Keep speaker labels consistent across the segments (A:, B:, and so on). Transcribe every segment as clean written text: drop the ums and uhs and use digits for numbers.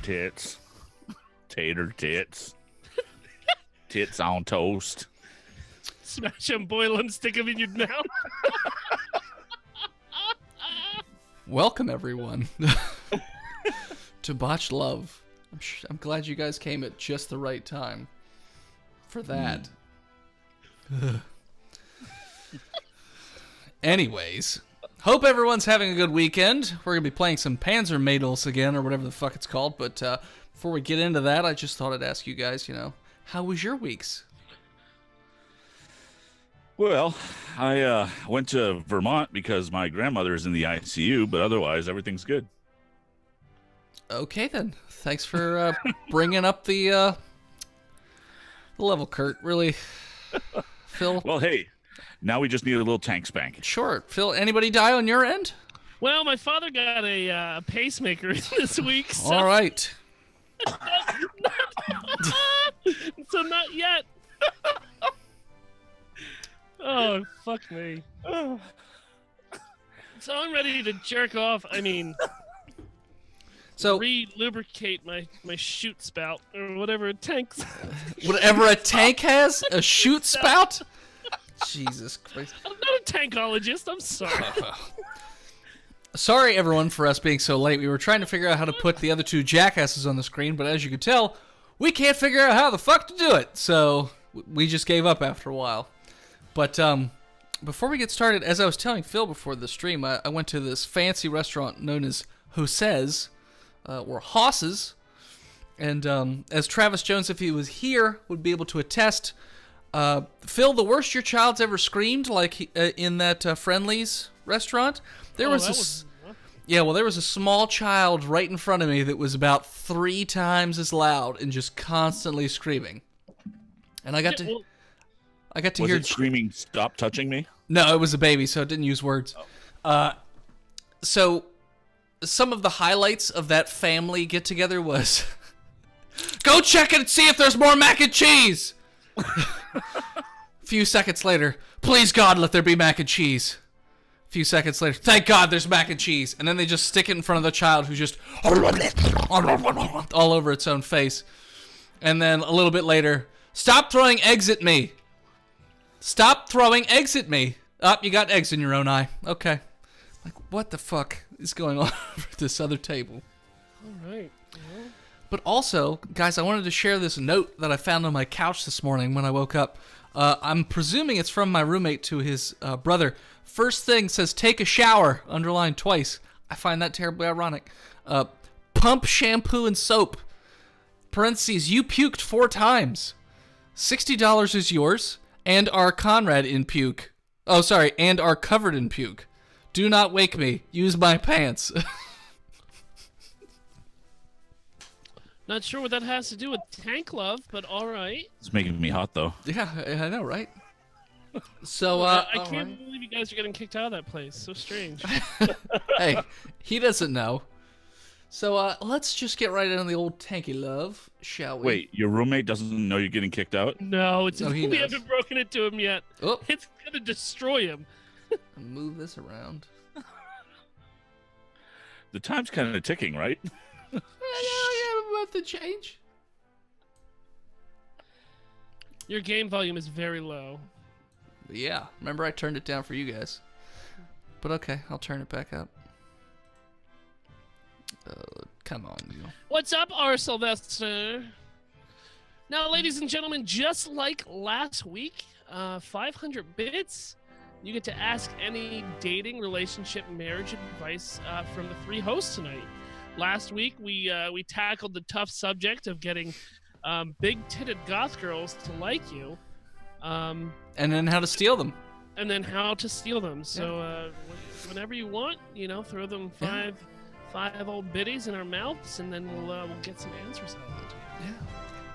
A: tits. Tater tits. Tits on toast.
B: Smash them, boil them, stick them in your mouth.
C: Welcome, everyone, to Botched Love. I'm glad you guys came at just the right time for that. Anyways, hope everyone's having a good weekend. We're going to be playing some Panzermädels again, or whatever the fuck it's called. But before we get into that, I just thought I'd ask you guys, how was your weeks?
A: Well, I went to Vermont because my grandmother is in the ICU, but otherwise everything's good.
C: Okay, then. Thanks for bringing up the level, Kurt. Really, Phil?
A: Well, hey, now we just need a little tank spank.
C: Sure. Phil, anybody die on your end?
B: Well, my father got a pacemaker this week. So
C: All right.
B: so not yet. Oh, fuck me. So I'm ready to jerk off. I mean,
C: So
B: re-lubricate my shoot spout or whatever a tank's.
C: whatever a tank has, a shoot spout? Jesus Christ.
B: I'm not a tankologist. I'm sorry.
C: Sorry, everyone, for us being so late. We were trying to figure out how to put the other two jackasses on the screen, but as you could tell, we can't figure out how the fuck to do it. So we just gave up after a while. But before we get started, as I was telling Phil before the stream, I went to this fancy restaurant known as Jose's, or Hoss's. And as Travis Jones, if he was here, would be able to attest, Phil, the worst your child's ever screamed, like in that Friendly's restaurant, there was a small child right in front of me that was about 3 times as loud and just constantly screaming. And I got to
A: Was
C: hear
A: it screaming, "Stop touching me"?
C: No, it was a baby, so it didn't use words. So some of the highlights of that family get-together was, go check it and see if there's more mac and cheese! A few seconds later, please God, let there be mac and cheese. A few seconds later, thank God there's mac and cheese. And then they just stick it in front of the child who's just all over its own face. And then a little bit later, stop throwing eggs at me. Stop throwing eggs at me. Oh, you got eggs in your own eye. Okay. Like, what the fuck is going on at this other table?
B: All right. Well.
C: But also, guys, I wanted to share this note that I found on my couch this morning when I woke up. I'm presuming it's from my roommate to his brother. First thing says, take a shower, underlined twice. I find that terribly ironic. Pump shampoo and soap. Parentheses, you puked 4 times. $60 is yours. And are Conrad in puke. Oh, sorry, and are covered in puke. Do not wake me. Use my pants.
B: Not sure what that has to do with tank love, but all right.
A: It's making me hot, though.
C: Yeah, I know, right? So,
B: I can't believe you guys are getting kicked out of that place. So strange.
C: Hey, he doesn't know. So, let's just get right into the old tanky love, shall we?
A: Wait, your roommate doesn't know you're getting kicked out?
B: No,
C: he
B: we
C: knows.
B: haven't broken it to him yet.
C: Oh.
B: It's gonna destroy him.
C: Move this around.
A: The time's kind of ticking, right?
C: I know, yeah, about to change.
B: Your game volume is very low.
C: Yeah, remember I turned it down for you guys. But okay, I'll turn it back up. Come on, you.
B: What's up, R. Sylvester? Now, ladies and gentlemen, just like last week, 500 bits, you get to ask any dating, relationship, marriage advice from the 3 hosts tonight. Last week, we tackled the tough subject of getting big-titted goth girls to like you.
C: And then how to steal them.
B: And then how to steal them. So whenever you want, throw them five old biddies in our mouths, and then we'll get some answers out of it.
C: Yeah.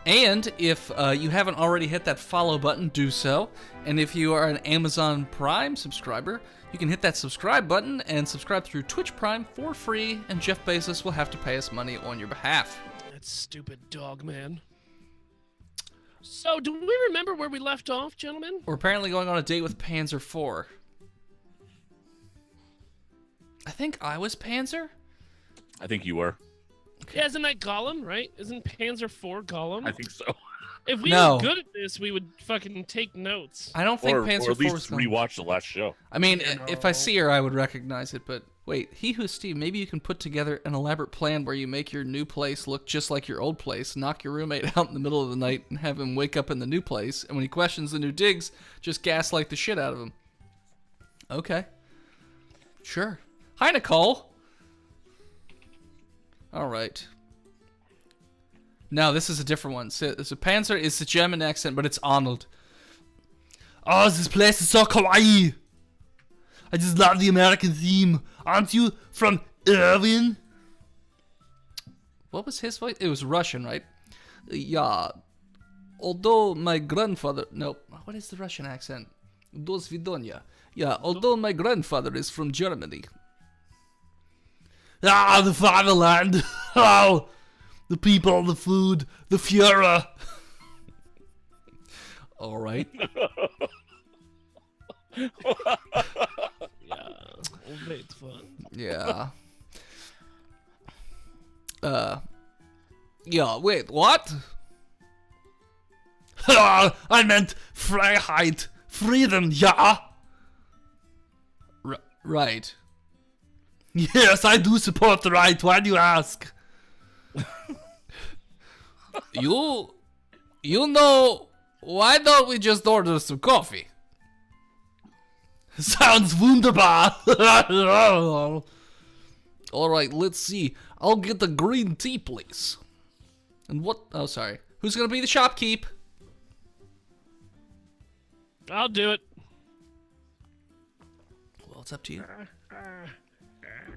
C: And if you haven't already hit that follow button, do so. And if you are an Amazon Prime subscriber, you can hit that subscribe button and subscribe through Twitch Prime for free, and Jeff Bezos will have to pay us money on your behalf.
B: That stupid dog, man. So, do we remember where we left off, gentlemen?
C: We're apparently going on a date with Panzer IV. I think I was Panzer?
A: I think you were.
B: Yeah, isn't that Gollum, right? Isn't Panzer IV Gollum?
A: I think so.
B: If we
C: No.
B: were good at this, we would fucking take notes.
C: I don't think
A: Or
C: Panzer
A: at
C: IV
A: least
C: was going.
A: rewatch the last show.
C: I mean, if I see her, I would recognize it. But wait, He Who's Steve, maybe you can put together an elaborate plan where you make your new place look just like your old place, knock your roommate out in the middle of the night, and have him wake up in the new place. And when he questions the new digs, just gaslight the shit out of him. Okay. Sure. Hi, Nicole. All right. No, this is a different one. So Panzer is the German accent, but it's Arnold. Oh, this place is so kawaii. I just love the American theme. Aren't you from Irving? What was his voice? It was Russian, right? Yeah. Although my grandfather... No, what is the Russian accent? Do svidonya. Yeah, although my grandfather is from Germany. Ah, the fatherland. Oh, the people, the food, the Führer. All right.
B: Yeah, it's fun.
C: Yeah. Yeah, wait, what? I meant Freiheit. Freedom, yeah. Right. Yes, I do support the right. Why do you ask? You know, why don't we just order some coffee? Sounds wunderbar. Alright, let's see. I'll get the green tea, please. And what? Oh, sorry. Who's gonna be the shopkeep?
B: I'll do it.
C: Well, it's up to you.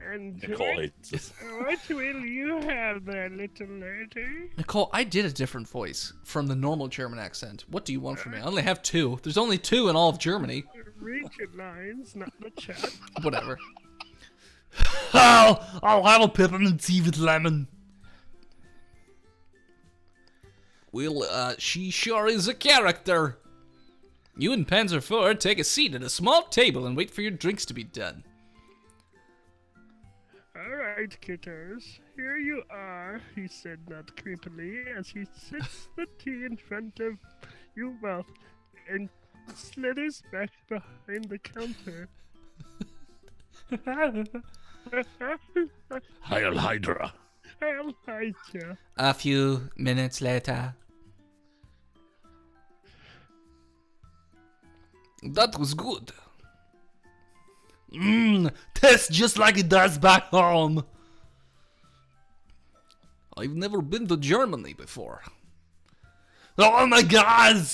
B: And
A: Nicole hates this.
B: what will you have there, little lady?
C: Nicole, I did a different voice from the normal German accent. What do you want from me? I only have 2. There's only 2 in all of Germany.
B: Read your lines, not the chat.
C: Whatever. I'll have a peppermint tea with lemon. Well, she sure is a character. You and Panzer IV take a seat at a small table and wait for your drinks to be done.
B: Alright, kitters. Here you are, he said not creepily, as he sits the tea in front of you both and slithers back behind the counter.
A: Heil Hydra.
B: I'll hide you.
C: A few minutes later. That was good. Tastes just like it does back home. I've never been to Germany before. Oh my god!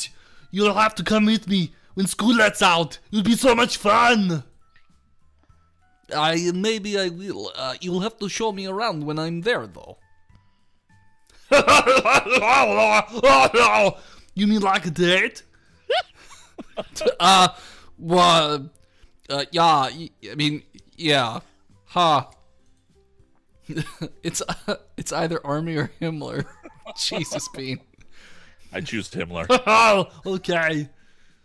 C: You'll have to come with me when school lets out. It'll be so much fun. Maybe I will. You'll have to show me around when I'm there, though. You mean like a date? Well, yeah, I mean, yeah, huh. It's either Army or Himmler. Jesus, Bean.
A: I choose Himmler.
C: Oh, okay.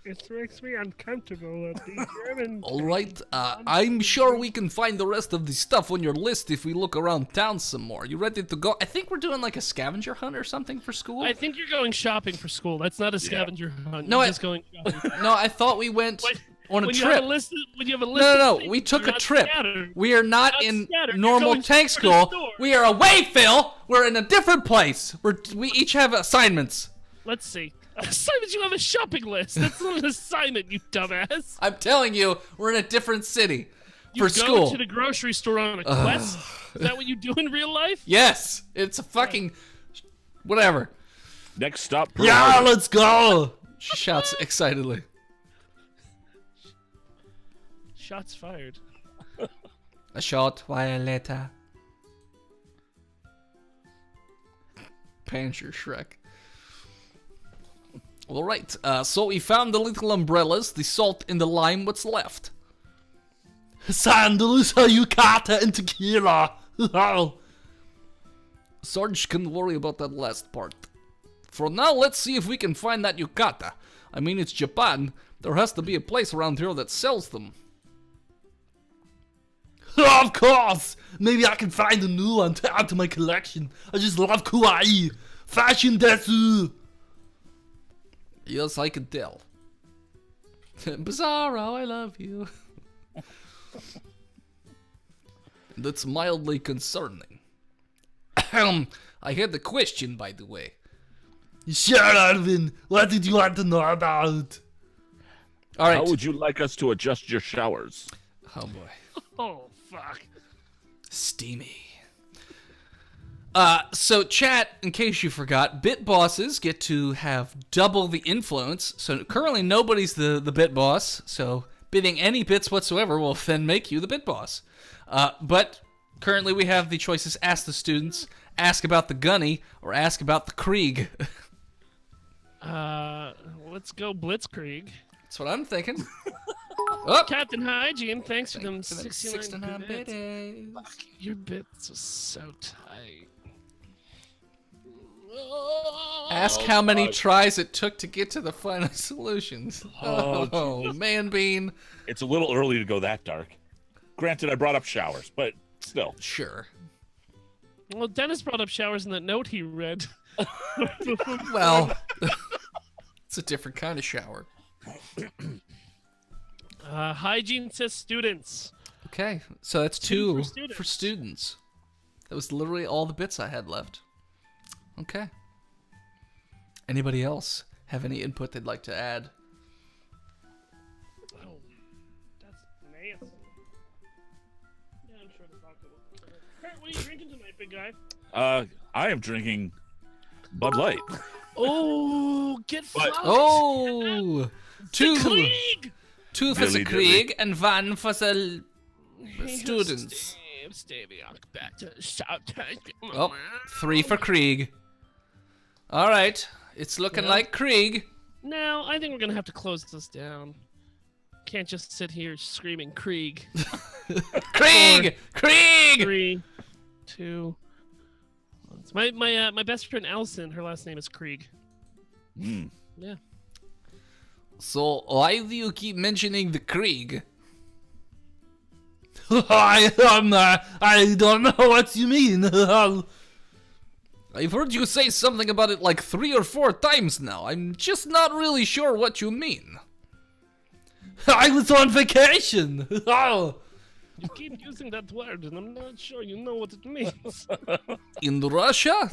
B: It makes me uncomfortable that the German...
C: All right, I'm sure we can find the rest of the stuff on your list if we look around town some more. You ready to go? I think we're doing like a scavenger hunt or something for school.
B: I think you're going shopping for school. That's not a scavenger hunt.
C: No,
B: You're just going shopping.
C: No, I thought we went on a
B: When you
C: trip.
B: have a list, when you have a list
C: No,
B: of things,
C: we took
B: you're
C: a
B: not
C: trip.
B: scattered.
C: We are not
B: Not
C: in
B: scattered. You're
C: normal
B: going
C: tank
B: store to
C: school.
B: store.
C: We are away, Phil. We're in a different place. We each have assignments.
B: Let's see. Assignments, you have a shopping list. That's not an assignment, you dumbass.
C: I'm telling you, we're in a different city
B: You
C: for
B: go
C: school.
B: to the grocery store on a quest? Is that what you do in real life?
C: Yes, it's a fucking whatever.
A: Next stop. Pearl
C: Yeah,
A: Harbor.
C: let's go. She shouts excitedly.
B: Shots fired.
C: A short while later. Panzer Shrek. Alright, so we found the little umbrellas, the salt and the lime, what's left? Sandals, yukata, and tequila. Sarge can worry about that last part. For now, let's see if we can find that yukata. I mean, it's Japan. There has to be a place around here that sells them. Of course! Maybe I can find a new one to add to my collection. I just love kawaii. Fashion desu. Yes, I can tell. Bizarro, I love you. That's mildly concerning. I had the question, by the way. Sure, Arvin. What did you want to know about? All right.
A: How would you like us to adjust your showers?
C: Oh boy.
B: Oh, fuck.
C: Steamy. So chat, in case you forgot, bit bosses get to have double the influence. So currently nobody's the bit boss, so bidding any bits whatsoever will then make you the bit boss. But currently we have the choices: ask the students, ask about the gunny, or ask about the Krieg.
B: Let's go Blitzkrieg.
C: That's what I'm thinking. Oh,
B: Captain Hygiene, thanks for them 69
C: 69
B: bits.
C: bits.
B: Fuck, your bits are so tight.
C: Ask how many tries it took to get to the final solutions. Oh man, Bean.
A: It's a little early to go that dark. Granted, I brought up showers, but still.
C: Sure.
B: Well, Dennis brought up showers in that note he read.
C: Well, it's a different kind of shower.
B: Hygiene says students.
C: Okay, so that's
B: Two
C: two
B: for
C: for students. That was literally all the bits I had left. Okay. Anybody else have any input they'd like to add?
B: Oh, that's nasty. Yeah, I'm sure the vodka will. Kurt, what are you drinking tonight, big guy?
A: I am drinking Bud Light.
B: Oh, get
A: But-
B: fucked.
C: Oh! Two
B: Krieg!
C: for the
A: Dilly dilly.
C: Krieg and one for the students.
B: Stevie, back to the south.
C: Oh, 3 for Krieg. Alright, it's looking
B: Yeah.
C: like Krieg.
B: Now, I think we're gonna have to close this down. Can't just sit here screaming Krieg.
C: Krieg! Krieg!
B: 3, 2. It's my best friend Allison. Her last name is Krieg.
A: Mm.
B: Yeah.
C: So, why do you keep mentioning the Krieg? I don't know what you mean. I've heard you say something about it like 3 or 4 times now. I'm just not really sure what you mean. I was on vacation.
B: You keep using that word, and I'm not sure you know what it means.
C: In Russia?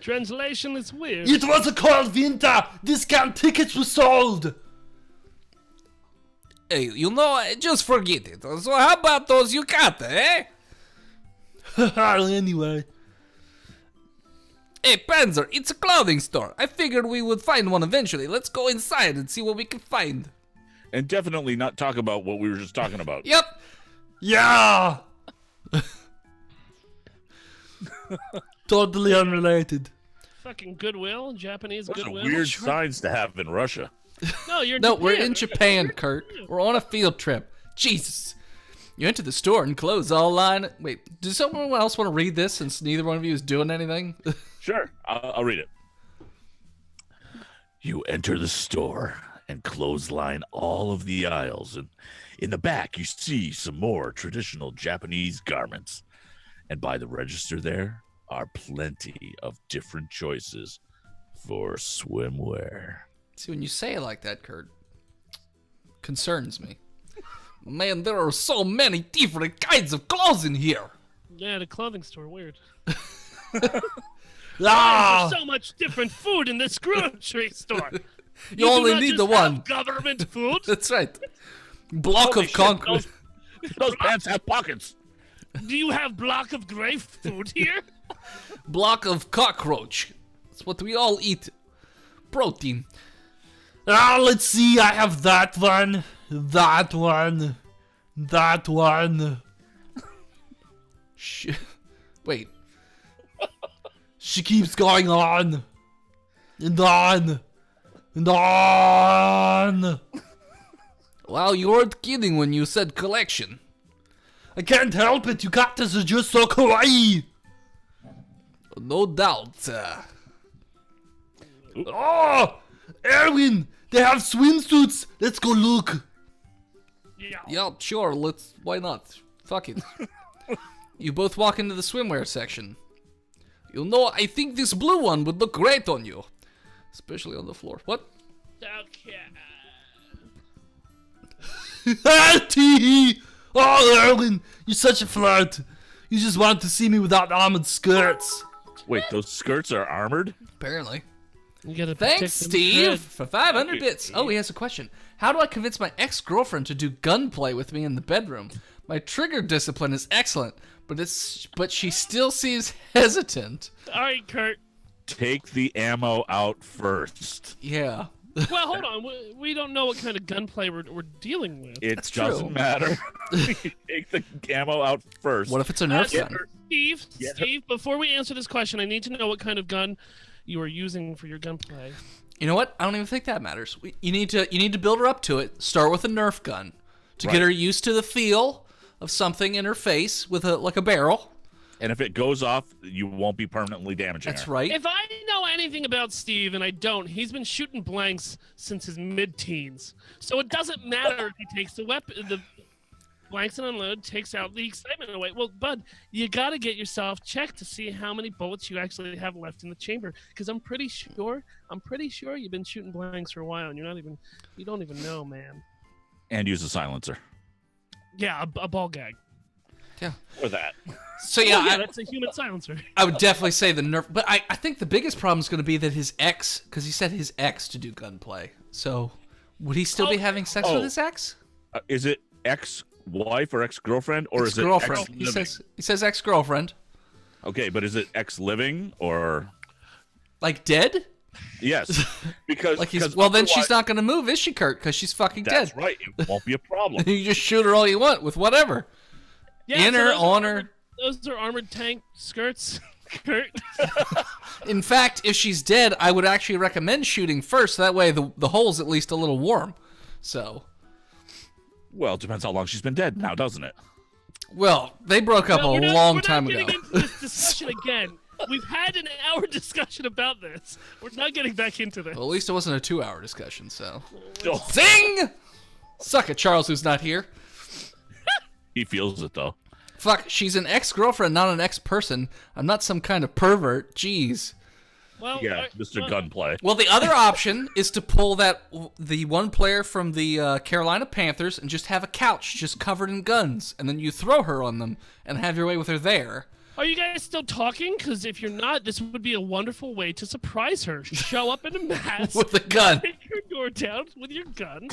B: Translation is weird.
C: It was a cold winter. Discount tickets were sold. Hey, you know, just forget it. So how about those yukata, eh? Anyway. Hey, Panzer, it's a clothing store. I figured we would find one eventually. Let's go inside and see what we can find.
A: And definitely not talk about what we were just talking about.
C: Yep. Yeah. Totally unrelated.
B: Fucking Goodwill, Japanese
A: Those are
B: Goodwill.
A: weird signs to have in Russia.
B: No, you're
C: No,
B: Japan,
C: we're in
B: right?
C: Japan, Kurt. We're on a field trip. Jesus. You enter the store and clothes all line. Wait, does someone else want to read this since neither one of you is doing anything?
A: Sure, I'll read it. You enter the store and clothesline all of the aisles, and in the back you see some more traditional Japanese garments. And by the register there are plenty of different choices for swimwear.
C: See, when you say it like that, Kurt, concerns me. Man, there are so many different kinds of clothes in here.
B: Yeah, the clothing store, weird.
C: Ah!
B: There's so much different food in this grocery store.
C: You
B: do
C: only
B: not
C: need
B: just
C: the
B: have
C: one.
B: government food.
C: That's right. Block
A: Holy
C: of
A: shit,
C: concrete.
A: Those pants have pockets.
B: Do you have block of gray food here?
C: Block of cockroach. That's what we all eat. Protein. Ah, let's see. I have that one. That one. That one. Wait. She keeps going on. And on. And on. Well, you weren't kidding when you said collection. I can't help it. You got this are just so kawaii. No doubt. Oh, Erwin, they have swimsuits. Let's go look.
B: Yeah.
C: Yeah, sure. Why not? Fuck it. You both walk into the swimwear section. You know, I think this blue one would look great on you. Especially on the floor. What?
B: Okay.
C: Tee! Oh, Erwin, you're such a flirt. You just wanted to see me without armored skirts.
A: Wait, those skirts are armored?
C: Apparently.
B: You gotta
C: Thanks,
B: protect them
C: Steve,
B: good.
C: for 500
A: Thank you,
C: bits.
A: Steve.
C: Oh, he has a question. How do I convince my ex-girlfriend to do gunplay with me in the bedroom? My trigger discipline is excellent, but she still seems hesitant.
B: All right, Kurt.
A: Take the ammo out first.
C: Yeah.
B: Well, hold on. We don't know what kind of gunplay we're dealing with.
A: It
C: That's
A: doesn't
C: true.
A: matter. Take the ammo out first.
C: What if it's a Nerf
B: Yeah,
C: gun?
B: Steve, before we answer this question, I need to know what kind of gun you are using for your gunplay.
C: You know what? I don't even think that matters. You need to build her up to it. Start with a Nerf gun to
A: Right.
C: get her used to the feel of something in her face with a barrel.
A: And if it goes off, you won't be permanently damaging
C: That's
A: her.
C: right.
B: If I know anything about Steve, and I don't, he's been shooting blanks since his mid-teens. So it doesn't matter if he takes the blanks and unload, takes out the excitement away. Well, Bud, you got to get yourself checked to see how many bullets you actually have left in the chamber. Because I'm pretty sure you've been shooting blanks for a while, and you don't even know, man.
A: And use a silencer.
B: Yeah, a ball gag.
A: Or that.
C: So
B: Oh,
C: yeah,
B: yeah, that's a human silencer.
C: I would definitely say the Nerf. But I think the biggest problem is going to be that his ex, because he said his ex to do gunplay. So would he still be having sex with his ex?
A: Is it ex-wife or ex-girlfriend? Or is it
C: Ex-girlfriend. He
A: ex-living?
C: says ex-girlfriend.
A: Okay, but is it ex-living or...
C: Like dead?
A: Yes. Because
C: Like he's
A: because
C: well, then she's
A: otherwise-
C: not going to move, is she, Kurt? Because she's fucking
A: That's
C: dead.
A: right. It won't be a problem.
C: You just shoot her all you want with whatever.
B: Yeah,
C: In her,
B: those are
C: on her.
B: Those are armored tank skirts, Kurt.
C: In fact, if she's dead, I would actually recommend shooting first. That way, the hole's at least a little warm. So,
A: Well, it depends how long she's been dead now, doesn't it?
C: well, they broke up
B: No,
C: a
B: we're
C: long
B: not
C: time ago.
B: getting into this discussion again. We've had an hour discussion about this. We're not getting back into this.
C: Well, at least it wasn't a 2-hour discussion. So,
A: Oh,
C: zing! Suck it, Charles, who's not here.
A: he feels it, though.
C: Fuck, she's an ex-girlfriend, not an ex-person. I'm not some kind of pervert. Jeez.
B: Well,
A: Yeah, Mr. Gunplay.
C: Well, the other option is to pull the one player from the Carolina Panthers and just have a couch just covered in guns, and then you throw her on them and have your way with her there.
B: Are you guys still talking? Because if you're not, this would be a wonderful way to surprise her. Show up in a mask,
C: With a gun.
B: take your door down with your gun,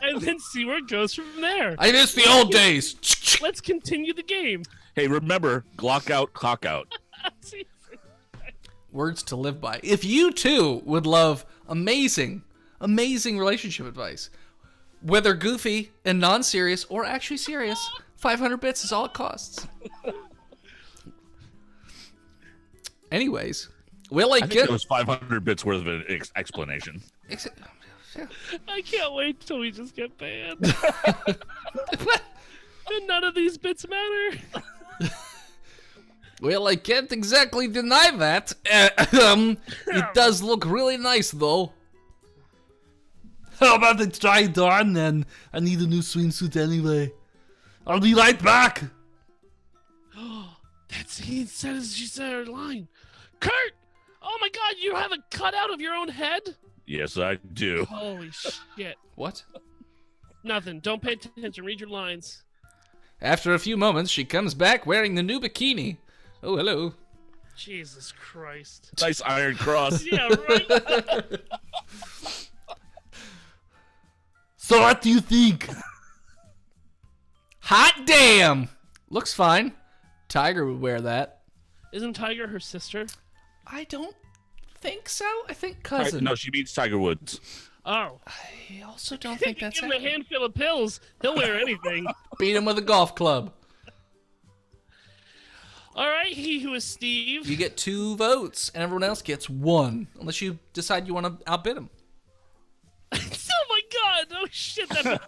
B: and then see where it goes from there.
C: I miss the old days.
B: Let's continue the game.
A: Hey, remember, Glock out, cock out.
B: See-
C: Words to live by. If you too would love amazing relationship advice, whether goofy and non-serious or actually serious, 500 bits is all it costs. Anyways, will I
A: I think
C: get?
A: there was 500 bits worth of an explanation.
B: I can't wait till we just get banned. And none of these bits matter.
C: Well, I can't exactly deny that. It does look really nice, though. How about the try it on, then? I need a new swimsuit anyway. I'll be right back.
B: She said her line. Kurt! Oh my god, you have a cutout of your own head?
A: Yes, I do.
B: Holy shit.
C: What?
B: Nothing. Don't pay attention. Read your lines.
C: After a few moments, she comes back wearing the new bikini. Oh, hello.
B: Jesus Christ.
A: Nice iron cross.
B: Yeah, right?
C: So what do you think? Hot damn! Looks fine. Tiger would wear that.
B: Isn't Tiger her sister?
C: I don't think so. I think cousin.
A: No, she means Tiger Woods.
B: Oh.
C: I also don't think that's
B: Give him a
C: accurate.
B: handful of pills. He'll wear anything.
C: Beat him with a golf club.
B: All right, he who is Steve.
C: You get 2 votes, and everyone else gets 1, unless you decide you want to outbid him.
B: Oh my god! Oh shit! That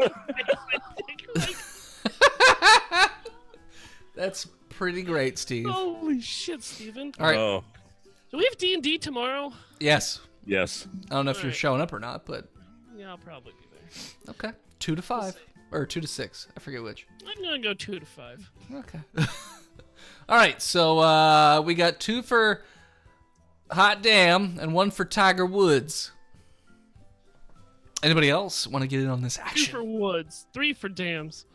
C: That's pretty great, Steve.
B: Holy shit, Steven.
C: All right.
A: Oh,
B: Do we have D&D tomorrow?
C: Yes.
A: yes.
C: I don't know if you're
B: Alright.
C: showing up or not, but
B: Yeah, I'll probably be there.
C: okay. 2 to 5. Or 2 to 6. I forget which.
B: I'm gonna go 2 to 5.
C: Okay. All right, so we got 2 for Hot Damn and 1 for Tiger Woods. Anybody else want to get in on this
B: 2
C: action?
B: for Woods, 3 for Dams.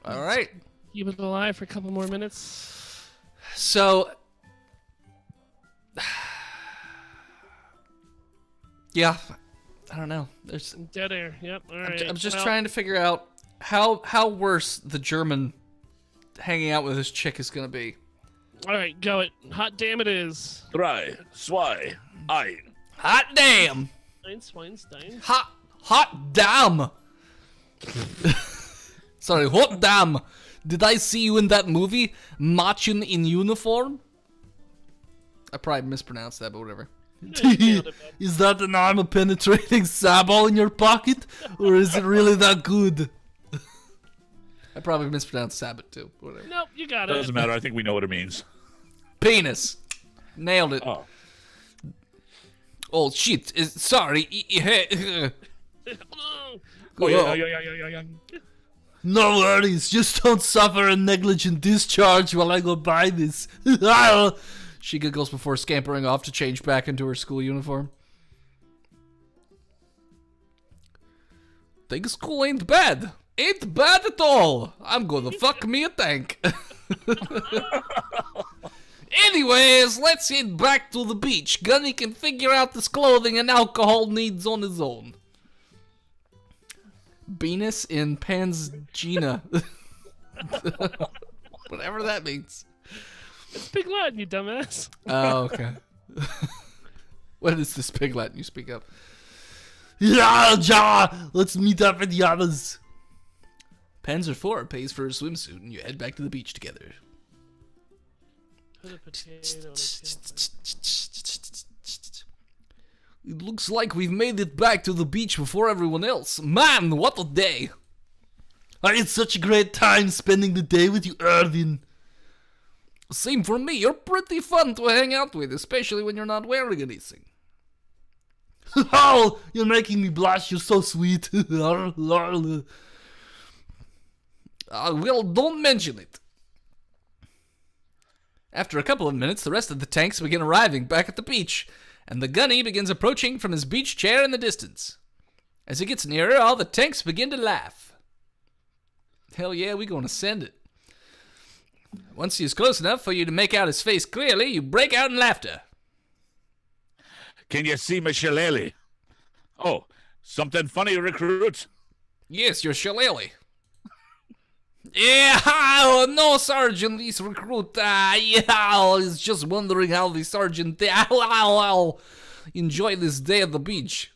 C: All right.
B: Keep it alive for a couple more minutes.
C: So, yeah, I don't know. There's.
B: Dead air. Yep. All right.
C: I'm just trying to figure out how worse the German hanging out with his chick is gonna be.
B: All right, go it. Hot damn it is.
A: 3, 2, 1.
C: Hot damn!
B: Schweinstein.
C: Hot damn! Sorry, hot damn! Did I see you in that movie, Marching in Uniform? I probably mispronounced that, but whatever. Is that an armor-penetrating sabble in your pocket, or is it really that good? I probably mispronounced Sabbath too. Whatever.
B: Nope, you got it.
A: Doesn't matter. I think we know what it means.
C: Penis. Nailed it.
A: Oh.
C: Oh shit. Sorry.
A: Oh, yeah.
C: No worries. Just don't suffer a negligent discharge while I go buy this. She giggles before scampering off to change back into her school uniform. Think school ain't bad. Ain't bad at all. I'm gonna fuck me a tank. Anyways, let's head back to the beach. Gunny can figure out his clothing and alcohol needs on his own. Venus in Pangina. Whatever that means.
B: It's Pig Latin, you dumbass.
C: Oh, okay. What is this Pig Latin you speak of? Yeah, let's meet up at the others. Panzer IV pays for a swimsuit and you head back to the beach together.
B: Put a potato in a tailpipe.
C: It looks like we've made it back to the beach before everyone else. Man, what a day! I had such a great time spending the day with you, Irvin. Same for me. You're pretty fun to hang out with, especially when you're not wearing anything. Oh, you're making me blush. You're so sweet. Well, don't mention it. After a couple of minutes, the rest of the tanks begin arriving back at the beach, and the gunny begins approaching from his beach chair in the distance. As he gets nearer, all the tanks begin to laugh. Hell yeah, we gonna send it. Once he is close enough for you to make out his face clearly, you break out in laughter.
A: Can you see my shillelagh? Oh, something funny, recruit?
C: Yes, your shillelagh. Yeah, oh, no, Sergeant, this recruit, yeah, I was just wondering how the sergeant, enjoy this day at the beach.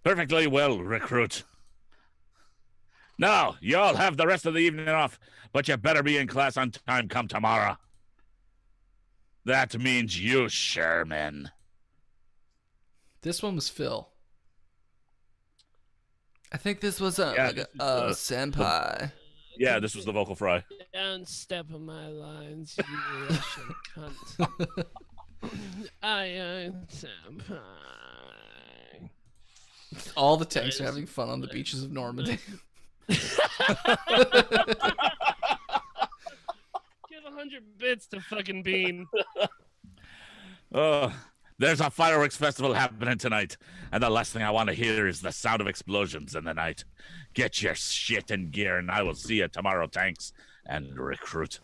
A: Perfectly well, recruit. Now, you all have the rest of the evening off, but you better be in class on time come tomorrow. That means you, Sherman.
C: This one was Phil. I think this was senpai.
A: Yeah, this was the vocal fry.
B: Don't step on my lines, you Russian cunt. I am senpai.
C: All the tanks are having fun on the beaches of Normandy.
B: Give 100 bits to fucking Bean.
A: There's a fireworks festival happening tonight, and the last thing I want to hear is the sound of explosions in the night. Get your shit in gear, and I will see you tomorrow, tanks and recruit.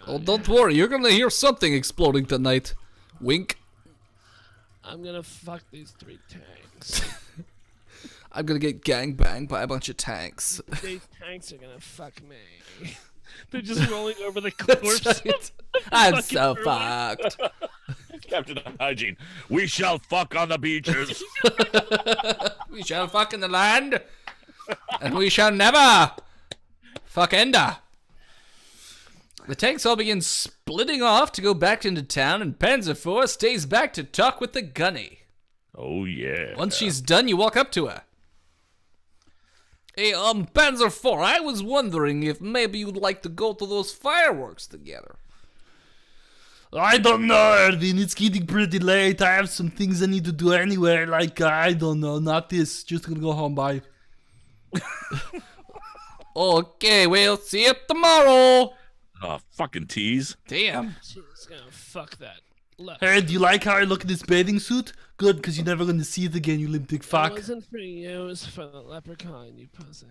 C: Oh, don't worry, you're gonna hear something exploding tonight. Wink.
B: I'm gonna fuck these 3 tanks.
C: I'm gonna get gangbanged by a bunch of tanks.
B: These tanks are gonna fuck me. They're just rolling over the corpse.
C: Right. I'm so fucked.
A: Captain Hygiene, we shall fuck on the beaches.
C: We shall fuck in the land, and we shall never fuck ender. The tanks all begin splitting off to go back into town, and Panzer IV stays back to talk with the gunny.
A: Oh, yeah.
C: Once she's done, you walk up to her. Hey, Panzer IV, I was wondering if maybe you'd like to go to those fireworks together. I don't know, Erwin. It's getting pretty late. I have some things I need to do anyway. Like, I don't know. Not this. Just gonna go home. Bye. Okay, we'll see you tomorrow.
A: Oh, fucking tease.
C: Damn.
B: She's gonna fuck that. Left.
C: Hey, do you like how I look in this bathing suit? Good, because you're never going to see it again, you limp dick
B: It
C: fuck.
B: wasn't for you, it was for the leprechaun, you pussy.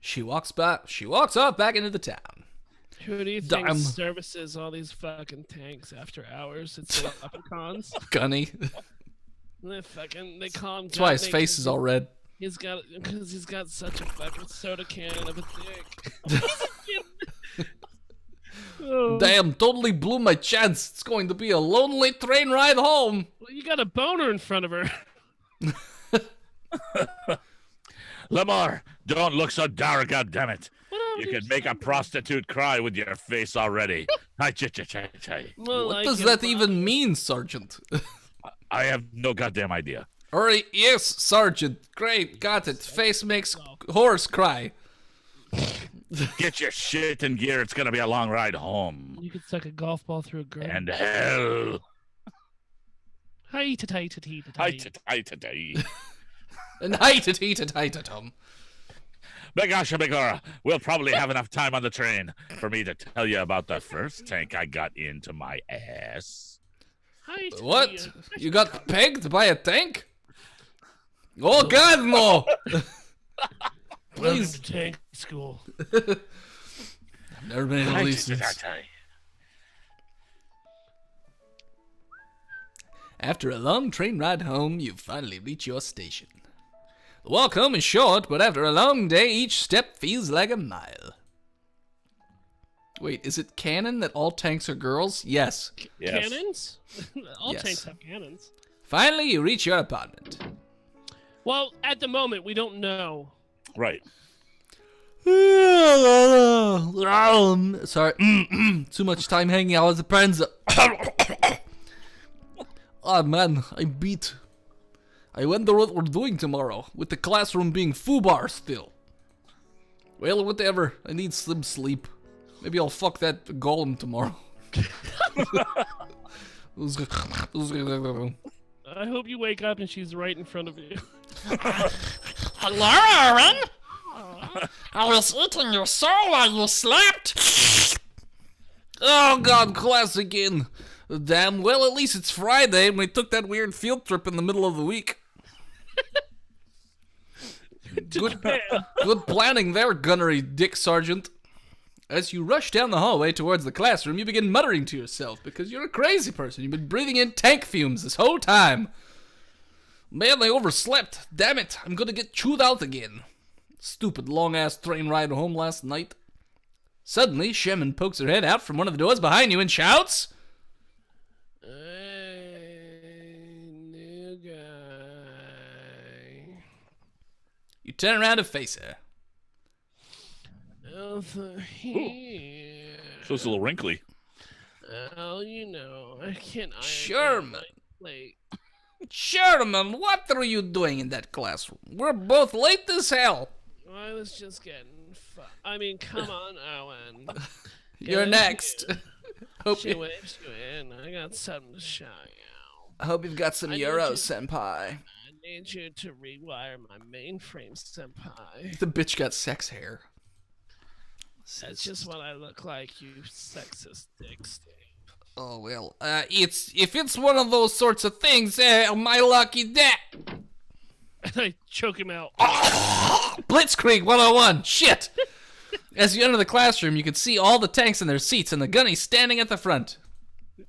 C: She walks off back into the town.
B: Who do you think
C: Damn.
B: services all these fucking tanks after hours? It's the leprechauns.
C: Gunny.
B: They call him.
C: That's why his
B: Gunny
C: face
B: 'cause
C: is all red.
B: because he's got such a fucking soda can of a dick. Oh.
C: Damn, totally blew my chance. It's going to be a lonely train ride home.
B: Well, you got a boner in front of her.
A: Lamar, don't look so dour, goddammit.
B: What
A: You could make a prostitute cry with your face already.
C: What does that even mean, Sergeant?
A: I have no goddamn idea.
C: Alright, yes, Sergeant. Great, got it. Face makes horse cry.
A: Get your shit in gear. It's gonna be a long ride home.
B: You could suck a golf ball through a girl.
A: And hell.
B: Hi to tight to tea to
A: Hi
B: tight.
A: today.
C: And hi-ta-tee-ta-tight-ta-tum.
A: Begasha Begora, we'll probably have enough time on the train for me to tell you about the first tank I got into my ass.
B: Hi to
C: What?
B: tea.
C: You got pegged by a tank? Oh God, no!
B: Welcome
C: Please.
B: to tank school.
C: Never been in these things. After a long train ride home, you finally reach your station. The walk home is short, but after a long day, each step feels like a mile. Wait, is it canon that all tanks are girls? Yes.
A: Yes.
B: Cannons? All
C: Yes.
B: tanks have cannons.
C: Finally, you reach your apartment.
B: Well, at the moment, we don't know.
A: Right.
C: Sorry. Too much time hanging out with the friends. Oh man, I'm beat. I wonder what we're doing tomorrow, with the classroom being foobar still. Well, whatever. I need some sleep. Maybe I'll fuck that golem tomorrow.
B: I hope you wake up and she's right in front of you.
D: Hello, Aaron? I was eating your soul while you slept.
C: Oh god, class again. Damn, well at least it's Friday and we took that weird field trip in the middle of the week. Good planning there, gunnery Dick Sergeant. As you rush down the hallway towards the classroom, you begin muttering to yourself because you're a crazy person. You've been breathing in tank fumes this whole time. Man, I overslept. Damn it, I'm gonna get chewed out again. Stupid long-ass train ride home last night. Suddenly, Shemin pokes her head out from one of the doors behind you and shouts,
B: Hey, new guy.
C: You turn around to face her.
B: Over here.
A: So it's a little wrinkly.
B: Oh, you know, I can't iron
C: Sure,
B: down
C: man.
B: my plate.
C: Sherman, what are you doing in that classroom? We're both late as hell.
B: I was just getting I mean, come on, Owen.
C: You're
B: Get
C: next.
B: in.
C: hope,
B: She
C: you,
B: waves you in. I got something to show you.
C: I hope you've got some
B: I need
C: euros,
B: you-
C: senpai.
B: I need you to rewire my mainframe, senpai.
C: The bitch got sex hair.
B: That's just what I look like, you sexist dick stick.
C: Oh well, if it's one of those sorts of things, my lucky day.
B: And I choke him out.
C: Blitzkrieg 101. Shit. As you enter the classroom, you can see all the tanks in their seats and the gunnies standing at the front.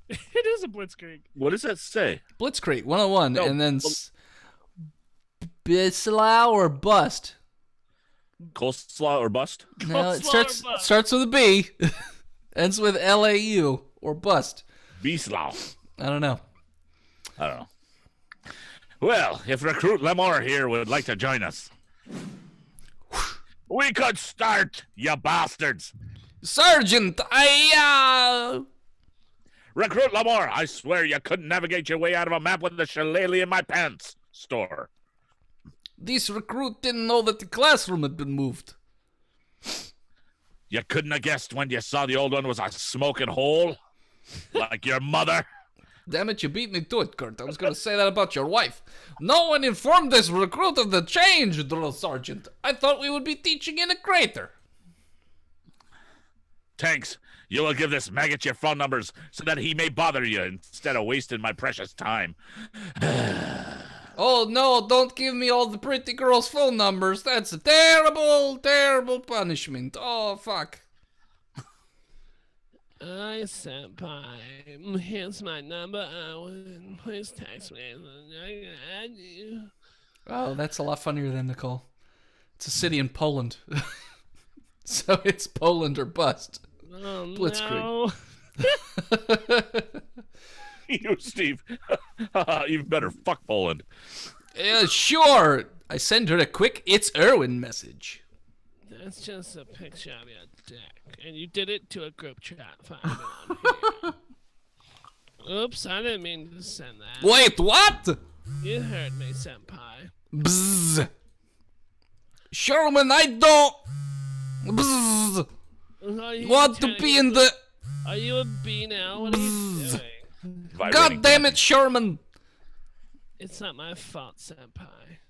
B: It is a blitzkrieg.
A: What does that say?
C: Blitzkrieg 101,
A: No,
C: and then Bislau or bust.
A: Coleslaw or bust?
C: No, it
B: Coleslaw or bust?
C: starts with a B, ends with LAU or bust.
A: Beaslaw.
C: I don't know.
A: I don't know. Well, if Recruit Lemore here would like to join us, we could start, you bastards.
C: Sergeant,
A: Recruit Lemore, I swear you couldn't navigate your way out of a map with the shillelagh in my pants store.
C: This recruit didn't know that the classroom had been moved.
A: You couldn't have guessed when you saw the old one was a smoking hole? Like your mother?
C: Damn it, you beat me to it, Kurt. I was gonna say that about your wife. No one informed this recruit of the change, drill sergeant. I thought we would be teaching in a crater.
A: Tanks, you will give this maggot your phone numbers so that he may bother you instead of wasting my precious time.
C: Oh no, don't give me all the pretty girls' phone numbers. That's a terrible, terrible punishment. Oh, fuck.
B: Hi, senpai. Here's my number. Please text me. I can add you.
C: Oh, that's a lot funnier than Nicole. It's a city in Poland. So it's Poland or bust.
B: Oh,
C: Blitzkrieg.
B: no.
A: You, Steve. You better fuck Poland.
C: Sure. I send her a quick "It's Erwin" message.
B: That's just a picture of your dick. And you did it to a group chat file on here. Oops, I didn't mean to send that.
C: Wait, what?
B: You heard me, senpai.
C: Bzzz. Sherman, I don't. Bzzz. Want to be in the.
B: Are you a bee now? What are you doing?
C: God damn it, Sherman.
B: It's not my fault, senpai.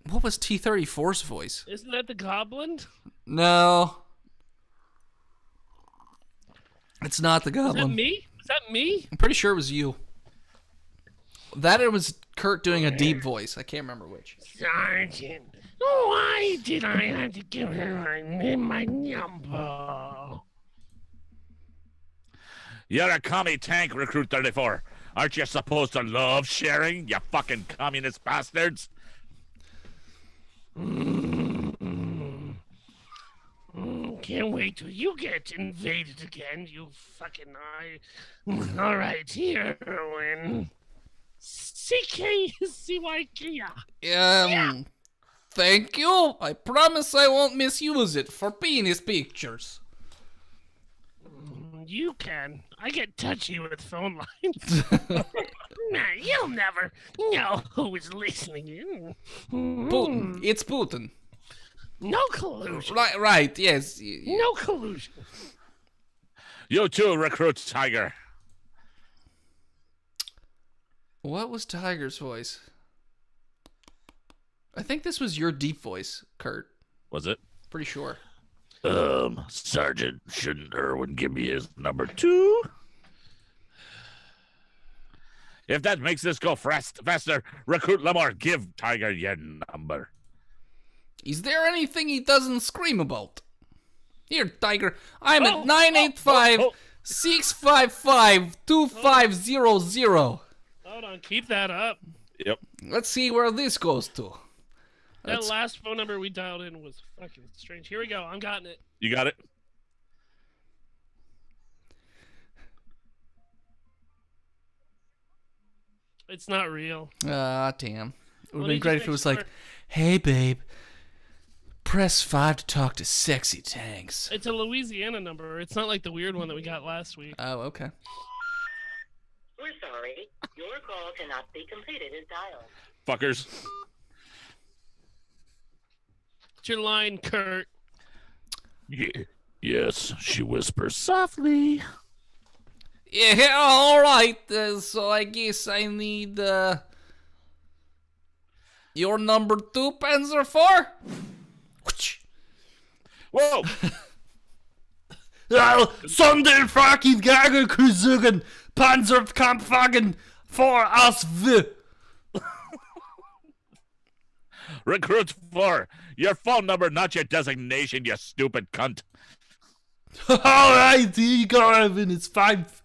C: What was T-34's voice?
B: Isn't that the goblin?
C: No. It's not the
B: Is
C: goblin.
B: that me? Is that me?
C: I'm pretty sure it was you. That it was Kurt doing a deep voice. I can't remember which.
B: Sergeant, why did I have to give her my number?
A: You're a commie tank, Recruit 34. Aren't you supposed to love sharing, you fucking communist bastards?
B: Can't wait till you get invaded again, you fucking eye. Alright, here, Erwin. CKCYK.
C: Thank you. I promise I won't misuse it for penis pictures.
B: You can. I get touchy with phone lines. Nah, you'll never know who is listening.
C: Putin. It's Putin.
B: No collusion.
C: Right, yes.
B: No collusion.
A: You too, Recruit Tiger.
C: What was Tiger's voice? I think this was your deep voice, Kurt.
A: Was it?
C: Pretty sure.
A: Sergeant, shouldn't Erwin give me his number 2? If that makes this go faster, Recruit Lamar, give Tiger your number.
C: Is there anything he doesn't scream about? Here, Tiger, I'm at 985-655-2500.
B: Hold on, keep that up.
A: Yep.
C: Let's see where this goes to.
B: That last phone number we dialed in was fucking strange. Here we go. I'm gotten it.
A: You got it?
B: It's not real.
C: Ah, damn. It would
B: Well,
C: have been
B: you
C: great
B: just
C: if it was
B: make
C: like, hey, babe, press 5 to talk to sexy tanks.
B: It's a Louisiana number. It's not like the weird one that we got last week.
C: Oh, okay.
E: We're sorry. Your call cannot be completed as dialed.
A: Fuckers.
B: What's your line, Kurt?
A: Yes, she whispers softly.
C: Yeah, all right. So I guess I need your number 2, Panzer 4.
A: Whoa!
C: Sonderfragen Panzerkampfwagen for us.
A: Recruit 4, your phone number, not your designation, you stupid cunt.
C: All right, here you go, Evan. It's 5.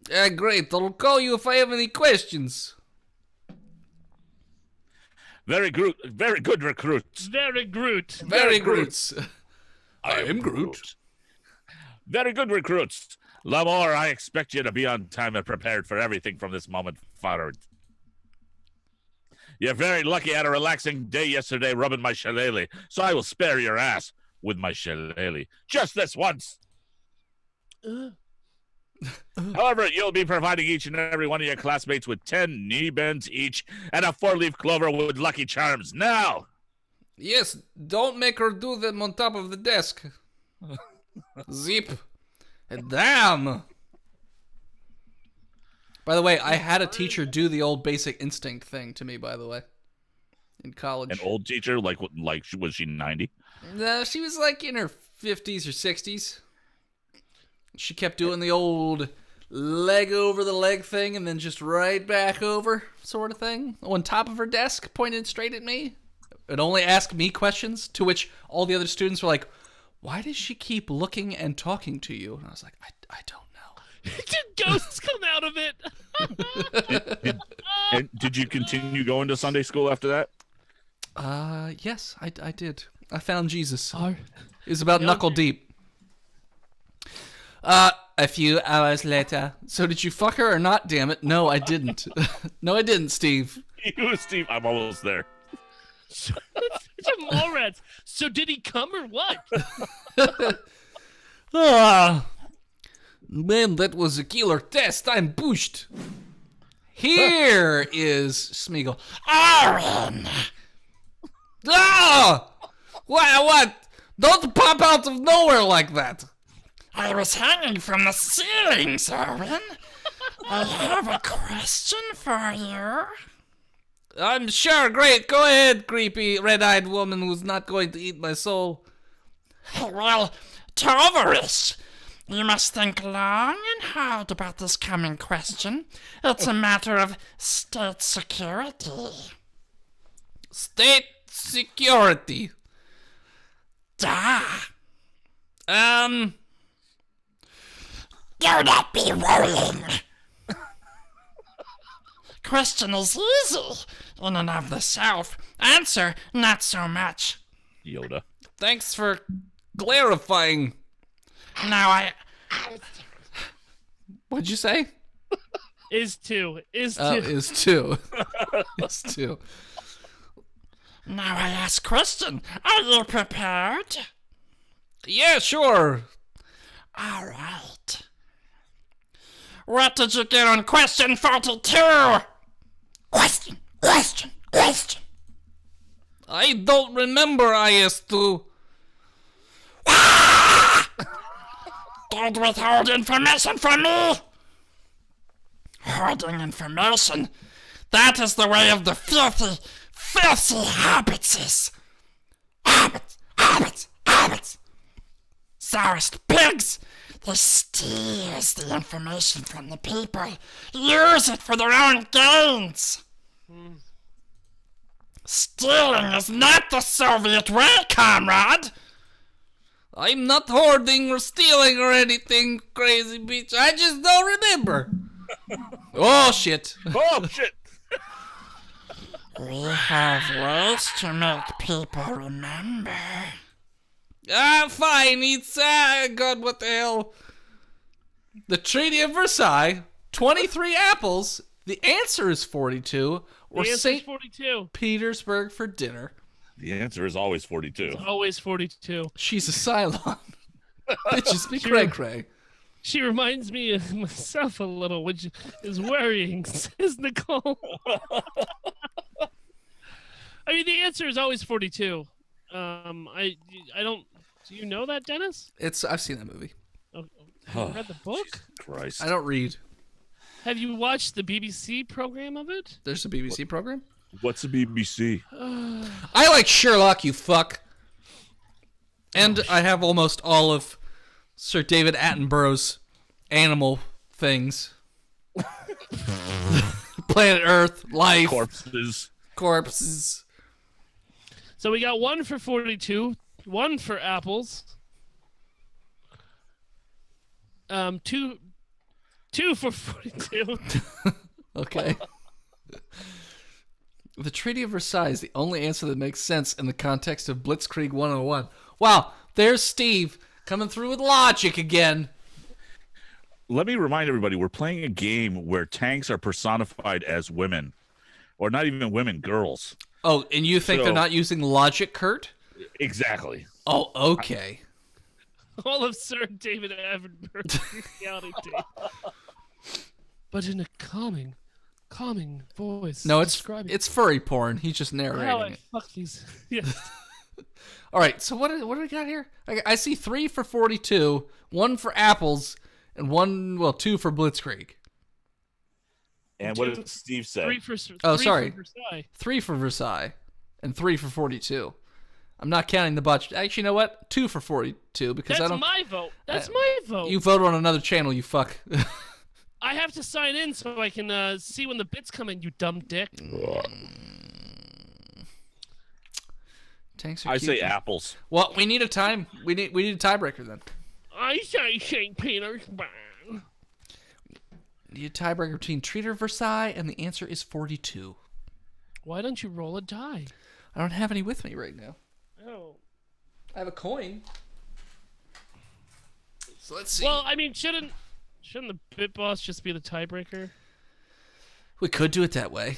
C: Yeah, great. I'll call you if I have any questions.
A: Very good, recruits.
B: Very Groot.
C: Very Groots. I am Groot.
A: Very good, recruits. Lamar, I expect you to be on time and prepared for everything from this moment forward. You're very lucky I had a relaxing day yesterday rubbing my shillelagh, so I will spare your ass with my shillelagh. Just this once. However, you'll be providing each and every one of your classmates with 10 knee bends each and a 4-leaf clover with Lucky Charms. Now!
C: Yes, don't make her do them on top of the desk. Zip. Damn. By the way, I had a teacher do the old Basic Instinct thing to me, by the way, in college.
A: An old teacher? Like was she 90?
C: No, she was like in her 50s or 60s. She kept doing the old leg over the leg thing and then just right back over sort of thing on top of her desk, pointed straight at me. And only ask me questions, to which all the other students were like, why does she keep looking and talking to you? And I was like, I don't know.
B: Did ghosts come out of it?
A: And did you continue going to Sunday school after that?
C: Yes, I did. I found Jesus.
B: Oh.
C: It was about knuckle deep. A few hours later. So did you fuck her or not, damn it? No, I didn't. No, I didn't, Steve.
A: You, Steve, I'm almost there.
B: Such a Mallrats. So did he come or what?
C: Man, that was a killer test. I'm pushed. Here is Smeagol.
D: Aaron!
C: What? Don't pop out of nowhere like that.
D: I was hanging from the ceiling, Aaron. I have a question for you.
C: I'm sure. Great. Go ahead, creepy red-eyed woman who's not going to eat my soul.
D: Well, Tovarus, you must think long and hard about this coming question. It's a matter of state security.
C: State security.
D: Duh.
C: Do
D: not be rolling. Question is easy, in and of the self. Answer, not so much.
A: Yoda.
C: Thanks for clarifying.
D: Now
C: What'd you say?
B: Is two.
C: Is two. Is two.
D: Now I ask question. Are you prepared?
C: Yeah, sure.
D: All right. What did you get on question 42? Question.
C: I don't remember IS2.
D: Don't withhold information from me. Holding information. That is the way of the filthy hobbitses. Hobbits. Sourest pigs. They steals the information from the people, use it for their own gains. Stealing is not the Soviet way, comrade.
C: I'm not hoarding or stealing or anything, crazy bitch. I just don't remember. Oh, shit.
A: Oh, shit.
D: We have ways to make people remember.
C: Fine. It's, God, what the hell? The Treaty of Versailles, 23 apples. The answer is 42. Or St.
B: 42.
C: Petersburg for dinner.
A: The answer is always 42.
B: It's always 42.
C: She's a Cylon. Bitches be cray-cray.
B: She reminds me of myself a little, which is worrying, says Nicole. I mean, the answer is always 42. I don't. Do you know that, Dennis?
C: I've seen that movie.
B: Oh, have you read the book?
A: Jesus Christ.
C: I don't read.
B: Have you watched the BBC program of it?
C: There's a BBC program?
A: What's the BBC?
C: I like Sherlock, you fuck. And I have almost all of Sir David Attenborough's animal things. Planet Earth, life. Corpses.
B: So we got one for 42, one for apples. Two for 42.
C: Okay. The Treaty of Versailles is the only answer that makes sense in the context of Blitzkrieg 101. Wow, there's Steve coming through with logic again.
A: Let me remind everybody, we're playing a game where tanks are personified as women. Or not even women, girls.
C: Oh, and you think they're not using logic, Kurt?
A: Exactly.
C: Oh, okay.
B: All of Sir David Attenborough's reality tape. But in a calming voice.
C: No, it's furry porn. He's just
B: how
C: narrating
B: I
C: it.
B: fuck these. Yes.
C: All right, so what do we got here? I see 3 for 42, 1 for apples, and 2 for Blitzkrieg.
A: And what did Steve say?
B: 3 for
C: Oh,
B: 3
C: sorry.
B: for Versailles.
C: 3 for Versailles, and 3 for 42. I'm not counting the botched. Actually, you know what? 2 for 42 because
B: That's
C: I don't.
B: my vote. That's my vote.
C: You vote on another channel, you fuck.
B: I have to sign in so I can see when the bits come in. You dumb dick.
C: Tanks are
A: I
C: cute.
A: say apples.
C: Well, we need a time. We need a tiebreaker then.
B: I say St. Petersburg.
C: Need a tiebreaker between Treat or Versailles, and the answer is 42.
B: Why don't you roll a die?
C: I don't have any with me right now.
B: Oh.
C: I have a coin. So let's see.
B: Well, I mean, shouldn't the bit boss just be the tiebreaker?
C: We could do it that way.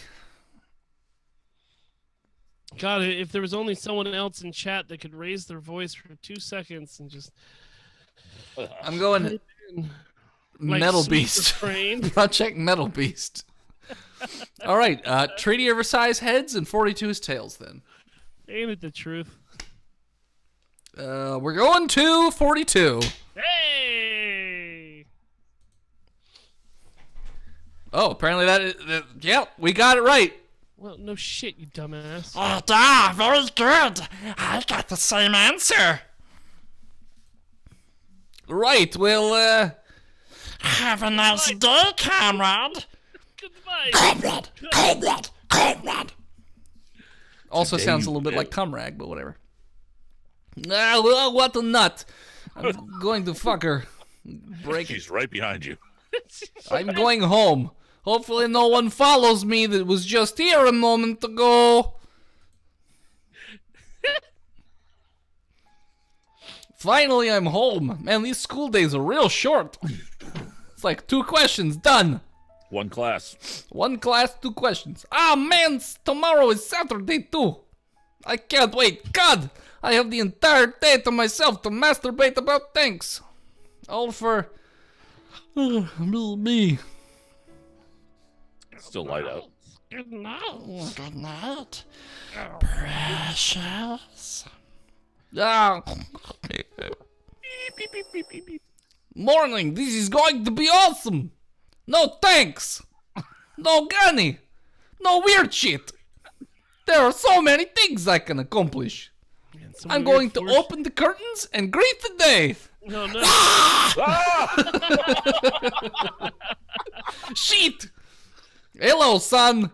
B: God, if there was only someone else in chat that could raise their voice for 2 seconds and just
C: I'm going
B: like,
C: Metal
B: sweet
C: Beast.
B: refrain.
C: Project Metal Beast. All right, Treaty or Versailles heads and 42 is tails then.
B: Ain't it the truth?
C: We're going to 42.
B: Hey!
C: Oh, apparently yeah, we got it right.
B: Well, no shit, you dumbass.
D: Very good. I got the same answer.
C: Right, well,
D: Have a nice day, comrade.
B: Goodbye.
D: Comrade.
C: also
A: Today
C: sounds a
A: you
C: little bit
A: will.
C: like Cumrag, but whatever. Ah, well, what a nut. I'm going to fuck her. Break it.
A: She's right behind you.
C: I'm going home. Hopefully no one follows me that was just here a moment ago. Finally, I'm home. Man, these school days are real short. It's like 2 questions, done.
A: One class.
C: 1 class, 2 questions. Ah, man, tomorrow is Saturday too. I can't wait. God, I have the entire day to myself to masturbate about things. All for me.
A: Still light out.
B: Good night.
D: Good night. Precious.
C: Ah. Morning, this is going to be awesome. No thanks. No gunny. No weird shit. There are so many things I can accomplish.
B: Man, some
C: I'm
B: weird
C: going to
B: force-
C: open the curtains and greet the day.
B: No, no.
C: Shit. Hello, son.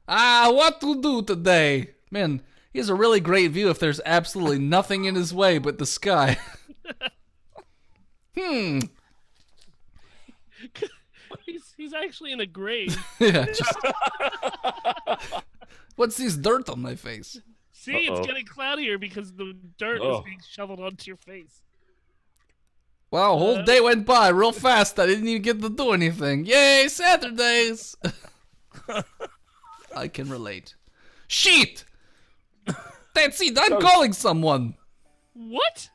C: What to do today? Man, he has a really great view if there's absolutely nothing in his way but the sky.
B: He's actually in a grave.
C: Yeah, just... What's this dirt on my face?
B: See, it's
A: Uh-oh.
B: getting cloudier because the dirt
A: Oh.
B: is being shoveled onto your face.
C: Wow, whole day went by real fast. I didn't even get to do anything. Yay, Saturdays! I can relate. Shit! That's it, I'm calling someone.
B: What?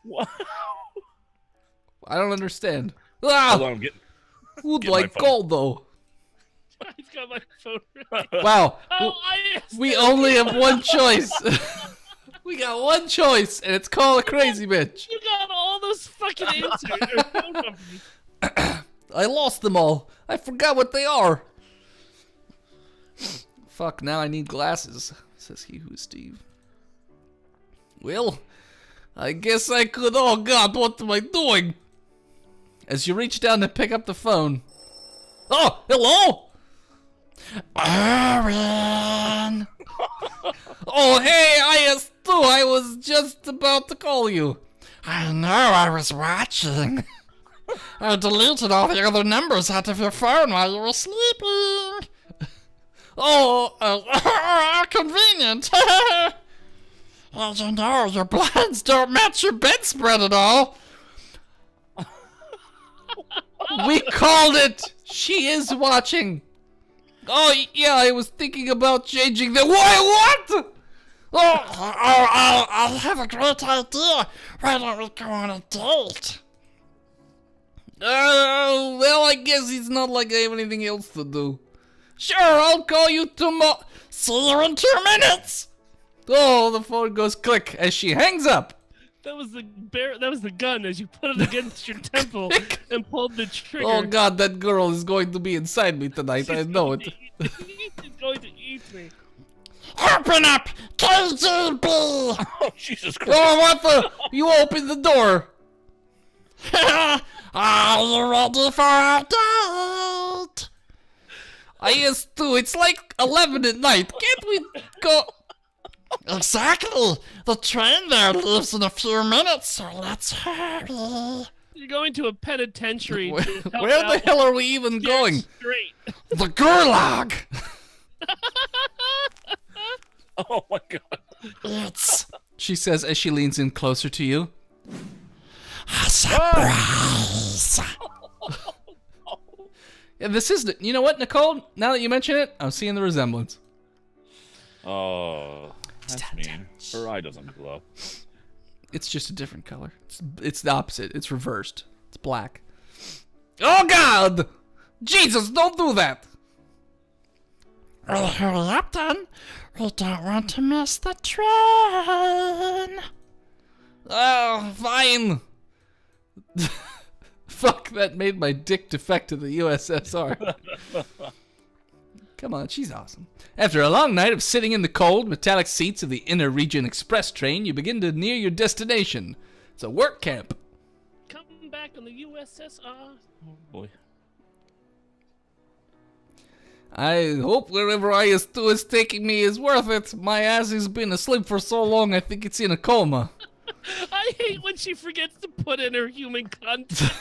C: I don't understand.
A: Hold
C: Ah,
A: on, I'm getting.
C: who do
A: get
C: I
A: my phone.
C: call though?
B: He's got my phone right.
C: Wow,
B: Oh, I
C: we only have one choice. We got one choice, and it's call a crazy bitch.
B: You got all those fucking answers. or phone numbers.
C: I lost them all. I forgot what they are. Fuck, now I need glasses, says he who is Steve. Well, I guess I could. Oh god, what am I doing? As you reach down to pick up the phone. Oh, hello?
D: Aaron.
C: Oh, hey, IS2, I was just about to call you.
D: I know, I was watching. I deleted all the other numbers out of your phone while you were sleeping.
C: Oh,
D: Convenient. As you know, your blinds don't match your bedspread at all.
C: we called it. She is watching. Oh, yeah, I was thinking about changing the... What?
D: I'll have a great idea. Why don't we go on a date?
C: Well, I guess it's not like I have anything else to do. Sure, I'll call you tomorrow.
D: See you in 2 minutes.
C: Oh, the phone goes click as she hangs up.
B: That was the bear. That was the gun as you put it against your temple and pulled the trigger.
C: Oh God, that girl is going to be inside me tonight. I know it.
B: She's going to eat me.
D: Open up, KGB!
A: Oh, Jesus Christ.
C: Oh, what the? You opened the door.
D: Are you ready for a date?
C: I is too. It's like 11 at night. Can't we go?
D: Exactly. The train there leaves in a few minutes, so let's hurry.
B: You're going to a penitentiary.
C: Where,
B: to help
C: where the
B: out
C: hell are we even
B: steer
C: going?
B: Straight.
D: The gulag.
A: Oh, my God.
D: It's
C: She says as she leans in closer to you.
D: a surprise.
C: Yeah, this is. You know what, Nicole? Now that you mention it, I'm seeing the resemblance.
A: Oh, that's mean. Her eye doesn't glow.
C: It's just a different color. It's the opposite. It's reversed. It's black. Oh God! Jesus, don't do that!
D: Well, hurry up then. We don't want to miss the train.
C: Oh, fine. Fuck, that made my dick defect to the USSR. Come on, she's awesome. After a long night of sitting in the cold, metallic seats of the Inner Region Express train, you begin to near your destination. It's a work camp.
B: Coming back on the USSR.
A: Oh, boy.
C: I hope wherever IS-2 is taking me is worth it. My ass has been asleep for so long, I think it's in a coma.
B: I hate when she forgets to put in her human content.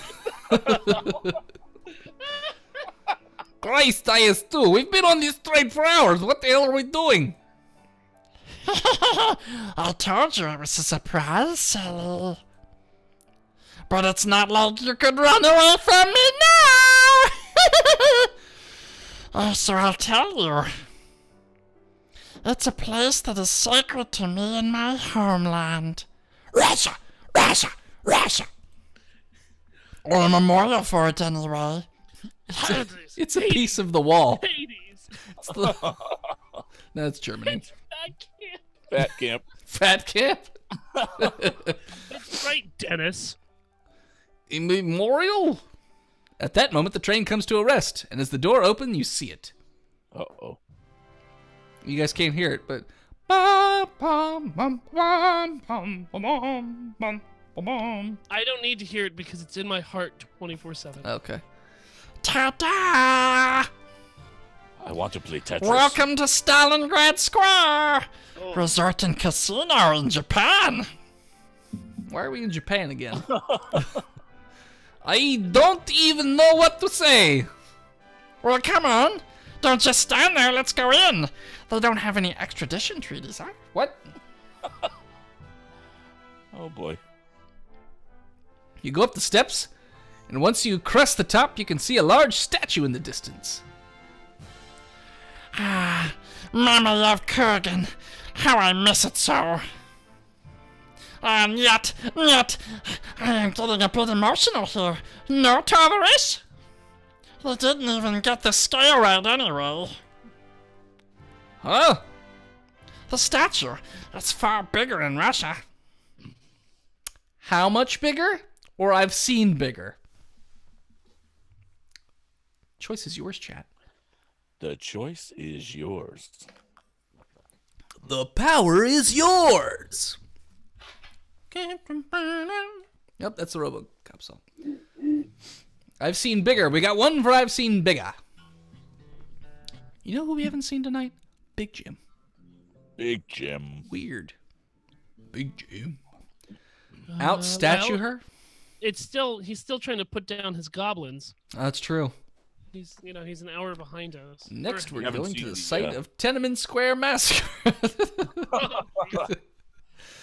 C: Christ, IS-2, we've been on this train for hours. What the hell are we doing?
D: I told you it was a surprise, silly. But it's not like you could run away from me now! So I'll tell you. It's a place that is sacred to me in my homeland. Russia! Russia! Russia! Or a memorial for it, anyway.
B: Hades.
C: It's a piece of the wall.
B: Hades.
C: That's Germany.
B: I can't.
A: Fat camp.
C: Fat camp?
B: That's right, Dennis.
C: A memorial? At that moment, the train comes to a rest, and as the door opens, you see it.
A: Uh-oh.
C: You guys can't hear it, but...
B: I don't need to hear it because it's in my heart 24/7.
C: Okay.
D: Ta-da!
A: I want to play Tetris.
D: Welcome to Stalingrad Square! Resort and casino in Japan.
C: Why are we in Japan again? I don't even know what to say.
D: Well, come on. Don't just stand there. Let's go in. They don't have any extradition treaties, huh?
C: What?
A: Oh, boy.
C: You go up the steps, and once you crest the top, you can see a large statue in the distance.
D: Ah, memory of Kurgan. How I miss it so. And yet, I am getting a bit emotional here. No, Tavares? They didn't even get the scale right anyway.
C: Huh?
D: The statue, it's far bigger in Russia.
C: How much bigger? Or I've seen bigger? Choice is yours, chat.
A: The choice is yours.
C: The power is yours. Yep, that's the RoboCop song. I've seen bigger. We got one for I've seen bigger. You know who we haven't seen tonight? Big Jim.
A: Big Jim.
C: Weird. Big Jim. Out-statue her?
B: He's still trying to put down his goblins.
C: That's true.
B: He's an hour behind us.
C: Next, we're
A: haven't
C: going
A: seen
C: to the
A: the,
C: site of Tenement Square Massacre.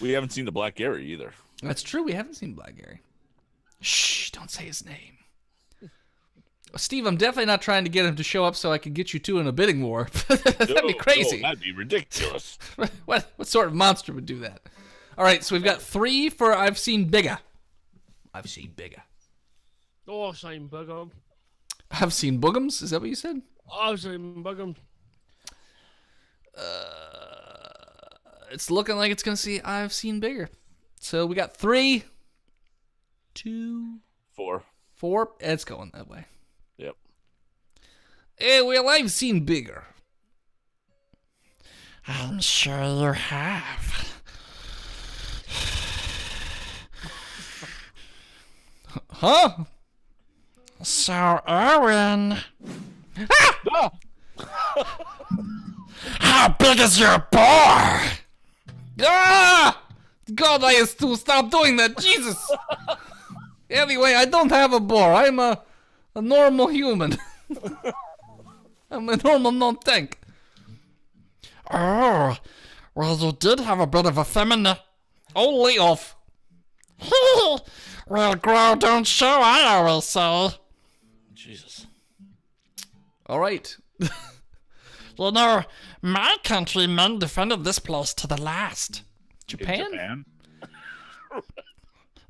A: We haven't seen the Black Gary either.
C: That's true. We haven't seen Black Gary. Shh, don't say his name. Steve, I'm definitely not trying to get him to show up so I can get you two in a bidding war. That'd be crazy.
A: No, that'd be ridiculous.
C: What sort of monster would do that? All right, so we've got 3 for I've seen bigger. I've seen bigger.
B: Oh, same bugum.
C: I've seen boogums. Is that what you said?
B: Oh, same bugum.
C: It's looking like it's gonna see I've seen bigger. So we got 3, 2,
A: 4.
C: 4. It's going that way.
A: Yep.
C: Well, I've seen bigger.
D: I'm sure you have.
C: Huh?
D: So, Erwin,
A: Ah!
D: how big is your bore?
C: Ah! God, I have to stop doing that. Jesus. Anyway, I don't have a bore. I'm a normal human. I'm a normal non-tank.
D: Oh, well, you did have a bit of a feminine.
C: Oh, lay off.
D: Well, grow, don't show, I always say.
A: Jesus.
C: All right.
D: You know, my countrymen defended this place to the last.
C: Japan?
A: Japan?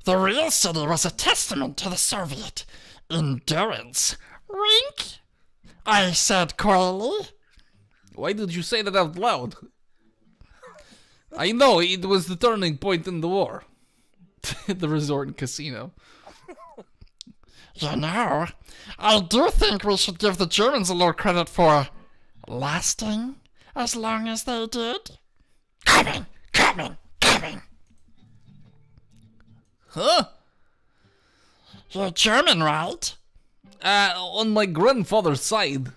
D: The real city was a testament to the Soviet endurance. Wink, I said coyly.
C: Why did you say that out loud? I know, it was the turning point in the war. The resort and casino.
D: You know, I do think we should give the Germans a little credit for lasting as long as they did. Coming!
C: Huh?
D: You're German, right?
C: On my grandfather's side.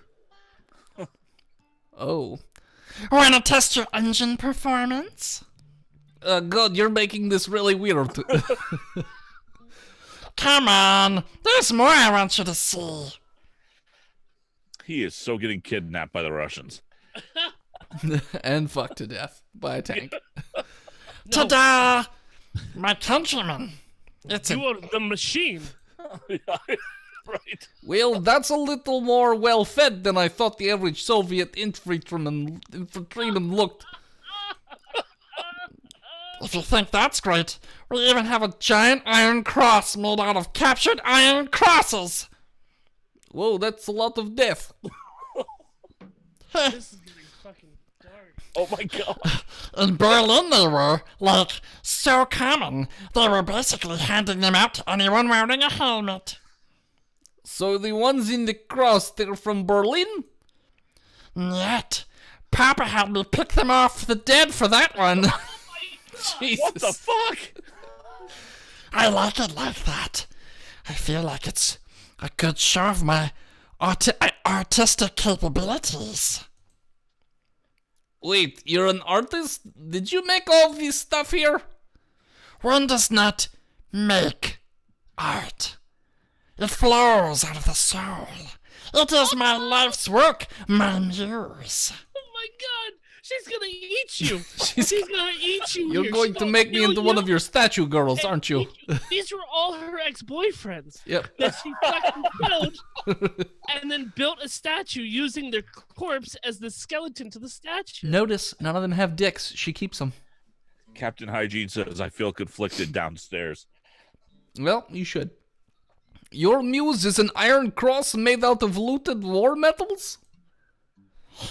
C: Oh.
D: Wanna test your engine performance?
C: God, you're making this really weird.
D: Come on, there's more I want you to see.
A: He is so getting kidnapped by the Russians.
C: And fucked to death by a tank.
D: Ta-da! My countrymen. It's
B: You
D: a
B: are the machine.
A: Right.
C: Well, that's a little more well-fed than I thought the average Soviet infantryman looked.
D: If you think that's great, we even have a giant iron cross made out of captured iron crosses.
C: Whoa, that's a lot of death.
B: This is getting fucking dark.
A: Oh my god.
D: In Berlin they were, like, so common, they were basically handing them out to anyone wearing a helmet.
C: So the ones in the cross, they're from Berlin?
D: Yet, Papa had me pick them off the dead for that one.
C: Jesus.
A: What the fuck?
D: I like it like that. I feel like it's a good show of my artistic capabilities.
C: Wait, you're an artist? Did you make all this stuff here?
D: One does not make art. It flows out of the soul. It is my life's work, my muse.
B: Oh my god! She's gonna eat you!
C: She's-
B: She's gonna eat you!
C: You're
B: here.
C: going
B: She's
C: to
B: gonna
C: make me
B: kill
C: into one
B: you
C: of your statue girls, aren't you?
B: and these were all her ex-boyfriends
C: Yep.
B: that she fucking killed and then built a statue using their corpse as the skeleton to the statue.
C: Notice, none of them have dicks. She keeps them.
A: Captain Hygiene says I feel conflicted downstairs.
C: Well, you should. Your muse is an iron cross made out of looted war metals?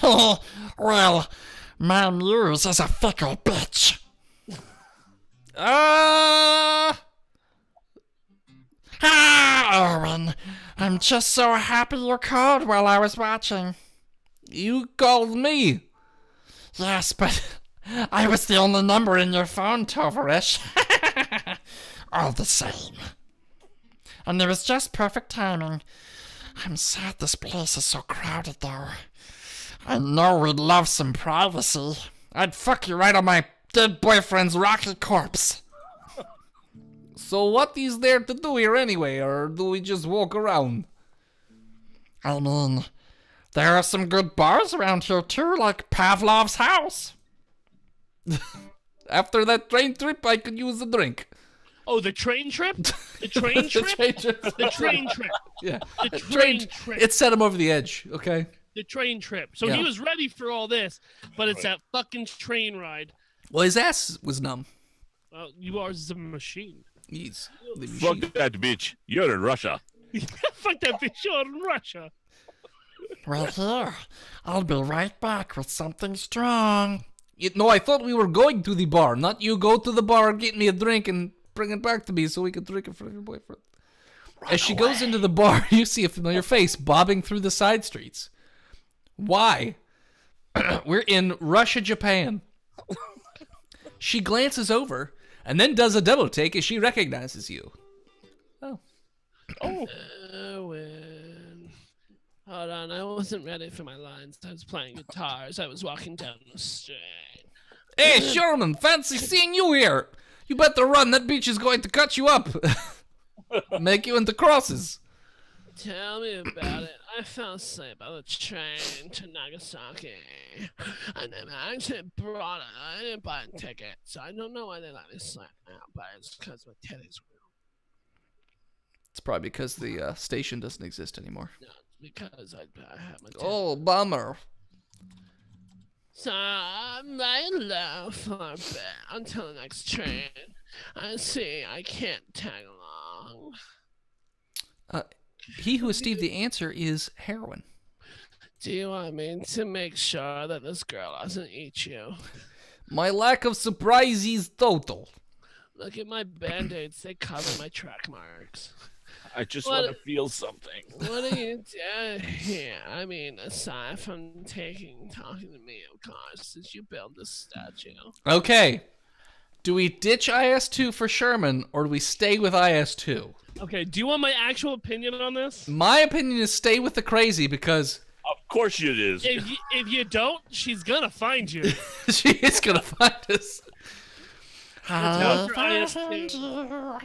D: Well, my muse is a fickle bitch.
C: Ah!
D: Owen, I'm just so happy you called while I was watching.
C: You called me.
D: Yes, but I was the only number in your phone, Tovarish. All the same. And it was just perfect timing. I'm sad this place is so crowded, though. I know we'd love some privacy. I'd fuck you right on my dead boyfriend's rocky corpse.
C: So what is there to do here anyway, or do we just walk around?
D: I mean, there are some good bars around here too, like Pavlov's house.
C: After that train trip, I could use a drink.
B: Oh, the train trip? The train trip?
C: train trip.
B: The train trip.
C: Yeah.
B: The train trip.
C: It set him over the edge, okay?
B: The train trip. So
C: Yeah.
B: he was ready for all this, but it's that fucking train ride.
C: Well, his ass was numb.
B: You are the machine.
C: He's the
A: Fuck
C: machine.
A: that bitch. You're in Russia.
B: Fuck that bitch, you're in Russia.
D: Well, here, I'll be right back with something strong.
C: No, I thought we were going to the bar, not you go to the bar, get me a drink, and bring it back to me so we can drink it for your boyfriend. As she goes into the bar, you see a familiar face bobbing through the side streets. Why? We're in Russia, Japan. She glances over and then does a double take as she recognizes you. Oh.
B: Owen. Hold on, I wasn't ready for my lines. I was playing guitar as I was walking down the street.
C: Hey, Sherman, fancy seeing you here. You better run. That bitch is going to cut you up. Make you into crosses.
B: Tell me about it. I fell asleep on the train to Nagasaki. And then I actually I didn't buy a ticket, so I don't know why they let me sleep out, but it's because my titties were.
C: It's probably because the station doesn't exist anymore.
B: No, it's because I had my titties.
C: Oh, bummer.
B: So I'm laying low for a bit until the next train. I see I can't tag along.
C: He who has Steve the answer is heroin.
B: Do you want me to make sure that this girl doesn't eat you?
C: My lack of surprise is total.
B: Look at my band-aids. They cover my track marks.
A: I just want to feel something.
B: What are you doing here? I mean, aside from talking to me, of course, did you build this statue?
C: Okay. Do we ditch IS-2 for Sherman, or do we stay with IS-2?
B: Okay, do you want my actual opinion on this?
C: My opinion is stay with the crazy, because...
A: Of course it is.
B: If you don't, she's gonna find you.
C: she is gonna find us.
B: It's for IS-2.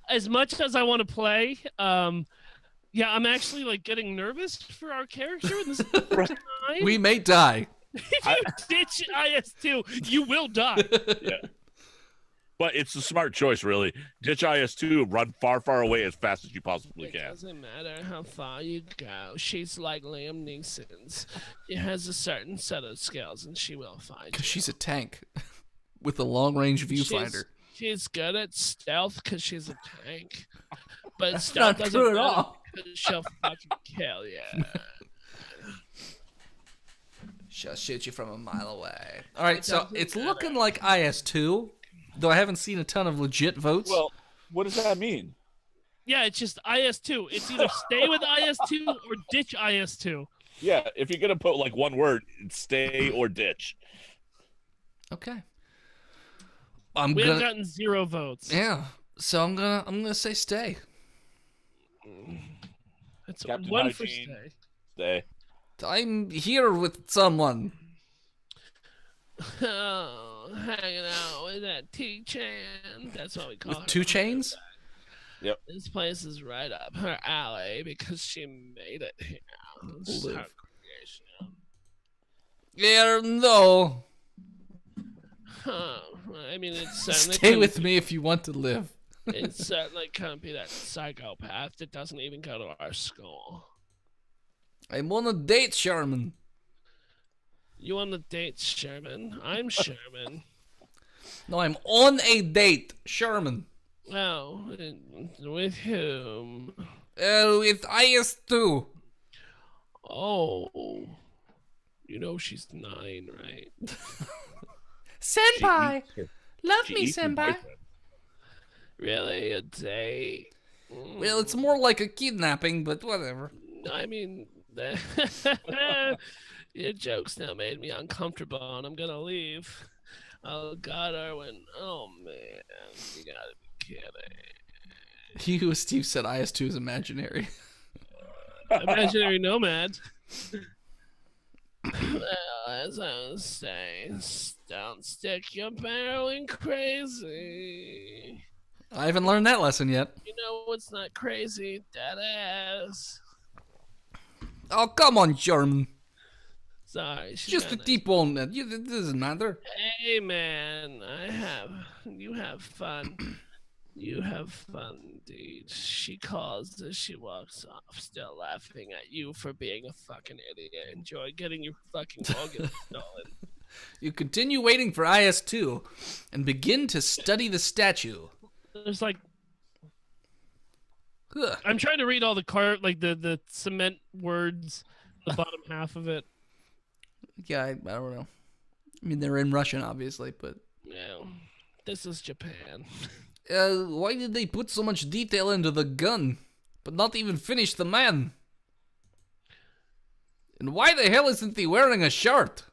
B: As much as I want to play, yeah, I'm actually like getting nervous for our character. This is the first time.
C: We may die.
B: If you ditch IS-2, you will die.
A: Yeah. But it's a smart choice, really. Ditch IS-2, run far, far away as fast as you possibly
B: It
A: can.
B: doesn't matter how far you go. She's like Liam Neeson's. She has a certain set of skills, and she will find you.
C: Because she's a tank with a long-range viewfinder.
B: She's good at stealth because she's a tank. But
C: That's
B: stealth
C: not
B: doesn't
C: true at
B: matter
C: all.
B: because she'll fucking kill you.
C: She'll shoot you from a mile away. All right, so
B: doesn't
C: it's
B: matter.
C: looking like IS-2, though I haven't seen a ton of legit votes.
A: Well, what does that mean?
B: Yeah, it's just IS-2. It's either stay with IS-2 or ditch IS-2.
A: Yeah, if you're gonna put like one word, it's stay or ditch.
C: Okay.
B: We have gotten 0 votes.
C: Yeah. So I'm gonna say stay.
B: That's
A: Captain
B: one for
A: Hygiene.
B: stay.
A: Stay.
C: I'm here with someone.
B: Oh, hanging out with that T-Chan. That's what we call her.
C: 2 chains?
B: This place is right up her alley because she made it here. This is her creation.
C: Yeah, no.
B: Huh. I mean, it's certainly
C: Stay with me if you want to live.
B: It certainly can't be that psychopath that doesn't even go to our school.
C: I'm on a date, Sherman.
B: You on the date, Sherman? I'm Sherman.
C: No, I'm on a date, Sherman.
B: Oh, with whom?
C: With IS-2.
B: Oh, you know she's 9, right?
C: Senpai. Love
A: She
C: me,
A: eats your
C: senpai.
A: boyfriend.
B: Really, a date?
C: Well, it's more like a kidnapping, but whatever.
B: I mean, your jokes now made me uncomfortable, and I'm gonna leave. Oh God, Erwin. Oh man, you gotta be kidding.
C: He who was Steve said IS-2 is imaginary.
B: Imaginary nomad. Well, as I was saying, don't stick your barrel in crazy.
C: I haven't learned that lesson yet.
B: You know what's not crazy? Dead ass.
C: Oh, come on, Sherman.
B: Sorry, she's
C: Just a
B: kinda-
C: deep one. It doesn't matter.
B: Hey man, you have fun. You have fun indeed. She calls as she walks off, still laughing at you for being a fucking idiot. Enjoy getting your fucking organs stolen.
C: You continue waiting for IS-2 and begin to study the statue.
B: There's like,
C: Ugh.
B: I'm trying to read all the the cement words, the bottom half of it.
C: Yeah, I don't know. I mean, they're in Russian, obviously, but...
B: No, this is Japan.
C: Why did they put so much detail into the gun, but not even finish the man? And why the hell isn't he wearing a shirt?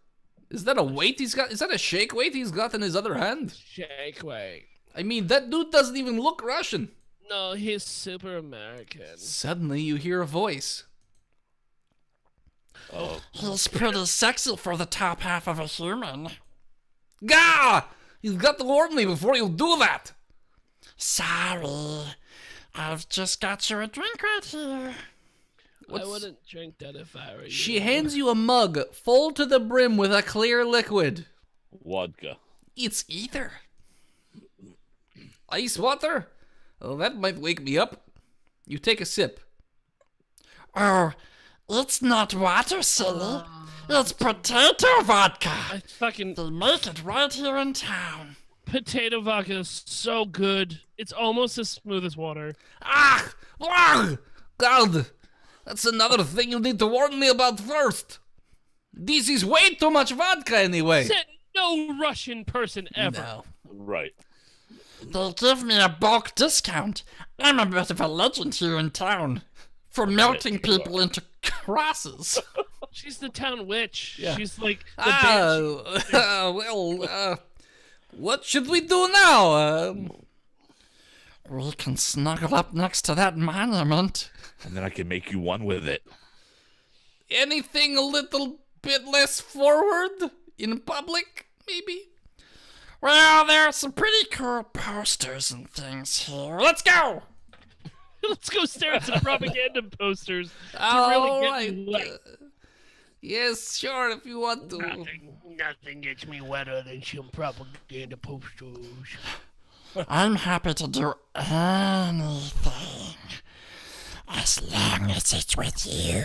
C: Is that a weight he's got? Is that a shake weight he's got in his other hand?
B: Shake weight.
C: I mean, that dude doesn't even look Russian.
B: No, he's super American.
C: Suddenly, you hear a voice.
A: Oh,
D: He's pretty sexy for the top half of a human.
C: Gah! You've got to warn me before you do that.
D: Sorry. I've just got you a drink right here.
B: I wouldn't drink that if I were you.
C: She hands you a mug full to the brim with a clear liquid.
A: vodka.
C: It's ether. Ice water? Oh, that might wake me up. You take a sip.
D: Oh, it's not water, silly. It's potato vodka.
B: I fucking
D: They make it right here in town.
B: potato vodka is so good. It's almost as smooth as water.
C: Ah! Ah! God! That's another thing you need to warn me about first. This is way too much vodka anyway.
B: Said no Russian person ever.
C: No.
A: Right.
D: They give me a bulk discount. I'm a bit of a legend here in town for melting
A: you
D: people into crosses.
B: She's the town witch.
C: Yeah.
B: She's like the
C: Well, what should we do now?
D: We can snuggle up next to that monument.
A: And then I can make you one with it.
C: Anything a little bit less forward in public, maybe?
D: Well, there are some pretty cool posters and things here. Let's go!
B: Let's go stare at some propaganda posters to
C: All
B: really
C: right.
B: get you wet.
C: Yes, sure, if you want to.
B: Nothing gets me wetter than some propaganda posters.
D: I'm happy to do anything as long as it's with you.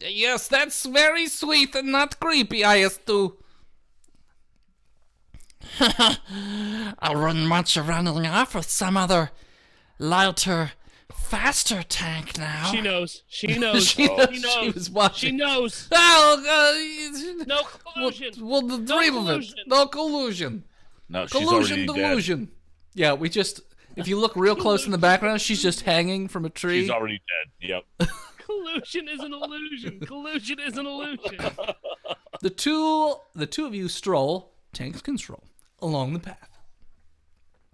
C: Yes, that's very sweet and not creepy, I guess, too.
D: I wouldn't want you running off with some other lighter, faster tank now.
B: She knows. She knows.
C: She
B: knows.
C: she was watching.
B: She knows.
C: Oh,
B: No collusion.
C: well, the dream of it.
B: collusion.
C: No collusion.
A: No, she's
C: Collusion,
A: already dead.
C: delusion. Yeah, we just. If you look real close in the background, she's just hanging from a tree.
A: She's already dead. Yep.
B: Collusion is an illusion. Collusion is an illusion.
C: The two of you stroll, tanks can stroll, along the path.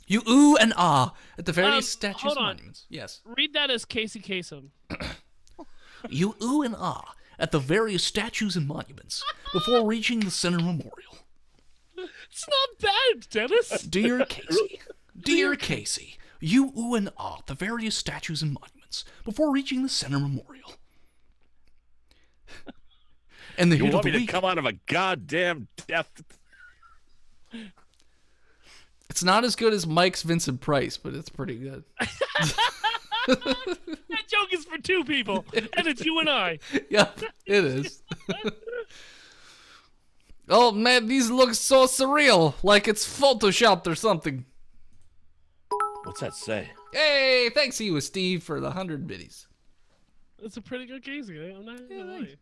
C: You ooh and ah at the various statues
B: hold
C: and
B: on.
C: monuments. Yes.
B: Read that as Casey Kasem.
C: You ooh and ah at the various statues and monuments before reaching the center memorial.
B: It's not bad, Dennis.
C: Dear Casey, you ooh and ah at the various statues and monuments before reaching the center memorial. And the
A: You
C: hit of
A: want
C: the
A: me to
C: week.
A: come out of a goddamn death?
C: It's not as good as Mike's Vincent Price, but it's pretty good.
B: That joke is for two people, and it's you and I.
C: Yep, it is. Oh man, these look so surreal, like it's photoshopped or something.
A: What's that say?
C: Hey, thanks to you, Steve, for the 100 biddies.
B: That's a pretty good Casey. I'm not gonna lie.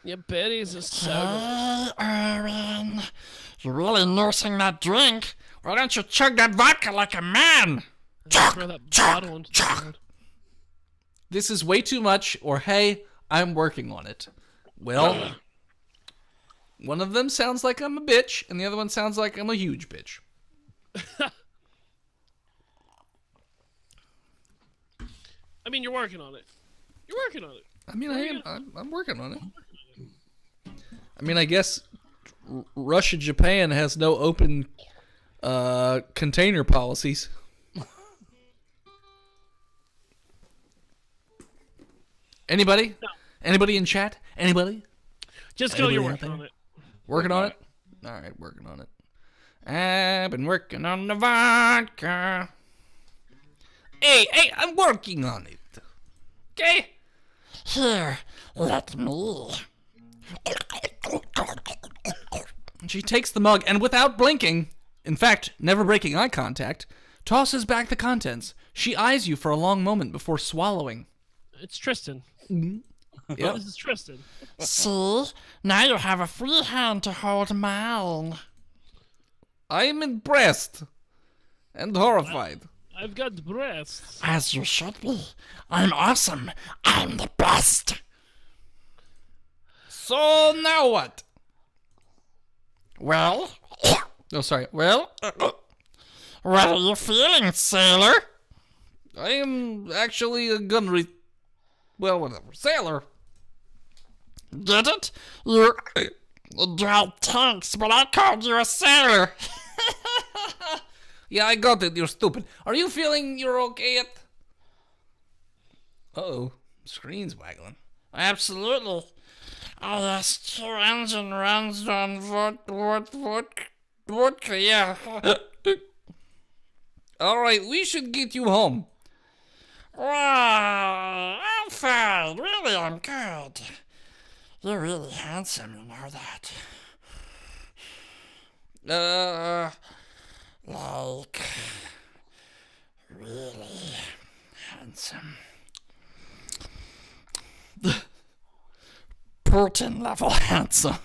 B: Your biddies are so good.
D: Hey, Erwin, you're really nursing that drink. Why don't you chug that vodka like a man?
B: Throw that bottle into the ground.
C: This is way too much, or hey, I'm working on it. Well, one of them sounds like I'm a bitch, and the other one sounds like I'm a huge bitch.
B: I mean, you're working on it. You're working on it.
C: I mean, I'm working on it. I mean, I guess Russia, Japan has no open container policies. Anybody?
B: No.
C: Anybody in chat? Anybody?
B: Just know you're
C: Anybody out
B: working on
C: there?
B: it.
C: Working on it? All right, working on it. I've been working on the vodka. Hey, I'm working on it. Okay?
D: Here, let me.
C: She takes the mug and without blinking, in fact, never breaking eye contact, tosses back the contents. She eyes you for a long moment before swallowing.
B: It's Tristan.
C: Yep.
B: This is Tristan.
D: See? Now you have a free hand to hold mine.
C: I am impressed and horrified.
B: I've got breasts.
D: As you should be. I'm awesome. I'm the best.
C: So now what?
D: Well?
C: Oh, sorry. Well,
D: What are you feeling, sailor?
C: I am actually a well, whatever. Sailor.
D: Get it? You... Well, thanks, but I called you a sailor.
C: Yeah, I got it. You're stupid. Are you feeling you're okay yet? Uh-oh. Screen's waggling.
D: Absolutely. Yes, your engine runs on vodka, yeah.
C: Alright, we should get you home.
D: Wow, I'm fine. Really, I'm good. You're really handsome, you know that. Like, really handsome. Putin level handsome.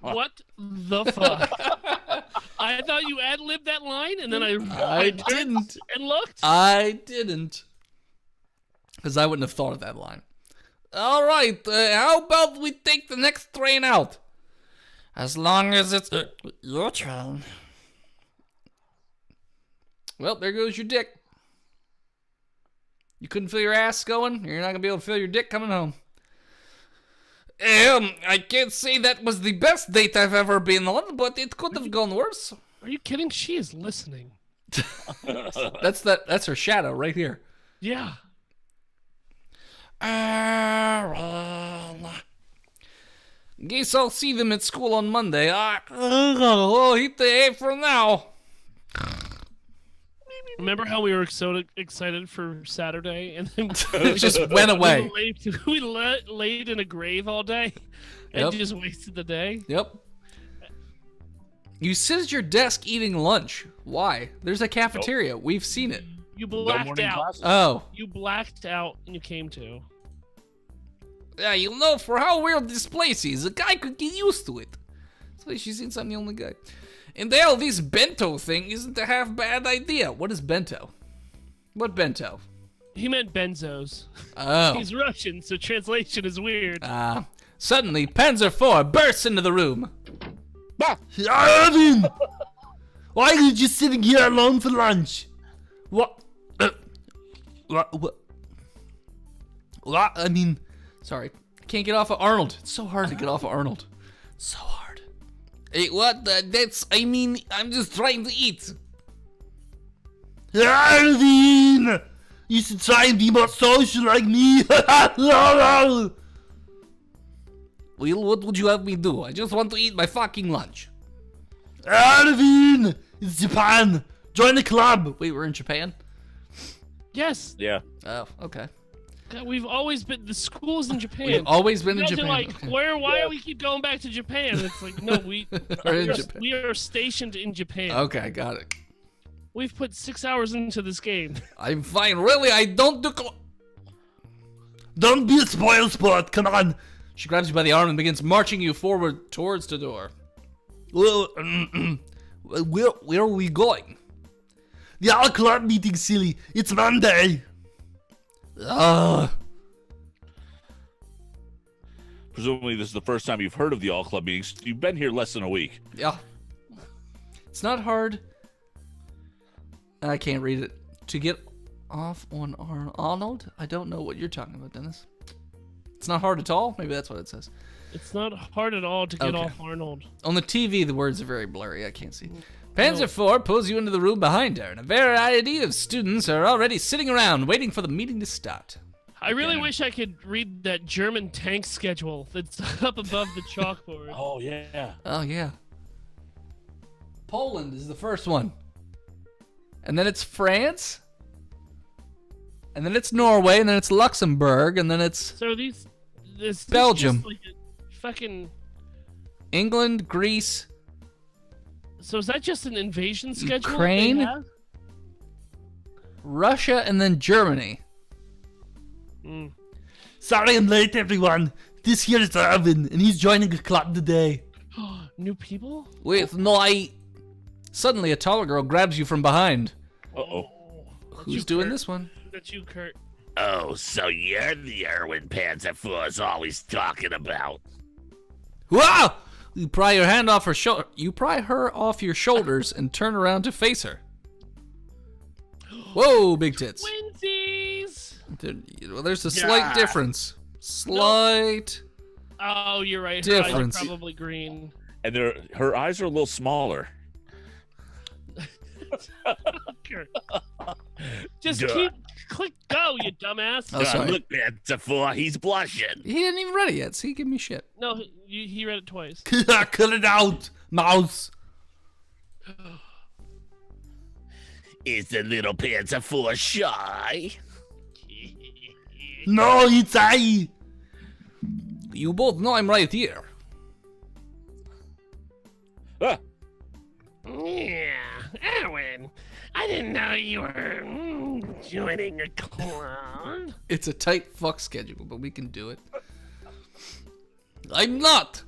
B: What the fuck? I thought you ad-libbed that line, and then I turned
C: didn't.
B: and looked.
C: I didn't. Because I wouldn't have thought of that line. Alright, how about we take the next train out?
D: As long as it's your train.
C: Well, there goes your dick. You couldn't feel your ass going? You're not going to be able to feel your dick coming home. I can't say that was the best date I've ever been on, but it could have gone worse.
B: Are you kidding? She is listening.
C: That's her shadow right here.
B: Yeah.
D: Aaron.
C: Guess I'll see them at school on Monday. I'll eat the hay for now.
B: Remember how we were so excited for Saturday, and then
C: It just went away.
B: we laid in a grave all day and
C: Yep.
B: just wasted the day.
C: Yep. You sit at your desk eating lunch. Why? There's a cafeteria. We've seen it.
B: You
A: No
B: blacked
A: morning
B: out.
A: classes.
C: Oh.
B: You blacked out, and you came to.
C: Yeah, you know, for how weird this place is, a guy could get used to it. Especially since I'm the only guy. And hell, this bento thing isn't a half bad idea. What is bento? What bento?
B: He meant benzos.
C: Oh.
B: He's Russian, so translation is weird.
C: Suddenly, Panzer IV bursts into the room.
F: Arvin! Why are you just sitting here alone for lunch?
C: What? What? I mean, sorry. I can't get off of Arnold. It's so hard to get off of Arnold. So hard. Hey, what? I'm just trying to eat.
F: Arvin! You should try and be more social like me.
C: Well, what would you have me do? I just want to eat my fucking lunch.
F: Arvin! It's Japan. Join the club.
C: Wait, we're in Japan?
B: Yes,
A: Yeah.
C: Oh, okay.
B: God, we've always been. The school's in Japan.
C: We've always been
B: You
C: in
B: guys are
C: Japan.
B: like,
C: Okay.
B: why do we keep going back to Japan? It's like, no,
C: We're in Japan.
B: we are stationed in Japan.
C: Okay, got it.
B: We've put 6 hours into this game.
C: I'm fine. Really, I don't do...
F: Don't be a spoil sport. Come on.
C: She grabs you by the arm and begins marching you forward towards the door.
F: Well,
C: Where are we going?
F: the all club meeting, silly. It's Monday.
A: Presumably, this is the first time you've heard of the All Club meetings. You've been here less than a week.
C: Yeah. It's not hard. I can't read it. To get off on Arnold? I don't know what you're talking about, Dennis. It's not hard at all? Maybe that's what it says.
B: It's not hard at all to get
C: Okay.
B: off Arnold.
C: On the TV, the words are very blurry. I can't see. Panzer IV pulls you into the room behind her, and a variety of students are already sitting around waiting for the meeting to start.
B: I really wish I could read that German tank schedule that's up above the chalkboard.
A: Oh, yeah.
C: Oh, yeah. Poland is the first one. And then it's France. And then it's Norway, and then it's Luxembourg, and then it's
B: So this is
C: Belgium.
B: just like a fucking.
C: England, Greece.
B: So is that just an invasion schedule?
C: Ukraine?
B: they have?
C: Russia, and then Germany.
B: Mm.
F: Sorry I'm late, everyone. This here is Irvin, and he's joining a club today.
B: New people?
C: With night. Suddenly, a taller girl grabs you from behind.
A: Uh-oh.
C: Who's doing this one?
B: That's you, Kurt.
A: Oh, so you're the Erwin pants that Fool's always talking about.
C: Wow! You pry your hand off her shoulder. You pry her off your shoulders and turn around to face her. Whoa, big tits.
B: Twinsies!
C: Well, there's a slight difference. Slight.
B: Oh, you're right. Her eyes are
C: Difference.
B: probably green.
A: And her eyes are a little smaller.
B: Kurt. Just
A: Duh.
B: click go, you dumbass.
C: Oh, sorry.
A: Look, pants that Fool, he's blushing.
C: He didn't even read it yet, so he give me shit.
B: No, he read it twice.
F: Cut it out, mouse.
A: Is the little pants that Fool shy?
F: No, it's I.
C: You both know I'm right here.
A: Ah,
B: Yeah, Erwin. I didn't know you were joining a club.
C: It's a tight fuck schedule, but we can do it. I'm not.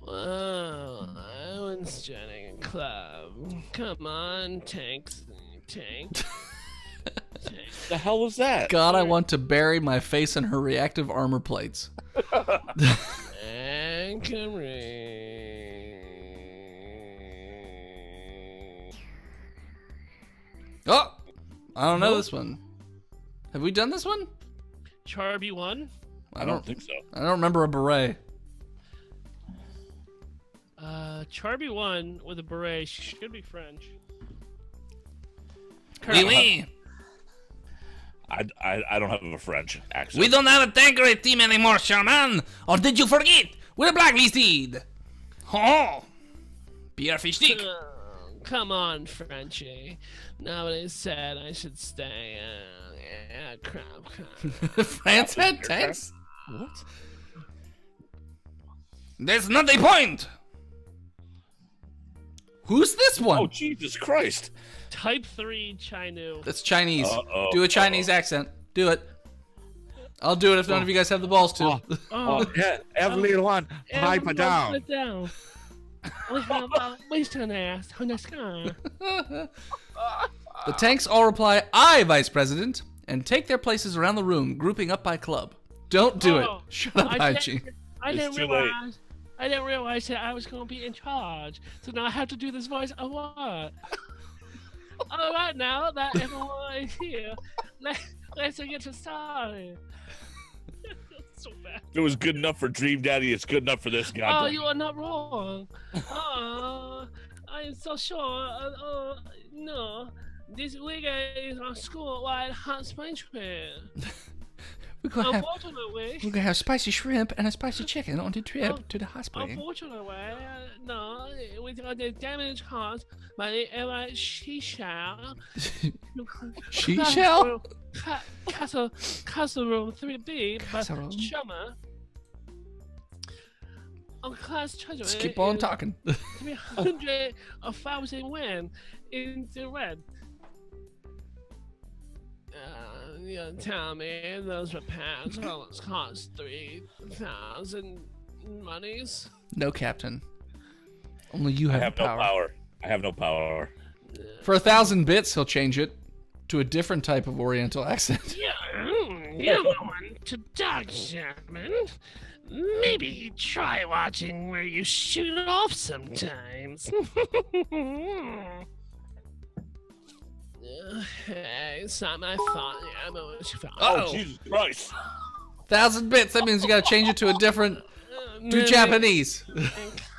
B: Well, Erwin's joining a club. Come on, Tank.
A: the hell was that?
C: God, I want to bury my face in her reactive armor plates. Oh, I don't know this one. Have we done this one?
B: Charby won.
A: I don't think so.
C: I don't remember a beret.
B: Charby won with a beret. She should be French.
C: Oui, oui.
A: I don't have a French accent.
D: We don't have a tankery team anymore, Sherman. Or did you forget? We're blacklisted. Oh, Pierre Fischnick.
B: Come on, Frenchie. Nobody said I should stay. Yeah, crap.
C: France had tanks?
A: What?
D: That's not the point.
C: Who's this one?
A: Oh, Jesus Christ.
B: Type 3 Chinu.
C: That's Chinese.
A: Uh-oh.
C: Do a Chinese accent. Do it. I'll do it if none of you guys have the balls to.
B: Oh,
A: Yeah, everyone, pipe it down.
B: Sit down. We have a western ass on the sky.
C: The tanks all reply, "Aye, Vice President," and take their places around the room, grouping up by club. Don't do it.
B: Oh,
C: Shut up, Hachi.
B: I
A: It's
B: didn't
A: too late.
B: realize. I didn't realize that I was going to be in charge. So now I have to do this voice a lot. All right, now that everyone is here, let's get started. So bad.
A: If it was good enough for Dream Daddy, it's good enough for this guy.
B: Oh, you are not wrong. I am so sure. No, this weekend is our school-wide hot spring trip.
C: We're gonna
B: Unfortunately,
C: have spicy shrimp and a spicy chicken on the trip to the hot spring.
B: unfortunately, no, we got the damage caused by the airline Shisha.
C: She-shell?
B: Castle Room 3B, but
C: Castle Room?
B: Summer. On class treasury.
C: Just keep on talking.
B: 300,000 win in the red. You tell me those repairs almost cost 3,000 monies.
C: No, Captain. Only you
A: I
C: have,
A: have
C: the
A: no
C: power.
A: power. I have no power.
C: For 1,000 bits, he'll change it to a different type of Oriental accent.
B: You're the one to talk, Sherman. Maybe try watching where you shoot off sometimes. Hey, it's not my fault. I know what you found.
A: Oh, Jesus Christ.
C: 1,000 bits, that means you gotta change it to a different... Do Japanese.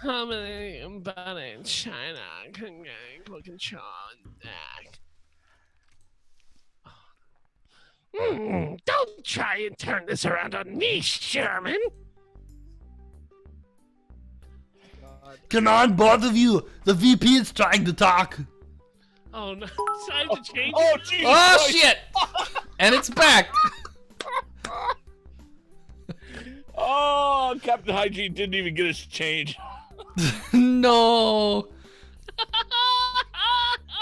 B: Comedy, but in China, can control that. Don't try and turn this around on me, Sherman.
F: Come on, both of you. The VP is trying to talk.
B: Oh no, so I have to change
A: Oh,
B: it?
A: Jesus
C: Oh,
A: Christ.
C: shit! And it's back.
A: Oh, Captain Hygiene didn't even get his change.
C: No.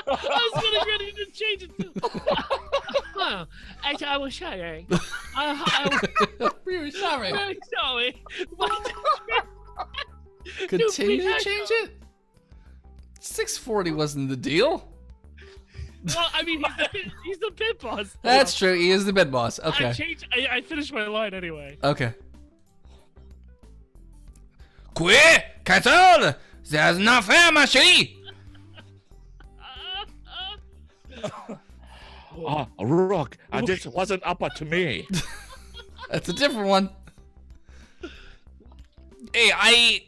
B: I was getting ready to change it too. Huh. I was sorry. I
C: Really sorry.
B: was very sorry. What?
C: Continue to
B: Dude,
C: change it? 640 wasn't the deal.
B: Well, I mean, he's the pit boss.
C: That's true. He is the bed boss. Okay.
B: I finished my line anyway.
C: Okay.
D: Quick, Castle! There's no pharmacy!
A: Rook, this wasn't up to me.
C: That's a different one.
D: Hey,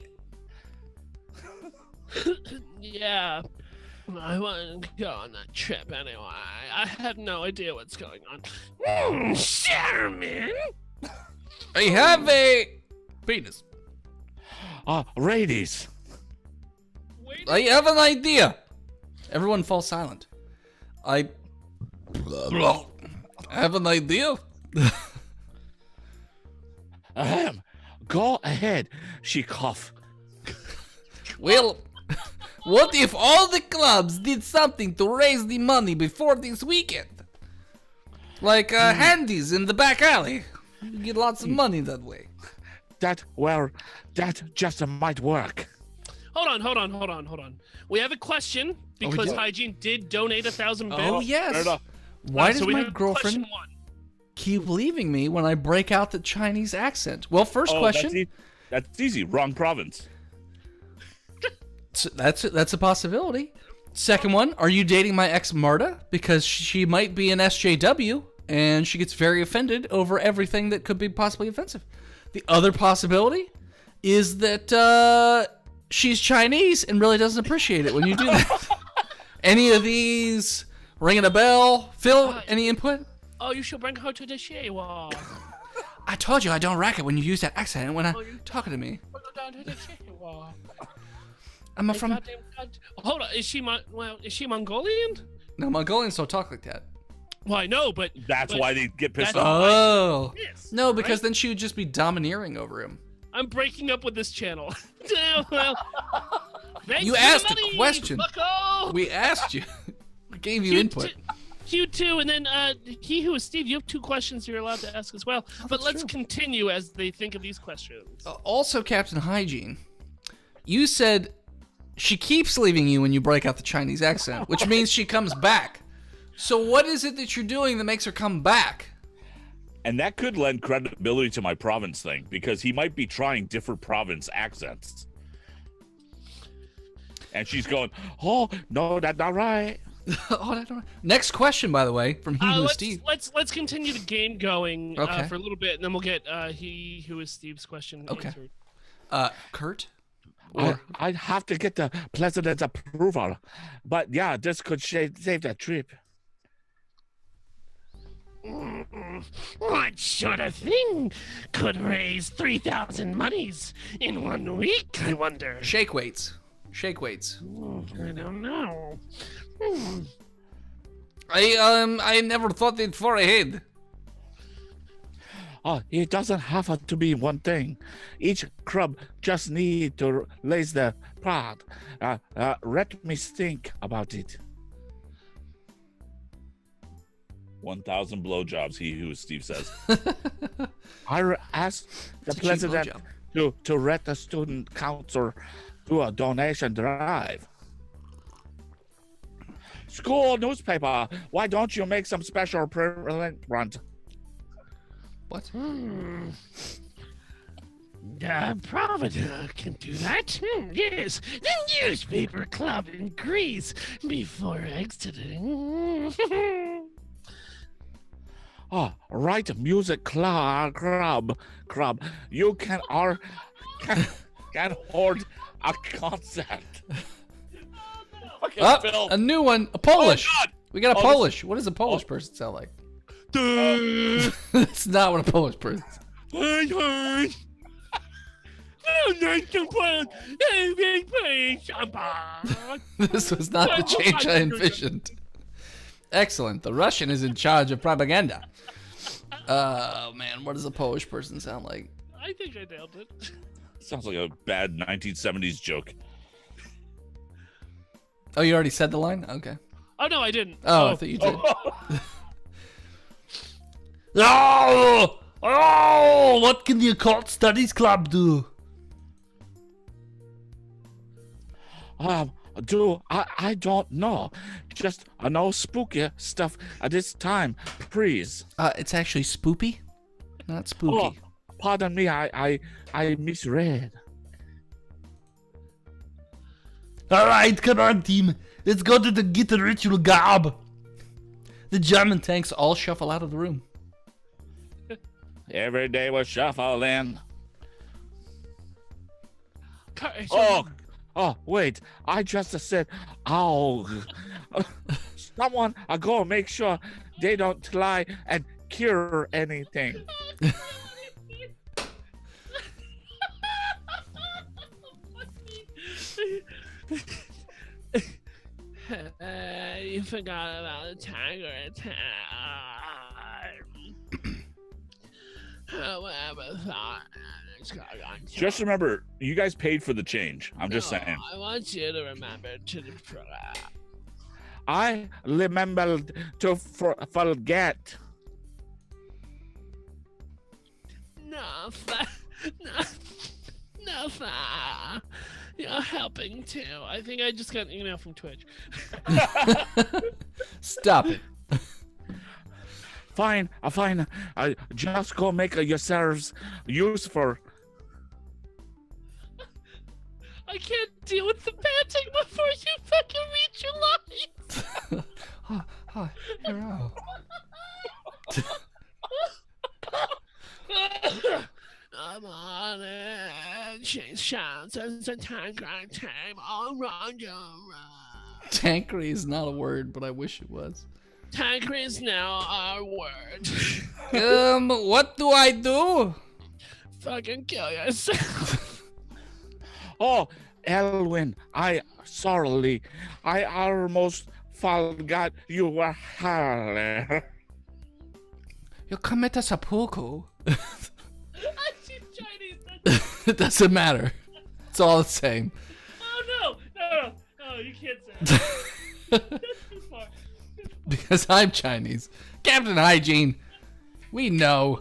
B: Yeah. I want to go on that trip anyway. I have no idea what's going on. Sherman!
C: I have a penis.
A: Ladies.
C: I have an idea. Everyone falls silent. I have an idea.
A: Go ahead. She coughed.
C: Well, what if all the clubs did something to raise the money before this weekend? Like handies in the back alley. You get lots of money that way.
A: That just might work.
B: Hold on. We have a question because
C: do?
B: Hygiene did donate 1,000 bits.
C: Oh, yes.
A: Fair enough.
C: Why
B: So
C: does
B: we
C: my
B: have
C: girlfriend
B: question one.
C: keep leaving me when I break out the Chinese accent? Well, first question.
A: That's easy. Wrong province.
C: That's a possibility. Second one, are you dating my ex Marta? Because she might be an SJW and she gets very offended over everything that could be possibly offensive. The other possibility is that she's Chinese and really doesn't appreciate it when you do that. Any of these ringing a bell? Phil, any input?
B: Oh, you should bring her to the Shewa.
C: I told you I don't rack it when you use that accent when I'm talking to me.
B: Bring her down to the Shewa.
C: I'm from...
B: Hold on, is she Mongolian?
C: No, Mongolians don't talk like that.
B: Well, I know, but
A: That's why they get pissed
B: that's-
A: off.
C: Oh.
B: Yes,
C: No, because
B: right?
C: then she would just be domineering over him.
B: I'm breaking up with this channel. Well, thanks
C: You
B: for the
C: asked a
B: money,
C: question.
B: bucko!
C: We asked you. We gave you input.
B: You too, and then he who is Steve. You have 2 questions you're allowed to ask as well. But
C: that's
B: let's
C: true.
B: continue as they think of these questions.
C: Also, Captain Hygiene, you said she keeps leaving you when you break out the Chinese accent, which means she comes back. So what is it that you're doing that makes her come back?
A: And that could lend credibility to my province thing, because he might be trying different province accents. And she's going, oh, no, that's not right.
C: Oh, I don't know. Next question, by the way, from He Who Is
B: Let's,
C: Steve.
B: let's continue the game going
C: Okay.
B: for a little bit, and then we'll get he who is Steve's question answered.
C: Kurt?
A: I'd have to get the president's approval. But yeah, this could save that trip.
B: What sort of thing could raise 3,000 monies in 1 week, I wonder?
C: Shake weights. Shake weights.
B: I don't know.
C: I never thought it far ahead.
A: It doesn't have to be one thing. Each club just need to raise the pot. Let me think about it. 1,000 blowjobs, he who Steve says. I asked the
C: It's a cheap
A: president
C: blowjob.
A: to let the student council do a donation drive. School newspaper, why don't you make some special print?
C: What?
B: Provida can do that. Yes, the newspaper club in Greece before exiting.
A: Right, music club. You can hold a concert. Fucking Phil.
C: A new one. A Polish.
A: Oh, God.
C: We got a
A: Oh,
C: Polish. What does a Polish person sound like? That's not what a Polish person sounds. This was not the change I envisioned. Excellent. The Russian is in charge of propaganda. Oh, man. What does a Polish person sound like?
B: I think I nailed it.
A: Sounds like a bad 1970s joke.
C: Oh, you already said the line? Okay.
B: Oh no, I didn't.
C: Oh, I thought you did.
F: Oh! Oh! What can the Occult Studies Club do?
A: I don't know. Just no spooky stuff at this time, please.
C: It's actually spoopy, not spooky.
A: Oh, pardon me, I misread.
F: Alright, come on, team. Let's go to get the ritual garb.
C: The German tanks all shuffle out of the room.
A: Every day we're shuffling.
B: So,
A: Oh, wait. I just said, ow. Someone, go make sure they don't try and cure anything.
B: You forgot about the tiger attack. However,
A: Just remember, you guys paid for the change. I'm just saying.
B: I want you to remember to
A: I remembered to forget.
B: no, you're helping too. I think I just got an email from Twitch.
C: Stop it.
A: Fine. Just go make yourselves useful.
B: I can't deal with the panting before you fucking reach your lines.
C: Hi, hero.
B: I'm on it. Change chances and tank right time all around your
C: Tankery is not a word, but I wish it was.
B: Tankery is now our word.
C: What do I do?
B: Fucking kill yourself.
A: Oh, Elwin, I almost forgot you were here.
C: You commit a seppuku.
B: She's Chinese.
C: It doesn't matter. It's all the same.
B: Oh no, you can't say that. That's too far.
C: Because I'm Chinese. Captain Hygiene, we know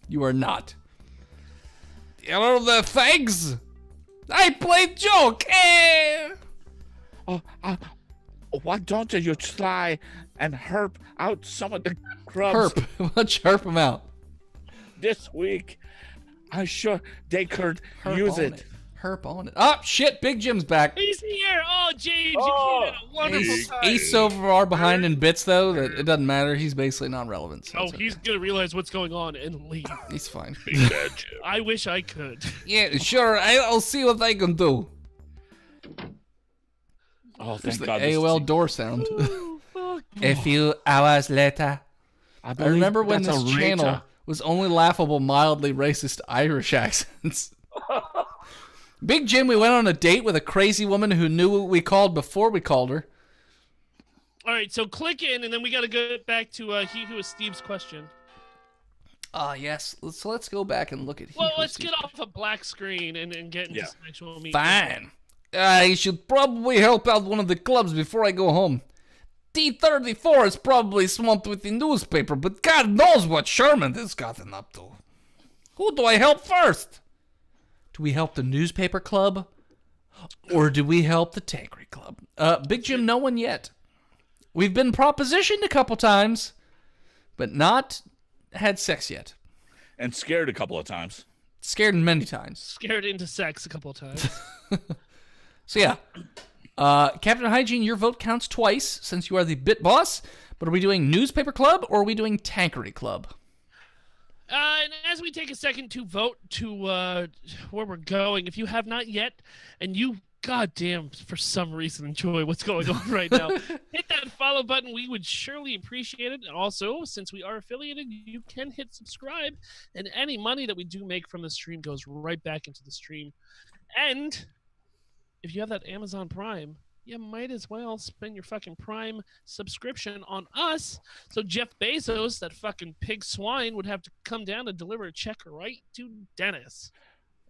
C: you are not. Hello the thanks. I played joke.
A: Why don't you try and herp out some of the grubs
C: Herp. Why don't you herp them out?
A: this week? I'm sure they could use it.
C: Herp on it. Oh, shit. Big Jim's back.
B: He's here. Oh, James, you came at a wonderful time.
C: He's so far behind in bits, though, that it doesn't matter. He's basically non-relevant. So it's
B: He's gonna realize what's going on and leave.
C: okay. He's fine.
B: I wish I could.
C: Yeah, sure. I'll see what I can do.
A: Oh,
C: There's
A: thank
C: the
A: God.
C: AOL door sound.
B: Fuck.
C: A few hours later. I remember when
A: that's
C: this
A: a
C: channel
A: Rita.
C: was only laughable, mildly racist Irish accents. Big Jim, we went on a date with a crazy woman who knew what we called before we called her.
B: All right, so click in, and then we got to go back to he who is Steve's question.
C: Yes. So let's go back and look at.
B: Well, let's get off a black screen and get into some actual meeting.
C: Fine. I should probably help out one of the clubs before I go home. D34 is probably swamped with the newspaper, but God knows what Sherman has gotten up to. Who do I help first? Do we help the newspaper club? Or do we help the Tankery Club? Big Jim, no one yet. We've been propositioned a couple times, but not had sex yet.
A: And scared a couple of times.
C: Scared many times.
B: Scared into sex a couple of times.
C: So yeah, Captain Hygiene, your vote counts twice since you are the bit boss. But are we doing newspaper club or are we doing Tankery Club?
B: And as we take a second to vote to where we're going, if you have not yet, and you goddamn for some reason enjoy what's going on right now, hit that follow button. We would surely appreciate it. And also, since we are affiliated, you can hit subscribe, and any money that we do make from the stream goes right back into the stream. And if you have that Amazon Prime, you might as well spend your fucking Prime subscription on us. So Jeff Bezos, that fucking pig swine, would have to come down and deliver a check right to Dennis.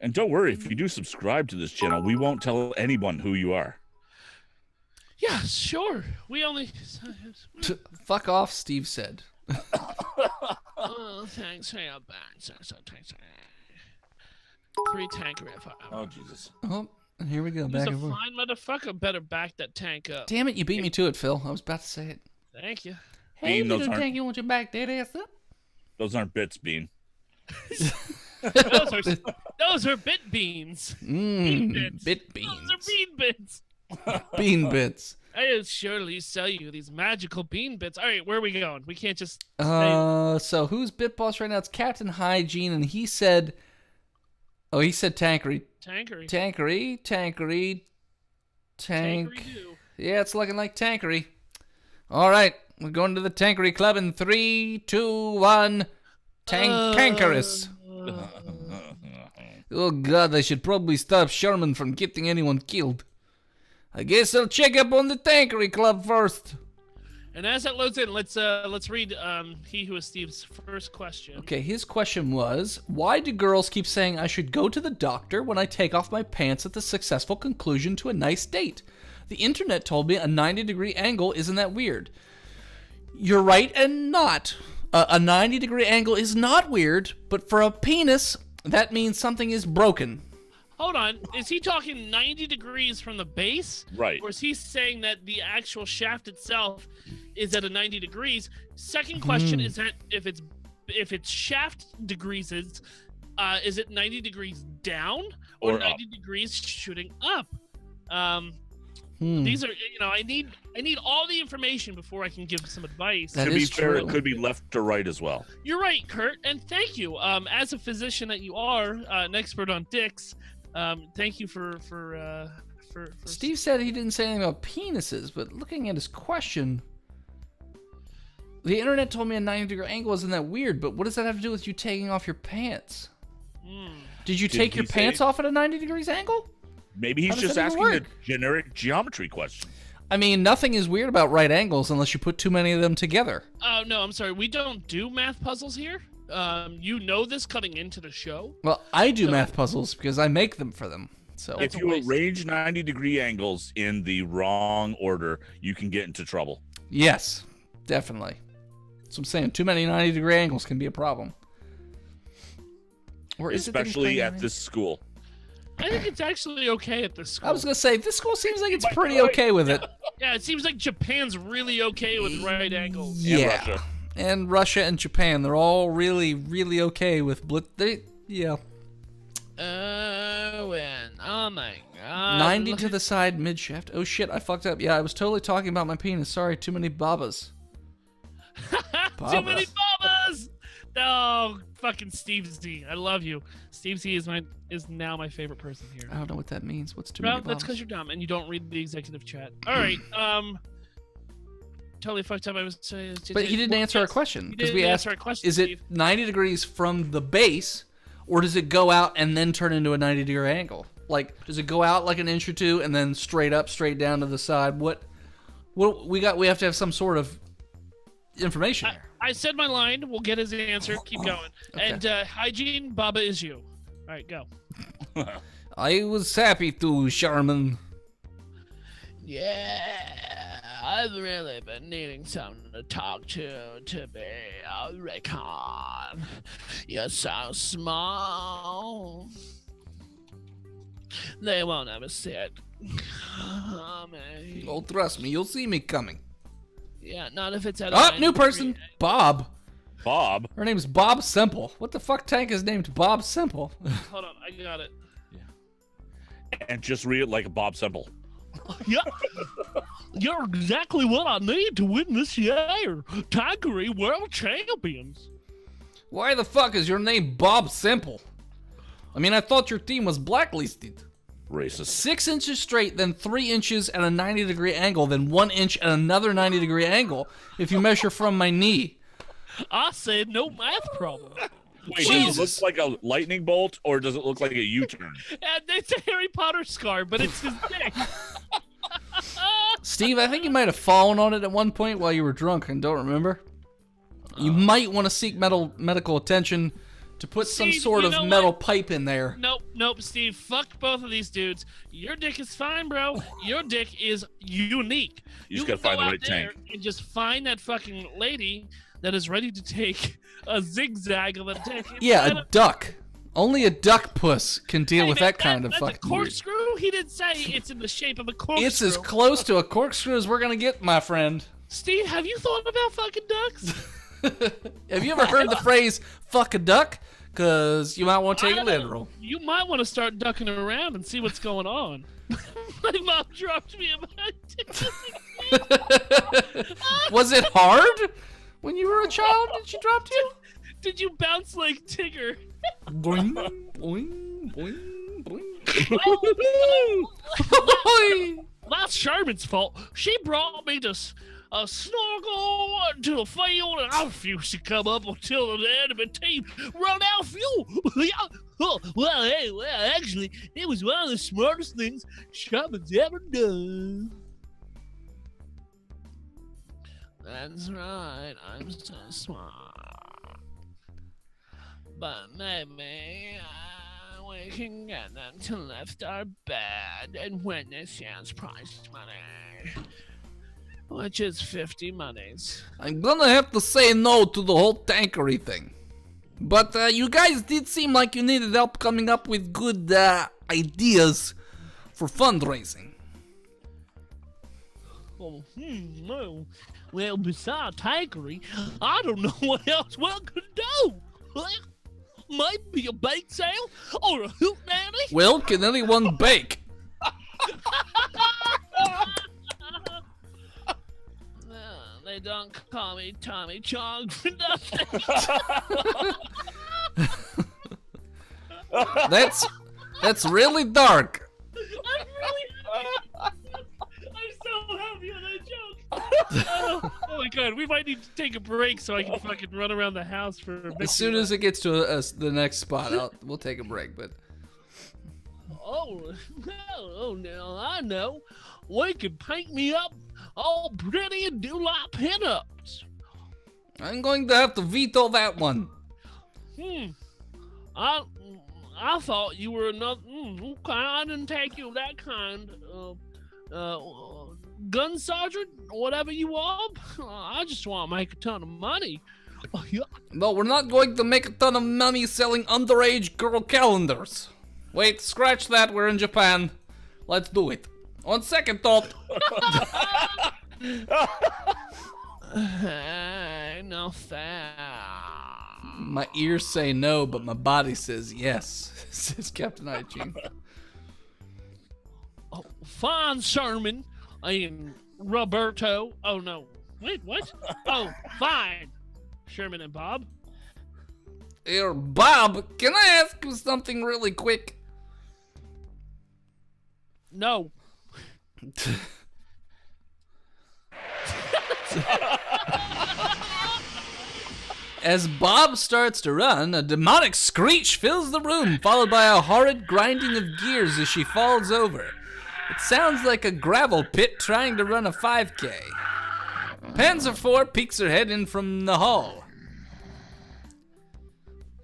A: And don't worry, if you do subscribe to this channel, we won't tell anyone who you are.
B: Yeah, sure. We only...
C: Fuck off, Steve said.
B: Oh, thanks for your back. Thanks. 3 tank riff.
A: Oh, Jesus.
C: Oh, and here we go.
B: Who's
C: Back
B: a
C: and forth.
B: fine motherfucker better back that tank up.
C: Damn it, you beat me to it, Phil. I was about to say it.
B: Thank you.
C: Hey,
A: Bean, those
C: little
A: aren't-
C: tank, you want your back that ass up?
A: Those aren't bits, Bean.
B: Those are bit beans. Bean bits.
C: Bit beans.
B: Those are bean bits.
C: Bean bits.
B: I surely sell you these magical bean bits. All right, where are we going? We can't just.
C: So who's Bit Boss right now? It's Captain Hygiene, and he said... Oh, he said Tankery.
B: Tankery.
C: Tank.
B: Tankery do.
C: Yeah, it's looking like Tankery. All right, we're going to the Tankery Club in 3, 2, 1. Tankerous. Oh, God, I should probably stop Sherman from getting anyone killed. I guess I'll check up on the Tankery Club first.
B: And as that loads in, let's read He Who Is Steve's first question.
C: Okay, his question was, why do girls keep saying I should go to the doctor when I take off my pants at the successful conclusion to a nice date? The internet told me a 90-degree angle isn't that weird. You're right and not. A 90-degree angle is not weird, but for a penis, that means something is broken.
B: Hold on, is he talking 90 degrees from the base?
A: Right.
B: Or is he saying that the actual shaft itself is at a 90 degrees? Second question is that if it's shaft degrees is it 90 degrees down or
A: Or
B: 90 degrees shooting up? These are, I need all the information before I can give some advice.
C: That
A: To be
C: is
A: fair,
C: true.
A: it could be left to right as well.
B: You're right, Kurt, and thank you. As a physician that you are, an expert on dicks, thank you for
C: Steve said he didn't say anything about penises, but looking at his question, the internet told me a 90-degree angle isn't that weird, but what does that have to do with you taking off your pants? Did you take
A: he
C: your pants
A: say-
C: off at a 90 degrees angle?
A: Maybe he's
C: How does
A: just
C: that even
A: asking a
C: work?
A: generic geometry question.
C: I mean, nothing is weird about right angles unless you put too many of them together.
B: Oh, no, I'm sorry. We don't do math puzzles here. You know this coming into the show.
C: Well, I do math puzzles because I make them for them. So
B: That's
A: If
B: a
A: you
B: waste.
A: arrange 90-degree angles in the wrong order, you can get into trouble.
C: yes, definitely. So I'm saying too many 90-degree angles can be a problem. Or is it that he's
A: Especially
C: playing
A: at
C: right?
A: this school.
B: I think it's actually okay at this school.
C: I was gonna say this school seems like it's pretty okay with it.
B: Yeah, it seems like Japan's really okay with right angles.
C: Yeah,
A: Russia.
C: and Russia and Japan, they're all really, really okay with yeah.
B: Oh my god.
C: 90 to the side, mid shaft. Oh shit, I fucked up. Yeah, I was totally talking about my penis. Sorry, too many babas.
B: Too many babas! Oh, fucking Steve Z. I love you. Steve Z is now my favorite person here.
C: I don't know what that means. What's too
B: Well,
C: many babas?
B: that's because you're dumb and you don't read the executive chat. All right, totally fucked up. I was saying,
C: But he didn't answer our question because we asked,
B: our question,
C: is it
B: Steve.
C: 90 degrees from the base, or does it go out and then turn into a 90-degree angle? Like, does it go out like an inch or two and then straight up, straight down to the side? What we have to have some sort of information here.
B: I said my line. We'll get his answer. Keep going.
C: Okay.
B: And hygiene, Baba is you. All right, go.
C: I was happy to, Sherman.
B: Yeah, I've really been needing someone to talk to be a recon. You're so small. They won't ever see it coming.
C: Oh, trust me, you'll see me coming.
B: Yeah, not if it's at
C: Oh,
B: a
C: new person, Bob.
A: Bob.
C: Her name's Bob Simple. What the fuck tank is named Bob Simple?
B: Hold on, I got it.
A: And just read it like a Bob Semple.
B: Yeah, you're exactly what I need to win this year. Tankery World Champions.
C: Why the fuck is your name Bob Simple? I mean, I thought your team was blacklisted.
A: Racist.
C: 6 inches straight, then 3 inches at a 90-degree angle, then 1 inch at another 90-degree angle if you measure from my knee.
B: I said no math problem.
A: Wait, does it look like a lightning bolt or does it look like a U-turn?
B: And it's a Harry Potter scar, but it's his dick.
C: Steve, I think you might have fallen on it at one point while you were drunk and don't remember. You might want to seek medical attention to put some
B: Steve,
C: sort
B: you
C: of
B: know
C: metal
B: what?
C: pipe in there.
B: Nope, Steve. Fuck both of these dudes. Your dick is fine, bro. Your dick is unique.
A: You just
B: can
A: gotta find
B: go
A: the
B: out
A: right
B: there
A: tank.
B: and just find that fucking lady that is ready to take a zigzag of a dick.
C: Yeah, a duck. Only a duck puss can deal with that kind of
B: that's
C: fucking
B: a corkscrew? He didn't say it's in the shape of a corkscrew.
C: It's as close to a corkscrew as we're gonna get, my friend.
B: Steve, have you thought about fucking ducks?
C: Have you ever heard the phrase "fuck a duck"? Cause you might want to take it literal.
B: You might want to start ducking around and see what's going on. My mom dropped me about
C: Was it hard when you were a child and she dropped you?
B: Did you bounce like Tigger?
C: Boing, boing, boing, boing.
B: That's Sherman's fault. She brought me to a snorkel to the field, and I refused to come up until the enemy team run out of fuel. Actually, it was one of the smartest things Sherman's ever done. That's right, I'm so smart. But maybe we can get them to lift our bed and win this year's prize money, which is 50 monies.
C: I'm gonna have to say no to the whole tankery thing. But you guys did seem like you needed help coming up with good ideas for fundraising.
B: Oh, no. Well, besides tankery, I don't know what else one could do. Maybe a bake sale or a hoot nanny?
C: Well, can anyone bake?
B: They don't call me Tommy Chong for nothing.
C: That's really dark.
B: I'm so happy with that joke. Oh my god, we might need to take a break so I can fucking run around the house for a bit.
C: As soon as it gets to the next spot, we'll take a break. But
B: oh no, I know. We could paint me up all pretty and do like pinups.
C: I'm going to have to veto that one.
B: I thought you were another. Okay, I didn't take you that kind. Gun sergeant, whatever you are. I just want to make a ton of money.
C: No, we're not going to make a ton of money selling underage girl calendars. Wait, scratch that. We're in Japan. Let's do it. On second thought.
B: No fair.
C: My ears say no, but my body says yes, says Captain Hygiene.
B: Oh, fine, Sherman. And Roberto. Oh, no. Wait, what? Oh, fine. Sherman and Bob.
C: Here, Bob, can I ask you something really quick?
B: No.
C: As Bob starts to run, a demonic screech fills the room, followed by a horrid grinding of gears as she falls over. It sounds like a gravel pit trying to run a 5K. Panzer IV peeks her head in from the hall.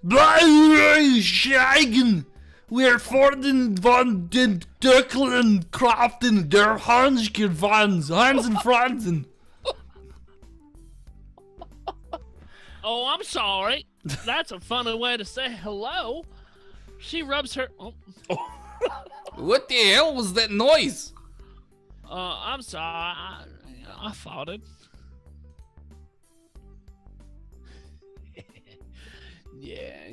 F: Scheigen! We're Forden von den Döcklen Craften der Hanschen Hans and Franzen.
B: Oh, I'm sorry. That's a funny way to say hello. She rubs her. Oh.
C: What the hell was that noise?
B: I'm sorry. I farted. Yeah,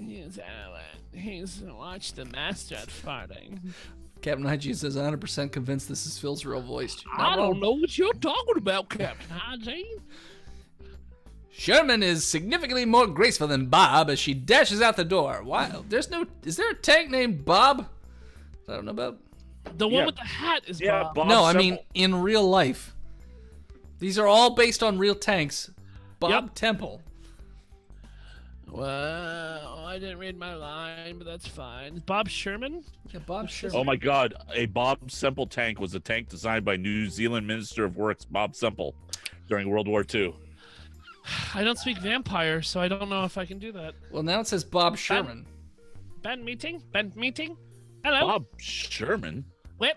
B: he's watched the master at farting.
C: Captain Hygiene says 100% convinced this is Phil's real voice.
B: I don't know what you're talking about, Captain Hygiene.
C: Sherman is significantly more graceful than Bob as she dashes out the door. Why? Is there a tank named Bob? I don't know about.
B: The one with the hat is Bob.
C: No, I mean in real life. These are all based on real tanks. Bob Temple.
B: Well, I didn't read my line, but that's fine. Bob Sherman?
C: Yeah, Bob Sherman.
A: Oh my God! A Bob Semple tank was a tank designed by New Zealand Minister of Works Bob Semple during World War II.
B: I don't speak vampire, so I don't know if I can do that.
C: Well, now it says Bob Sherman.
B: Ben meeting? Hello?
A: Bob Sherman?
B: Well,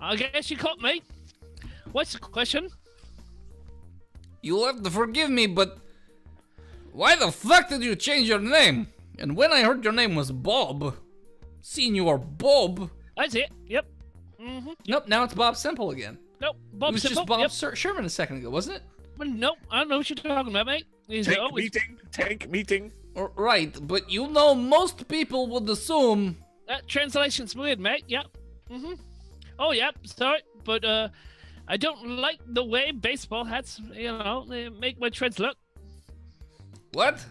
B: I guess you caught me. What's the question?
C: You'll have to forgive me, but Why the fuck did you change your name? And when I heard your name was Bob, Senior Bob.
B: That's it. Yep. Mm-hmm.
C: Nope, now it's Bob Simple again.
B: Nope.
C: It
B: Bob
C: was
B: Simple.
C: just Bob
B: Yep.
C: Sherman a second ago, wasn't it?
B: Well, nope. I don't know what you're talking about, mate. He's
A: Tank
B: always-
A: meeting. Tank meeting.
C: Right, but you know most people would assume...
B: That translation's weird, mate. Yep. Mm-hmm. Oh, yep. Sorry, but I don't like the way baseball hats, they make my treads look.
C: What?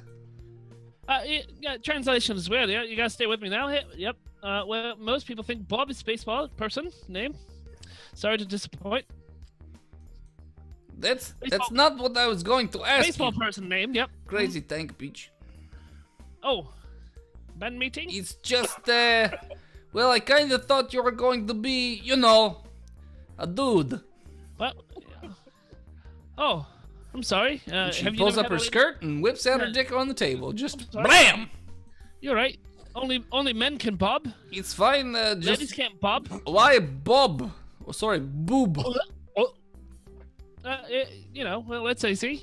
B: Yeah, translation is weird. Yeah, you gotta stay with me now. Yep. Well, most people think Bob is baseball person name. Sorry to disappoint.
C: That's
B: Baseball-
C: not what I was going to ask
B: Baseball
C: you.
B: person name. Yep.
C: Crazy Tank Beach.
B: Oh, band meeting.
C: It's just, well, I kind of thought you were going to be, a dude.
B: What? Oh, I'm sorry.
C: She
B: have you
C: pulls
B: never
C: up
B: had
C: her
B: a-
C: skirt and whips out her dick on the table. Just
B: sorry.
C: blam!
B: You're right. Only men can bob.
C: It's fine,
B: Ladies
C: just...
B: can't bob.
C: Why Bob? Oh, sorry, boob.
B: Oh. Well, let's see.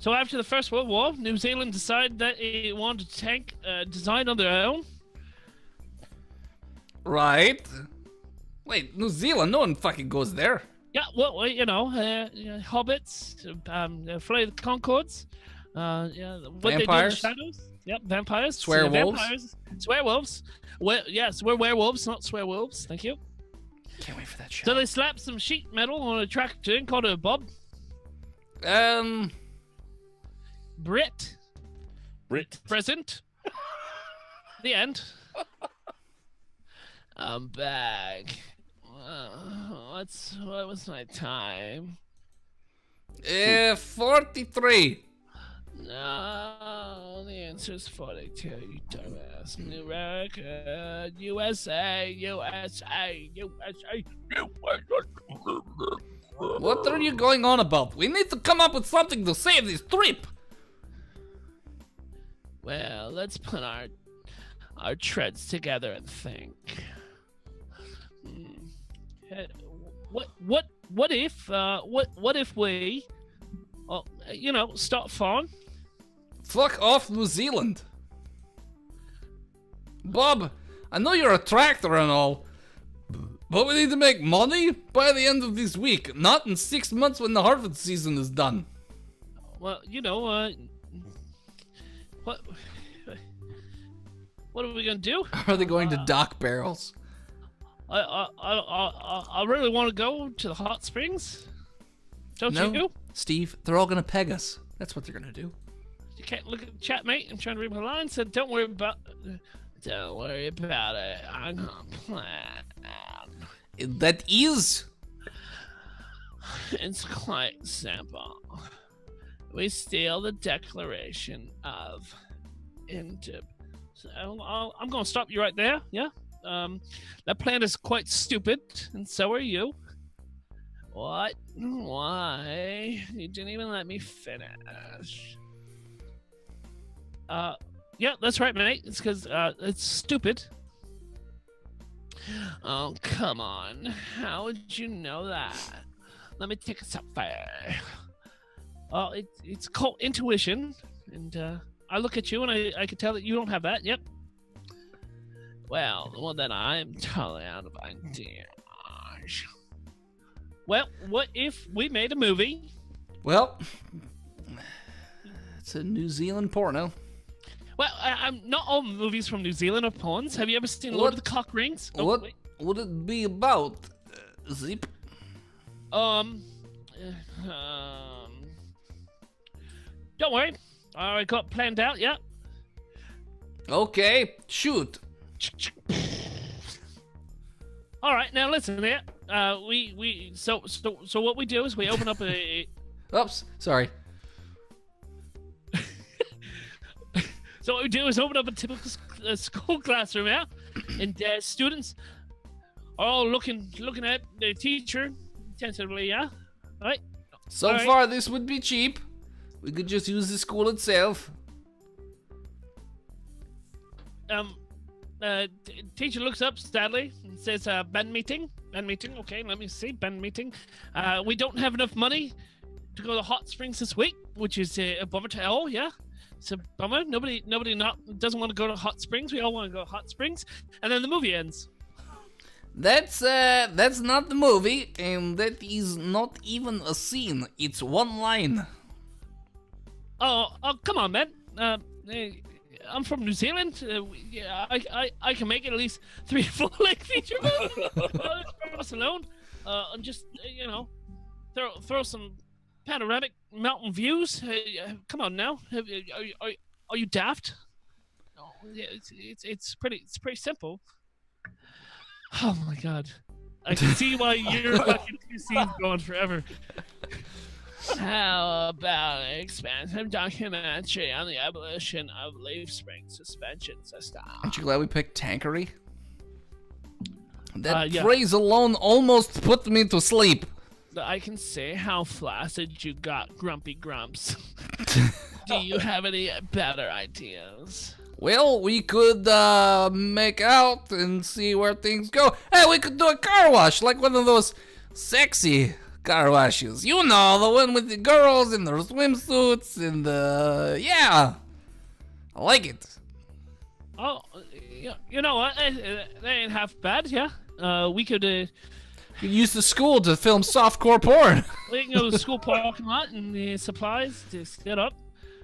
B: So after the First World War, New Zealand decided that it wanted a tank designed on their own.
C: Right. Wait, New Zealand? No one fucking goes there.
B: Yeah, well, hobbits, Flight of the Conchords, what
C: Vampires?
B: they do in the shadows. Yep, vampires.
C: Swearwolves?
B: Vampires. Swearwolves. Yes, we're werewolves, not swearwolves. Thank you.
C: Can't wait for that show.
B: So they slapped some sheet metal on a tractor and called it a bob. Brit. Present. The end. I'm back. What was my time?
C: 43.
B: No, the answer's 42, you dumbass. New record. USA.
C: What are you going on about? We need to come up with something to save this trip.
B: Well, let's put our treads together and think. What if we, start farm?
C: Fuck off, New Zealand. Bob, I know you're a tractor and all, but we need to make money by the end of this week, not in 6 months when the harvest season is done.
B: Well, what are we gonna do?
C: Are they going to dock barrels?
B: I really want to go to the hot springs. Don't
C: No,
B: you?
C: Steve, they're all gonna peg us. That's what they're gonna do.
B: You can't look at the chat, mate. I'm trying to read my lines. So don't worry about it. I'm gonna plan.
C: That is.
B: It's quite simple. We steal the Declaration of Independence. So I'm going to stop you right there. Yeah. That plan is quite stupid, and so are you. What? Why? You didn't even let me finish. Yeah, that's right, mate. It's because it's stupid. Oh, come on. How would you know that? Let me take a step further. Oh, it's called intuition, and I look at you and I can tell that you don't have that. Yep. Well, then I'm totally out of ideas. Well, what if we made a movie?
C: Well, it's a New Zealand porno.
B: Well, I'm not all movies from New Zealand are porns. Have you ever seen Lord of the Cock Rings? Oh,
C: What
B: wait.
C: would it be about, Zip?
B: Don't worry. I got it planned out. Yeah.
C: Okay, shoot.
B: All right. Now listen here. So what we do is we open up
C: Oops, sorry.
B: So what we do is open up a typical school classroom, yeah, and students are all looking at their teacher attentively, yeah, right?
C: So
B: All right.
C: far, this would be cheap. We could just use the school itself.
B: Teacher looks up sadly and says, "Band meeting. Okay, let me see. Band meeting. We don't have enough money to go to the hot springs this week. which is a bummer to all. Yeah, it's a bummer. Nobody doesn't want to go to hot springs. We all want to go to hot springs, and then the movie ends.
C: That's not the movie, and that is not even a scene. It's one line.
B: Oh, come on, man. I'm from New Zealand. Yeah, I can make it at least 3 full-length feature movies. Us alone. And just throw some panoramic mountain views. Come on now. Are you daft? No, yeah, it's pretty simple. Oh my god. I can see why your fucking 2 scenes going forever. How about an expansive documentary on the evolution of leaf spring suspension system?
C: Aren't you glad we picked Tankery? That
B: Yeah.
C: phrase alone almost put me to sleep.
B: I can say how flaccid you got, Grumpy Grumps. Do you have any better ideas?
C: Well, we could make out and see where things go. Hey, we could do a car wash, like one of those sexy car washes. You know, the one with the girls in their swimsuits and yeah. I like it.
B: Oh, you know what? They ain't half bad, yeah? We could
C: Use the school to film softcore porn.
B: we can go to the school parking lot and supplies to set up.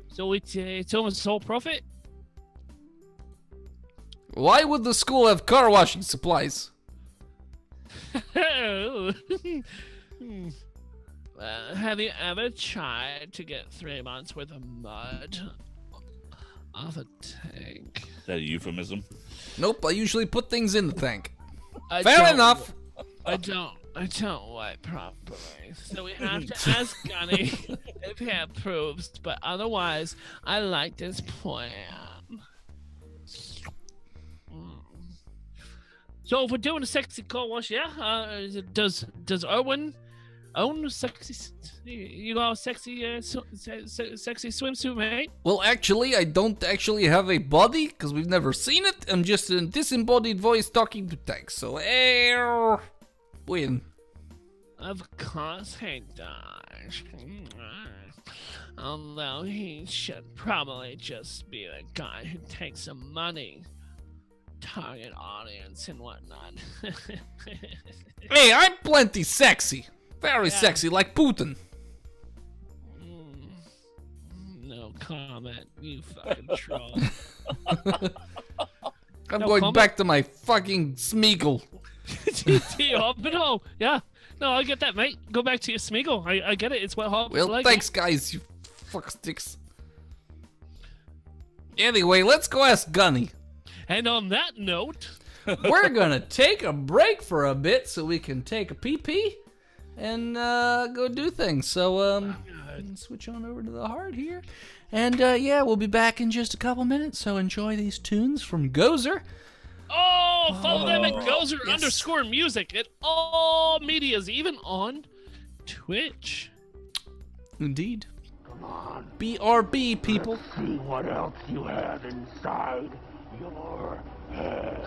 B: So it's almost sole profit.
C: Why would the school have car washing supplies?
B: Have you ever tried to get 3 months worth of mud off a tank?
A: Is that a euphemism?
C: Nope, I usually put things in the tank.
B: I
C: Fair
B: don't-
C: enough.
B: I don't wipe properly, so we have to ask Gunny if he approves. But otherwise, I like this plan. So if we're doing a sexy car wash, yeah. Does Erwin own a sexy? You got a sexy, sexy swimsuit, mate?
C: Well, actually, I don't actually have a body, because we've never seen it. I'm just a disembodied voice talking to tanks. So, win.
B: Of course he does. Although he should probably just be the guy who takes some money. Target audience and whatnot.
C: Hey, I'm plenty sexy. Very
B: Yeah.
C: sexy, like Putin.
B: No comment, you fucking troll.
C: I'm
B: No
C: going
B: comment?
C: back to my fucking Smeagol.
B: To your Hobbit. Yeah. No, I get that, mate. Go back to your Smeagol. I get it. It's what Hobbits
C: Well,
B: like.
C: thanks, guys, you fucksticks. Anyway, let's go ask Gunny.
B: And on that note,
C: We're gonna take a break for a bit so we can take a pee-pee and go do things. So, switch on over to the heart here. And, yeah, we'll be back in just a couple minutes, so enjoy these tunes from Gozer.
B: follow them at Gozer_music at all medias, even on Twitch.
C: Indeed. Come on. BRB, people.
G: See what else you have inside your head.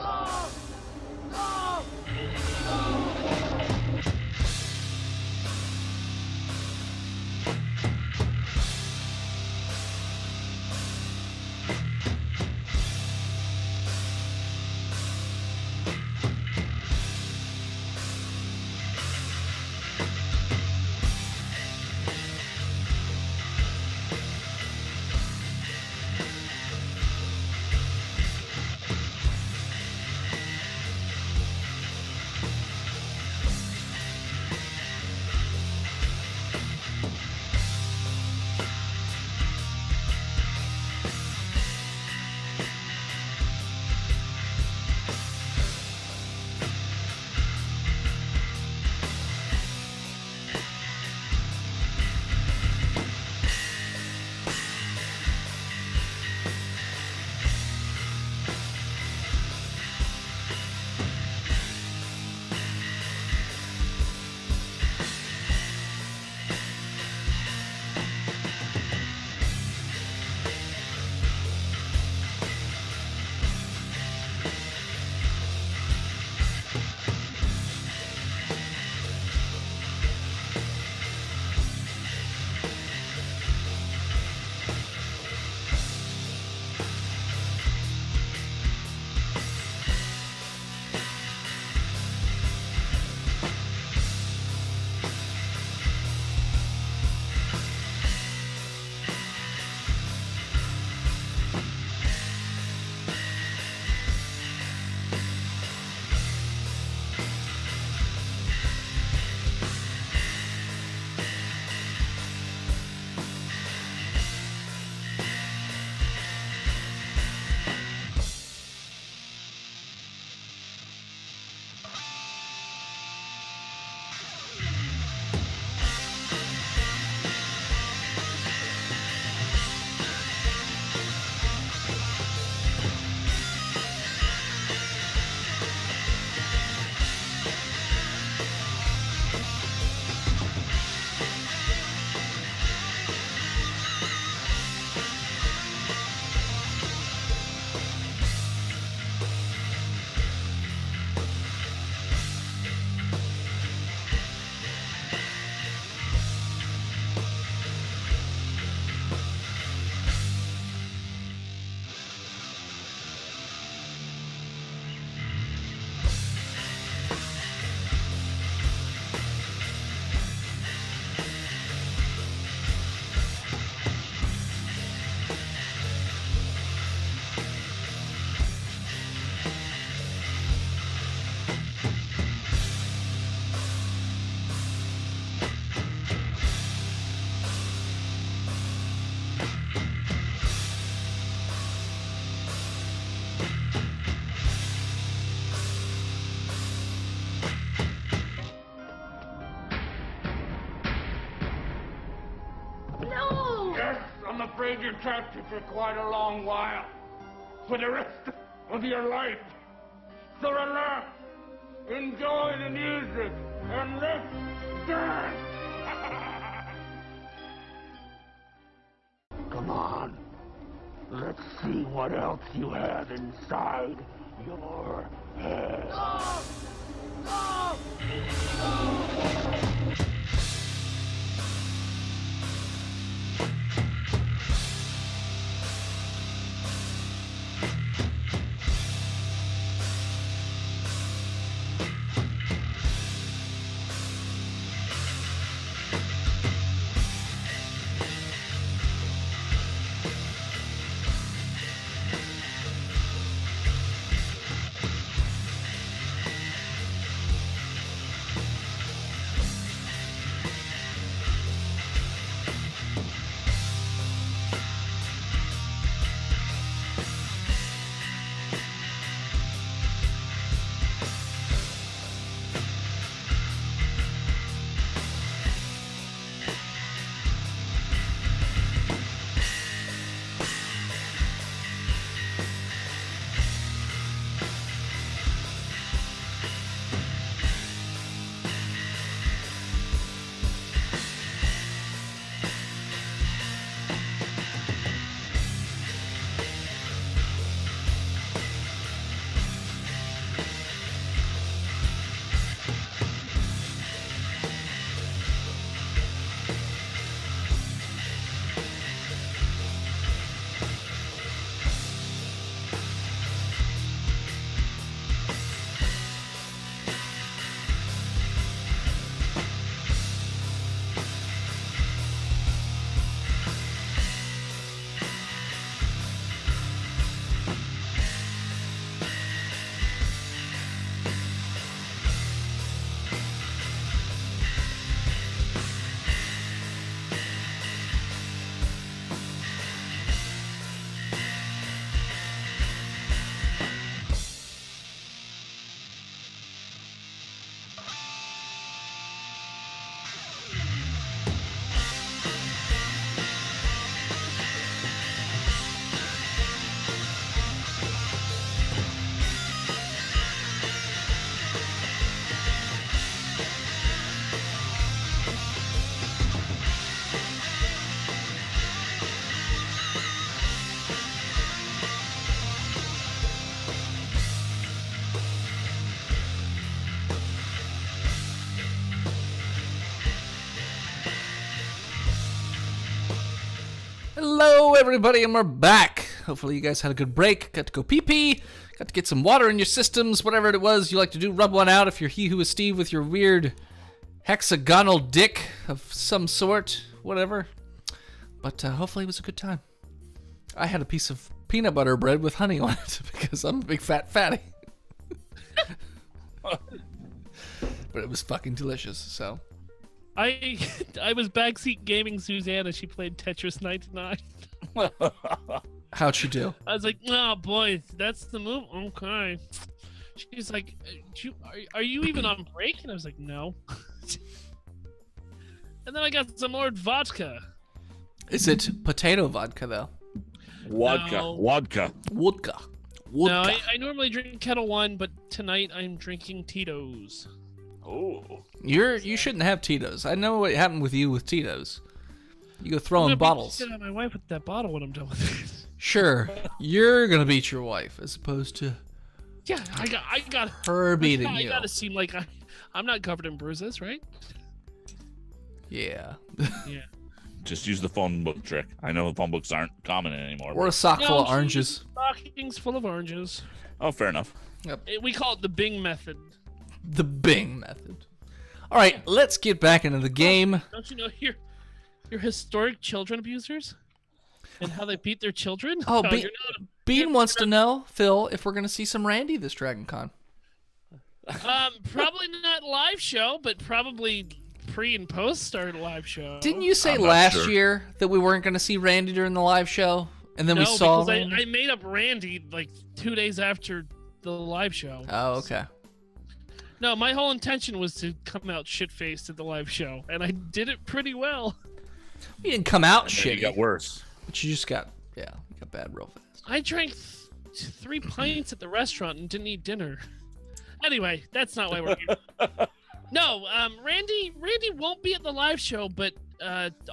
G: Yes, I'm afraid you're captured for quite a long while. For the rest of your life. So relax, enjoy the music, and let's dance! Come on. Let's see what else you have inside your head.
C: Hello, everybody, and we're back. Hopefully you guys had a good break. Got to go pee-pee. Got to get some water in your systems, whatever it was you like to do. Rub one out if you're he who is Steve with your weird hexagonal dick of some sort. Whatever. But hopefully it was a good time. I had a piece of peanut butter bread with honey on it because I'm a big fat fatty. But it was fucking delicious, so...
B: I was backseat gaming Susanna. She played Tetris 99.
C: How'd she do?
B: I was like, oh boy, that's the move. Okay. She's like, are you even on break? And I was like, no. And then I got some more vodka.
C: Is it potato vodka though?
A: Vodka.
B: No.
A: Vodka.
C: Vodka.
B: No, I normally drink Kettle One, but tonight I'm drinking Tito's.
A: Oh.
C: You shouldn't have Tito's. I know what happened with you with Tito's. You go
B: I'm
C: throwing
B: gonna beat
C: bottles.
B: the shit out of my wife with that bottle when I'm done with it.
C: Sure, you're gonna beat your wife as opposed to
B: Yeah, I got
C: her beating
B: I
C: you.
B: gotta seem like I'm not covered in bruises, right?
C: Yeah.
B: Yeah.
A: Just use the phone book trick. I know phone books aren't common anymore.
C: Or a sock full of oranges.
B: Stockings full of oranges.
A: Oh, fair enough.
B: We call it the Bing method.
C: The Bing method. All right, let's get back into the game.
B: Don't you know you're historic children abusers and how they beat their children?
C: Oh,
B: you're not
C: Bean wants to know, Phil, if we're going to see some Randy this Dragon Con.
B: probably not live show, but probably pre and post our live show.
C: Didn't you say
A: I'm not
C: last
A: sure.
C: year that we weren't going to see Randy during the live show? And then
B: No,
C: we saw
B: because
C: Randy?
B: I made up Randy like 2 days after the live show.
C: Oh, okay.
B: No, my whole intention was to come out shit-faced at the live show, and I did it pretty well.
C: You didn't come out
A: And then
C: shitty.
A: you got worse.
C: But you just got, you got bad real fast.
B: I drank 3 pints at the restaurant and didn't eat dinner. Anyway, that's not why we're here. No, Randy won't be at the live show, but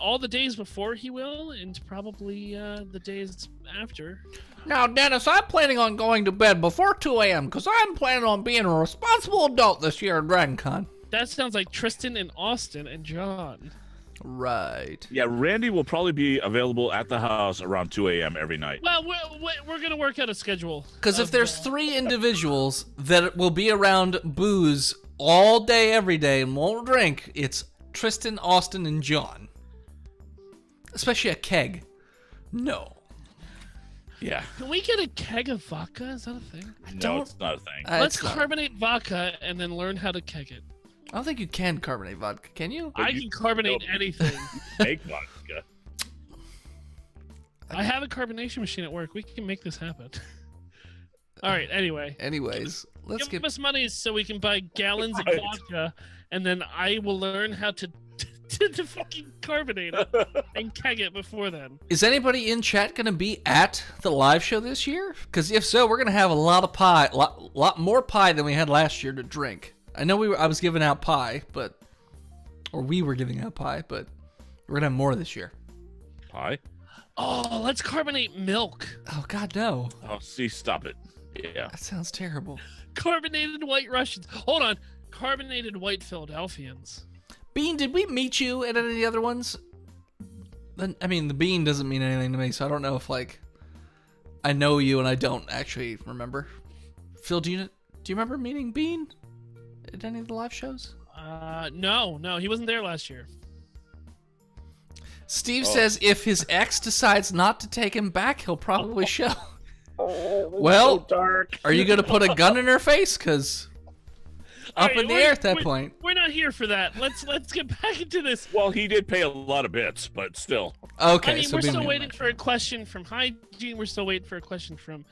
B: all the days before he will, and probably the days after.
C: Now, Dennis, I'm planning on going to bed before 2 a.m. because I'm planning on being a responsible adult this year at Dragon Con.
B: That sounds like Tristan and Austin and John.
C: Right.
A: Yeah, Randy will probably be available at the house around 2 a.m. every night.
B: Well, we're gonna work out a schedule.
C: Because if there's 3 individuals that will be around booze all day, every day, and won't drink, it's Tristan, Austin, and John. Especially a keg. No.
A: Yeah.
B: Can we get a keg of vodka? Is that a thing?
A: No, it's not a thing.
B: Let's
C: it's not.
B: carbonate vodka and then learn how to keg it.
C: I don't think you can carbonate vodka, can you?
B: I
A: you-
B: can carbonate
A: no.
B: anything.
A: Make vodka.
B: I have a carbonation machine at work. We can make this happen. All right. Anyway,
C: Anyways, let's
B: give
C: get...
B: us money so we can buy gallons
A: Right.
B: of vodka, and then I will learn how to fucking carbonate it and keg it before then.
C: Is anybody in chat going to be at the live show this year? Because if so, we're going to have a lot of pie, lot more pie than we had last year to drink. I know I was giving out pie, or we were giving out pie, but we're going to have more this year.
A: Pie?
B: Oh, let's carbonate milk.
C: Oh, God, no.
A: Oh, see, stop it. Yeah.
C: That sounds terrible.
B: Carbonated white Russians. Hold on. Carbonated white Philadelphians.
C: Bean, did we meet you at any of the other ones? I mean, the bean doesn't mean anything to me, so I don't know if, I know you and I don't actually remember. Phil, do you remember meeting Bean at any of the live shows?
B: No, he wasn't there last year.
C: Steve says if his ex decides not to take him back, he'll probably show. Well,
A: Dark.
C: are you going to put a gun in her face? Because up
B: All right,
C: in the air at that point.
B: We're not here for that. Let's get back into this.
A: Well, he did pay a lot of bits, but still.
C: Okay,
B: I mean,
C: so
B: we're
C: Bean
B: still
C: will
B: waiting
C: mention.
B: for a question from Hygiene. We're still waiting for a question from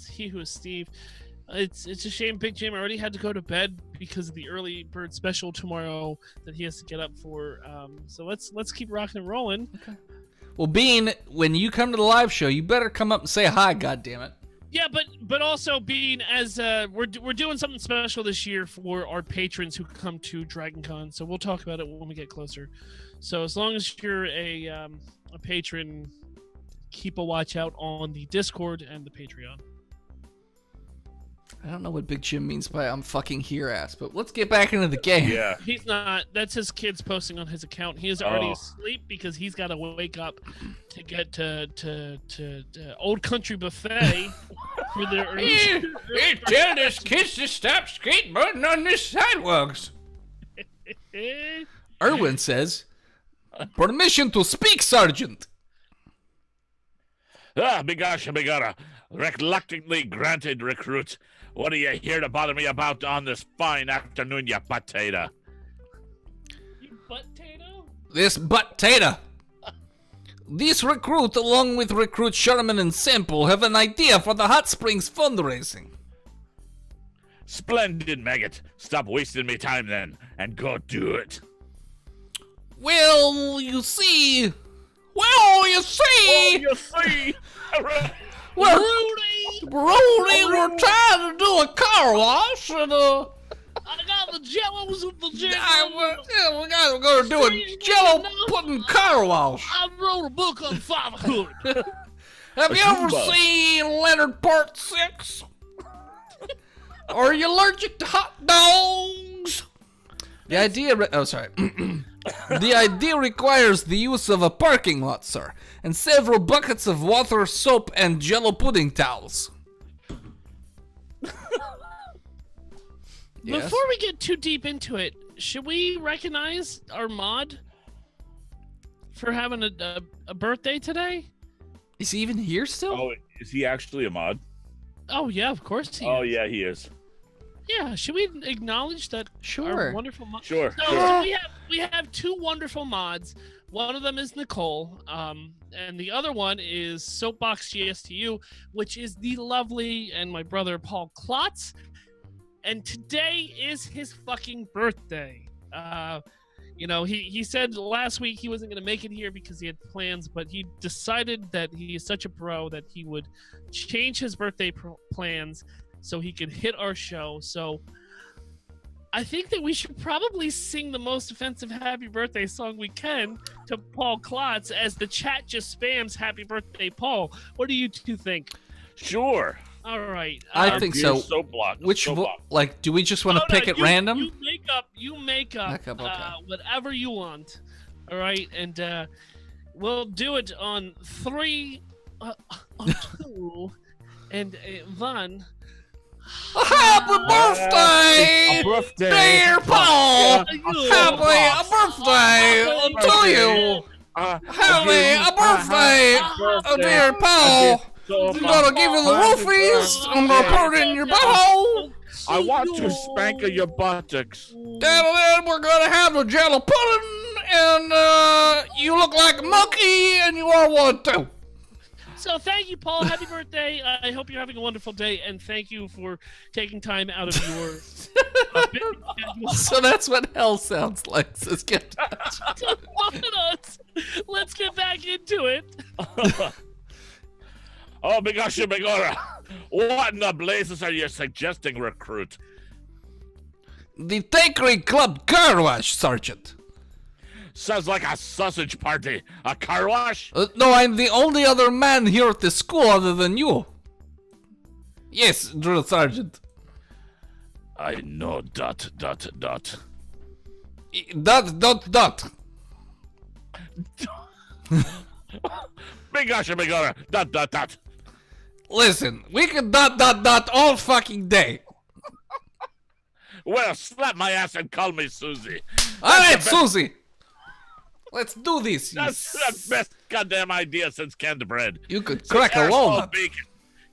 B: he who is Steve. It's a shame Big Jim already had to go to bed because of the early bird special tomorrow that he has to get up for. So let's keep rocking and rolling.
C: Well, Bean, when you come to the live show, you better come up and say hi, goddammit.
B: Yeah, but also being as we're doing something special this year for our patrons who come to Dragon Con. So we'll talk about it when we get closer. So as long as you're a patron, keep a watch out on the Discord and the Patreon.
C: I don't know what Big Jim means by I'm fucking here ass, but let's get back into the game.
A: Yeah.
B: He's not. That's his kids posting on his account. He is already
A: Oh.
B: asleep because he's got to wake up to get to Old Country Buffet for their early.
C: Tell this kids to stop skateboarding on this sidewalks. Erwin says, permission to speak, Sergeant.
A: Bigara. Reluctantly granted, recruit. What are you here to bother me about on this fine afternoon, you potato?
B: You potato?
C: This potato. This recruit, along with recruit Sherman and Semple, have an idea for the Hot Springs fundraising.
A: Splendid, maggot. Stop wasting me time then, and go do it.
C: Well, you see...
A: You see?
C: Rudy, we're trying to do a car wash, and
B: I got the jellos with the jello.
C: We gotta do a Jello pudding car wash.
B: I wrote a book on fatherhood.
C: Have you ever seen Leonard Part 6? Are you allergic to hot dogs? The idea... The idea requires the use of a parking lot, sir, and several buckets of water, soap, and Jello pudding towels. Yes?
B: Before we get too deep into it, should we recognize our mod for having a birthday today?
C: Is he even here still?
A: Oh, is he actually a mod?
B: Oh, yeah, of course he
A: Oh,
B: is.
A: yeah, he is.
B: Yeah, should we acknowledge that
C: Sure.
B: our wonderful mod?
A: Sure,
B: So,
A: sure.
B: we have two wonderful mods. One of them is Nicole, and the other one is Soapbox GSTU, which is the lovely and my brother Paul Klotz. And today is his fucking birthday. You know, he said last week he wasn't going to make it here because he had plans, but he decided that he is such a pro that he would change his birthday plans so he could hit our show. So I think that we should probably sing the most offensive happy birthday song we can to Paul Klotz as the chat just spams happy birthday, Paul. What do you two think?
A: Sure.
B: All right.
C: I think so.
A: Soap block.
C: Which,
A: soap block.
C: like, do we just want to pick at random?
B: You make up
C: Okay.
B: whatever you want. All right, and we'll do it on 3, on 2, and 1.
C: Happy birthday,
A: birthday,
C: dear Paul!
A: Yeah.
C: Happy birthday to you! Happy birthday, dear Paul! I'm gonna give you the roofies. I'm gonna put it in your butthole.
A: I want to spank your buttocks.
C: Then we're gonna have the Jello pudding, and you look like a monkey, and you are one too.
B: So thank you, Paul. Happy birthday. I hope you're having a wonderful day, and thank you for taking time out of your busy schedule.
C: So that's what hell sounds like, says Get
B: to love us. Let's get back into it.
A: Oh my gosh, Megora. What in the blazes are you suggesting, recruit?
C: The Takery Club car wash, Sergeant.
A: Sounds like a sausage party. A car wash?
C: No, I'm the only other man here at the school other than you. Yes, Drill Sergeant.
A: I know ...
C: Dot.
A: My gosh, Megora. ...
C: Listen, we can dot all fucking day.
A: Well, slap my ass and call me Susie.
C: Alright, Susie. Let's do this.
A: That's the best goddamn idea since canned bread.
C: You could crack a
A: Asshole
C: walnut.
A: bacon.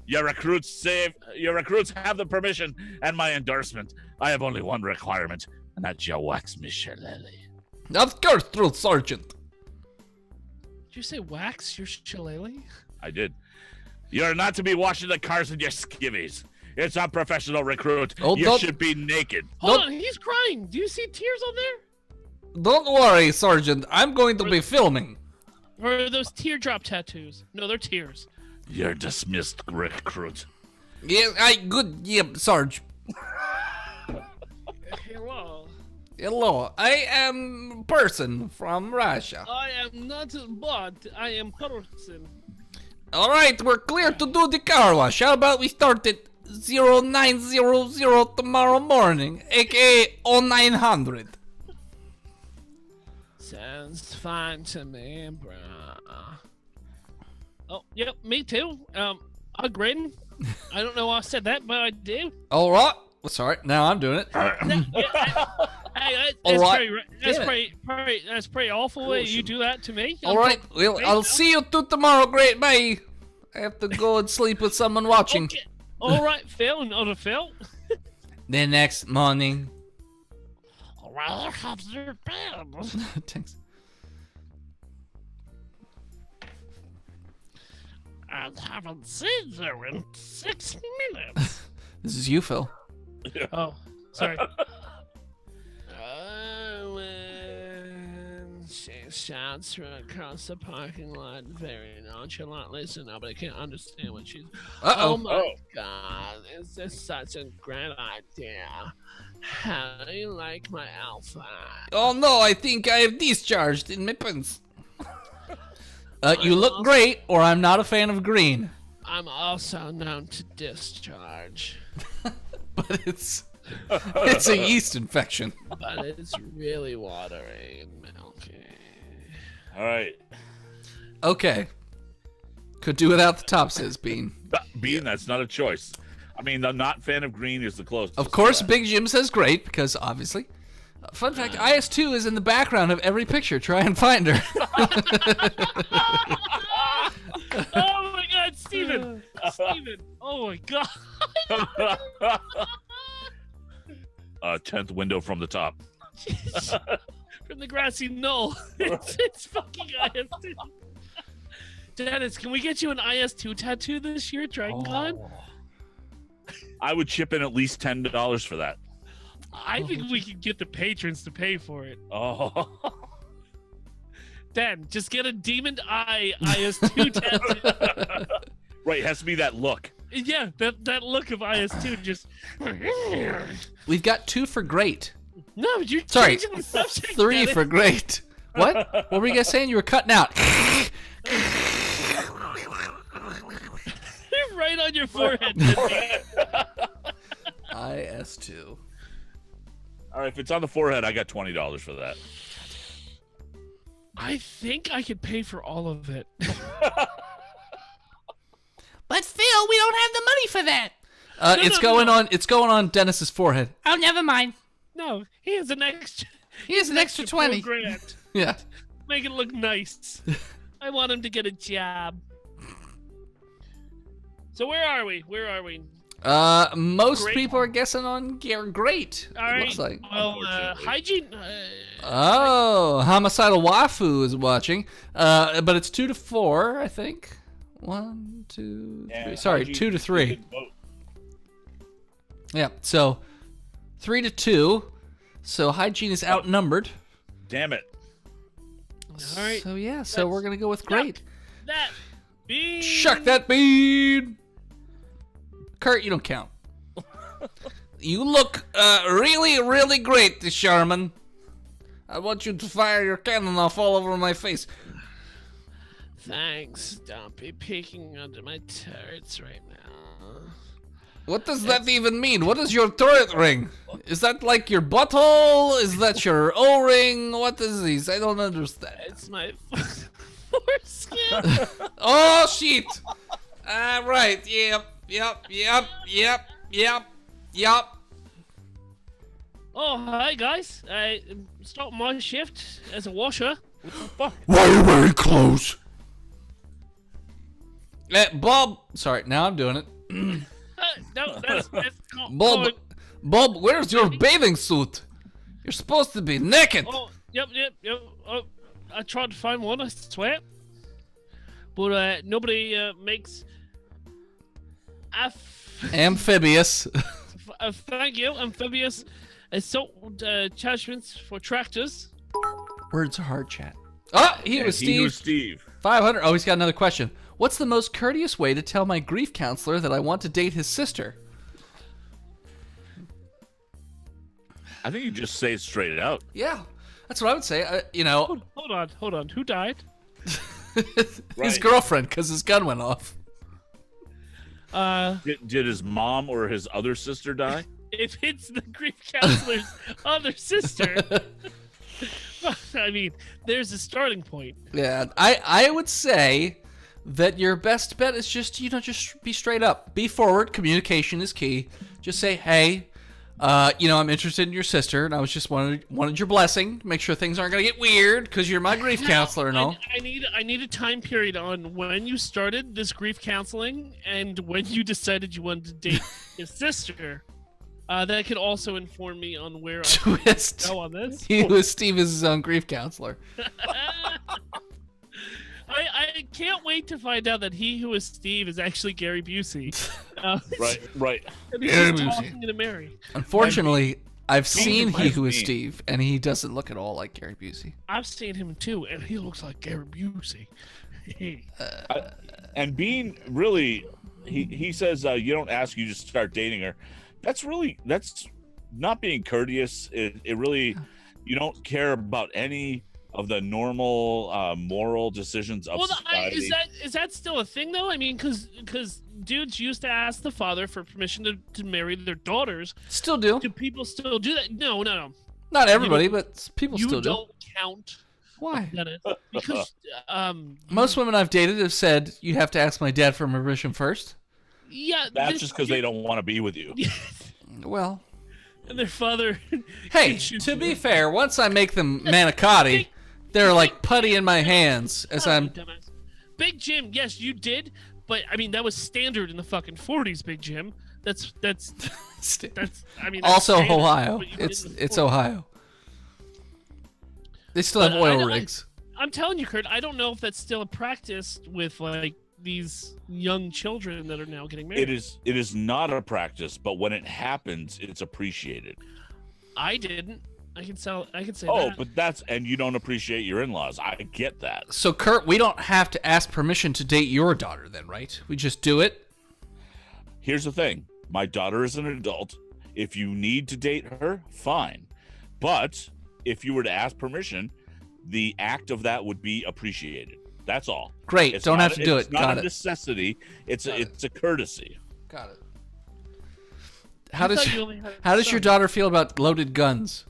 A: Your recruits have the permission and my endorsement. I have only one requirement, and that's you wax me shillelagh.
C: Of course, Drill Sergeant.
B: Did you say wax your shillelagh?
A: I did. You're not to be washing the cars in your skivvies. It's unprofessional, recruit.
C: Oh,
A: You
C: don't-
A: should be naked.
B: Hold on, he's crying. Do you see tears on there?
C: Don't worry, Sergeant. I'm going to be filming.
B: Or are those teardrop tattoos? No, they're tears.
A: You're dismissed, recruit.
C: Yeah, Sarge.
B: Hello.
C: Hello, I am person from Russia.
B: I am not a bot. I am person.
C: Alright, we're clear to do the car wash. How about we start at 0900 tomorrow morning, aka 0900.
B: Sounds fine to me, bruh. Oh, yep, me too. Graydon. I don't know why I said that, but I do.
C: Alright. Sorry, now I'm doing it.
B: Hey,
C: All right.
B: that's pretty awful way you do that to me.
C: Alright, well, I'll see you two tomorrow, great bye. I have to go and sleep with someone watching.
B: Okay. All right, Phil, and other Phil.
C: The next morning.
B: Where have you been?
C: Thanks.
B: I haven't seen you in 6 minutes.
C: This is you, Phil.
B: Oh, sorry. I went She shouts from across the parking lot very nonchalantly so nobody can understand what she's... Oh my god, is this such a great idea? How do you like my outfit?
C: Oh no, I think I have discharged in my pants. You look great, or I'm not a fan of green.
B: I'm also known to discharge.
C: But it's a yeast infection.
B: But it's really watery and milky.
A: All right.
C: Okay. Could do without the top, says Bean.
A: Bean, that's not a choice. I mean, the not fan of green is the closest.
C: Of course, Big Jim says great, because obviously. Fun fact, IS2 is in the background of every picture. Try and find her.
B: Oh my god, Steven! Steven! Oh my god!
A: 10th window from the top.
B: From the grassy knoll. It's fucking IS2. Dennis, can we get you an IS2 tattoo this year, Dragon Con?
A: I would chip in at least $10 for that.
B: I think we can get the patrons to pay for it.
A: Oh.
B: Dan, just get a Demon Eye IS2 tattoo.
A: Right, it has to be that look.
B: Yeah, that look of IS2 just...
C: We've got 2 for great.
B: No, but you're
C: Sorry,
B: changing the subject.
C: 3
B: Dennis.
C: for great. What? What were you guys saying? You were cutting out.
B: Right on your forehead.
C: IS2.
A: All right, if it's on the forehead, I got $20 for that.
B: I think I could pay for all of it.
D: But Phil, we don't have the money for that.
C: It's going on Dennis's forehead.
D: Oh, never mind.
B: No, he has an extra.
D: He has an extra 20.
B: $4,000.
C: Yeah.
B: Make it look nice. I want him to get a job. So where are we?
C: Most
B: Great.
C: people are guessing on great.
B: All
C: it
B: right.
C: looks like.
B: Well, hygiene.
C: Oh, homicidal wafu is watching. But it's 2 to 4, I think. 1, 2, 3. Sorry, 2 to 3. Yeah. So 3 to 2. So hygiene is outnumbered.
A: Damn it.
B: All right.
C: So yeah. So we're gonna go with great.
B: That bean.
C: Shuck that bean. Kurt, you don't count. You look really, really great, Sherman. I want you to fire your cannon off all over my face.
B: Thanks. Don't be peeking under my turrets right now.
C: What does that even mean? What is your turret ring? Is that like your butthole? Is that your O-ring? What is this? I don't understand.
B: It's my foreskin.
C: Oh, shit. Right. Yep.
B: Oh, hi guys. I start my shift as a washer. What the fuck?
F: Why are you wearing clothes?
C: Bob. Sorry, now I'm doing it.
B: No, that's
C: Bob, where's your bathing suit? You're supposed to be naked.
B: Oh, yep. Oh, I tried to find one, I swear. But nobody makes
C: Amphibious.
B: thank you, amphibious assault attachments for tractors.
C: Words are hard, chat. Oh, he was Steve.
A: He was Steve.
C: 500. Oh, he's got another question. What's the most courteous way to tell my grief counselor that I want to date his sister?
A: I think you just say it straight out.
C: Yeah, that's what I would say.
B: Hold on. Who died?
C: His
A: Right.
C: girlfriend, because his gun went off.
A: Did his mom or his other sister die?
B: If it's the grief counselor's other sister, I mean, there's a starting point.
C: Yeah, I would say that your best bet is just be straight up. Be forward. Communication is key. Just say, hey, I'm interested in your sister, and I was just wanted your blessing. Make sure things aren't gonna get weird, because you're my grief counselor and all.
B: I need a time period on when you started this grief counseling and when you decided you wanted to date his sister. That could also inform me on where I
C: Twist.
B: go on this.
C: Steve is his own grief counselor.
B: I can't wait to find out that he who is Steve is actually Gary Busey.
A: Right.
B: And he's just talking to Mary.
C: Unfortunately, I've seen He Who Is
A: me.
C: Steve, and he doesn't look at all like Gary Busey.
B: I've seen him too, and he looks like Gary Busey.
A: And Bean really, he says, you don't ask, you just start dating her. That's not being courteous. It really, you don't care about any of the normal moral decisions of society.
B: Is that still a thing though? I mean, because dudes used to ask the father for permission to marry their daughters.
C: Still do.
B: Do people still do that? No.
C: Not everybody, but people
B: You
C: still do.
B: don't count.
C: Why?
B: Dennis, because
C: Most women I've dated have said, you have to ask my dad for permission first.
B: yeah,
A: That's just because they don't want to be with you.
C: Well,
B: and their father.
C: hey,
B: can shoot
C: to
B: you.
C: be fair, once I make them manicotti, they're like putty in my hands as I'm...
B: Dumbass. Big Jim, yes, you did, but I mean that was standard in the fucking 40s, Big Jim. That's I mean that's
C: also
B: standard,
C: Ohio.
B: what you did
C: It's
B: in the
C: it's
B: 40s.
C: Ohio. They still
B: But
C: have oil
B: I-
C: rigs.
B: I'm telling you, Kurt, I don't know if that's still a practice with like these young children that are now getting married.
A: It is not a practice, but when it happens, it's appreciated.
B: I didn't. I can say
A: Oh,
B: that.
A: but and you don't appreciate your in-laws. I get that.
C: So, Kurt, we don't have to ask permission to date your daughter then, right? We just do it?
A: Here's the thing. My daughter is an adult. If you need to date her, fine. But if you were to ask permission, the act of that would be appreciated. That's all.
C: Great.
A: It's
C: Don't
A: not
C: have to do it.
A: It's not
C: Got
A: a
C: it.
A: necessity. It's a courtesy.
C: Got it. How
B: I
C: does
B: thought you only had a
C: how does your
B: son.
C: daughter feel about loaded guns?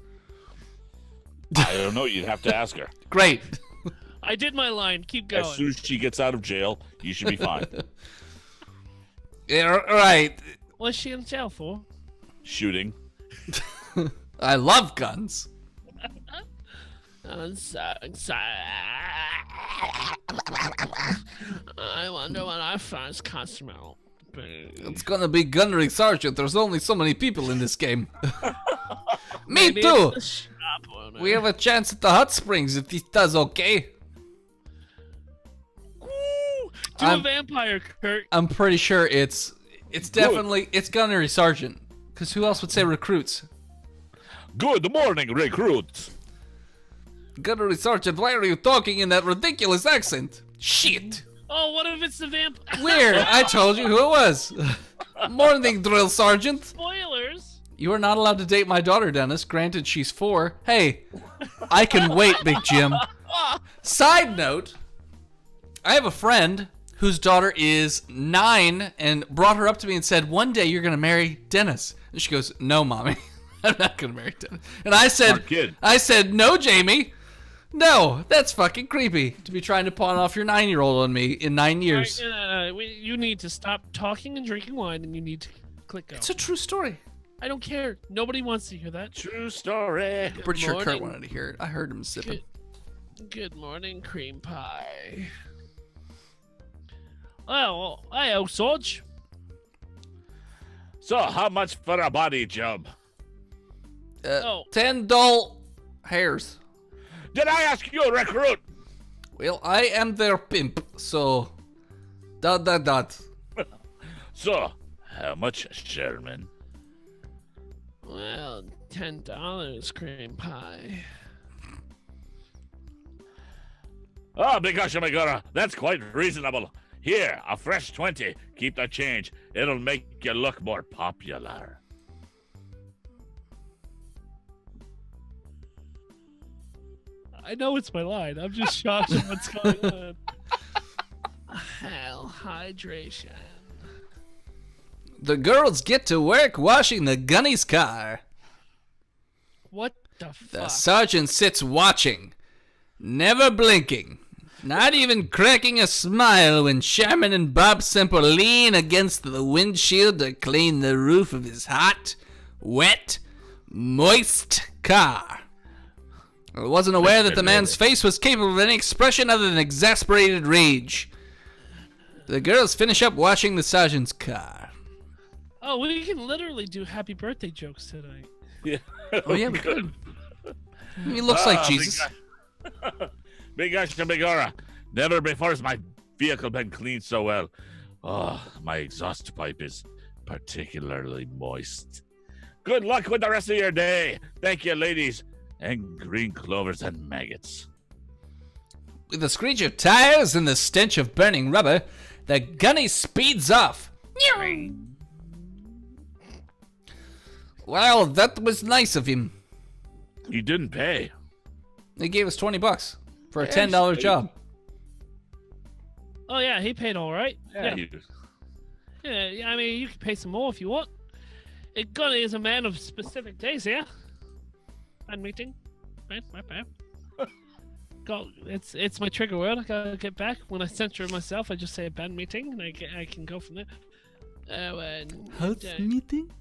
A: I don't know. You'd have to ask her.
C: Great.
B: I did my line. Keep going.
A: As soon as she gets out of jail, you should be fine.
C: Yeah, right.
B: What's she in jail for?
A: Shooting.
C: I love guns.
B: I'm so excited. I wonder when our first customer will be.
C: It's gonna be gunnery sergeant. There's only so many people in this game. Me
B: Maybe
C: too.
B: it's the shop owner.
C: We have a chance at the hot springs if this does okay.
B: Woo! Do a
C: I'm-
B: vampire, Kurt.
C: I'm pretty sure it's definitely it's gunnery sergeant. Cause who else would say recruits?
A: Good morning, recruits.
C: Gunnery sergeant, why are you talking in that ridiculous accent? Shit.
B: Oh, what if it's the vampire?
C: Weird. I told you who it was. Morning, drill sergeant.
B: Spoilers.
C: You are not allowed to date my daughter, Dennis. Granted, she's 4. Hey, I can wait, Big Jim. Side note, I have a friend whose daughter is 9 and brought her up to me and said, one day you're going to marry Dennis. And she goes, no, Mommy, I'm not going to marry Dennis. And I
A: Smart kid.
C: said, no, Jamie. No, that's fucking creepy to be trying to pawn off your 9-year-old on me in 9 years.
B: You need to stop talking and drinking wine, and you need to click go.
C: It's a true story.
B: I don't care. Nobody wants to hear that.
A: True story.
C: Pretty sure Kurt
B: morning.
C: wanted to hear it. I heard him sipping.
B: Good morning, cream pie. Well, hey, Sarge.
A: So, how much for a body job?
B: Oh.
C: 10 dull hairs.
A: Did I ask you, recruit?
C: Well, I am their pimp, so... ...
A: So, how much, Sherman?
B: Well, $10, cream pie.
A: Oh, because my God, that's quite reasonable. Here, a fresh 20. Keep the change. It'll make you look more popular.
B: I know it's my line. I'm just shocked at what's going on. Hell, hydration.
C: The girls get to work washing the gunny's car.
B: What the
C: The
B: fuck?
C: sergeant sits watching, never blinking, not even cracking a smile when Sherman and Bob Semper lean against the windshield to clean the roof of his hot, wet, moist car. I wasn't aware that the man's face was capable of any expression other than exasperated rage. The girls finish up washing the sergeant's car.
B: Oh, we can literally do happy birthday jokes tonight.
A: Yeah.
C: Oh yeah, we could. He looks like Jesus.
A: Big gosh, big aura. Never before has my vehicle been cleaned so well. Oh, my exhaust pipe is particularly moist. Good luck with the rest of your day. Thank you, ladies. And green clovers and maggots.
C: With the screech of tires and the stench of burning rubber, the gunny speeds off. Well, that was nice of him.
A: He didn't pay.
C: He gave us $20 for a $10 job.
B: Oh yeah, he paid all right.
A: Yeah.
B: Yeah, I mean, you can pay some more if you want. Gunny is a man of specific days, yeah? Bad meeting. Bad. It's my trigger word. I gotta get back. When I censor myself, I just say a bad meeting, and I can go from there.
C: How's meeting?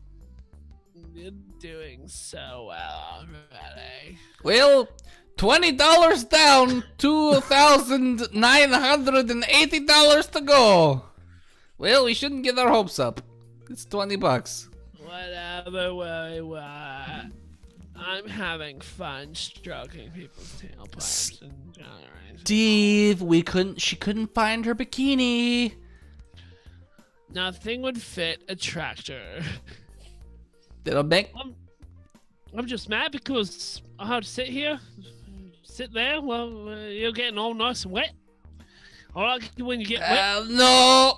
B: You're doing so well already.
C: Well, $20 down, $2,980 to go. Well, we shouldn't get our hopes up. It's $20.
B: Whatever way, what? I'm having fun stroking people's tailpipes and generating.
C: Steve, she couldn't find her bikini.
B: Nothing would fit a tractor.
C: That'll make.
B: I'm just mad because I had to sit there while you're getting all nice and wet. I like it when you get wet.
C: No.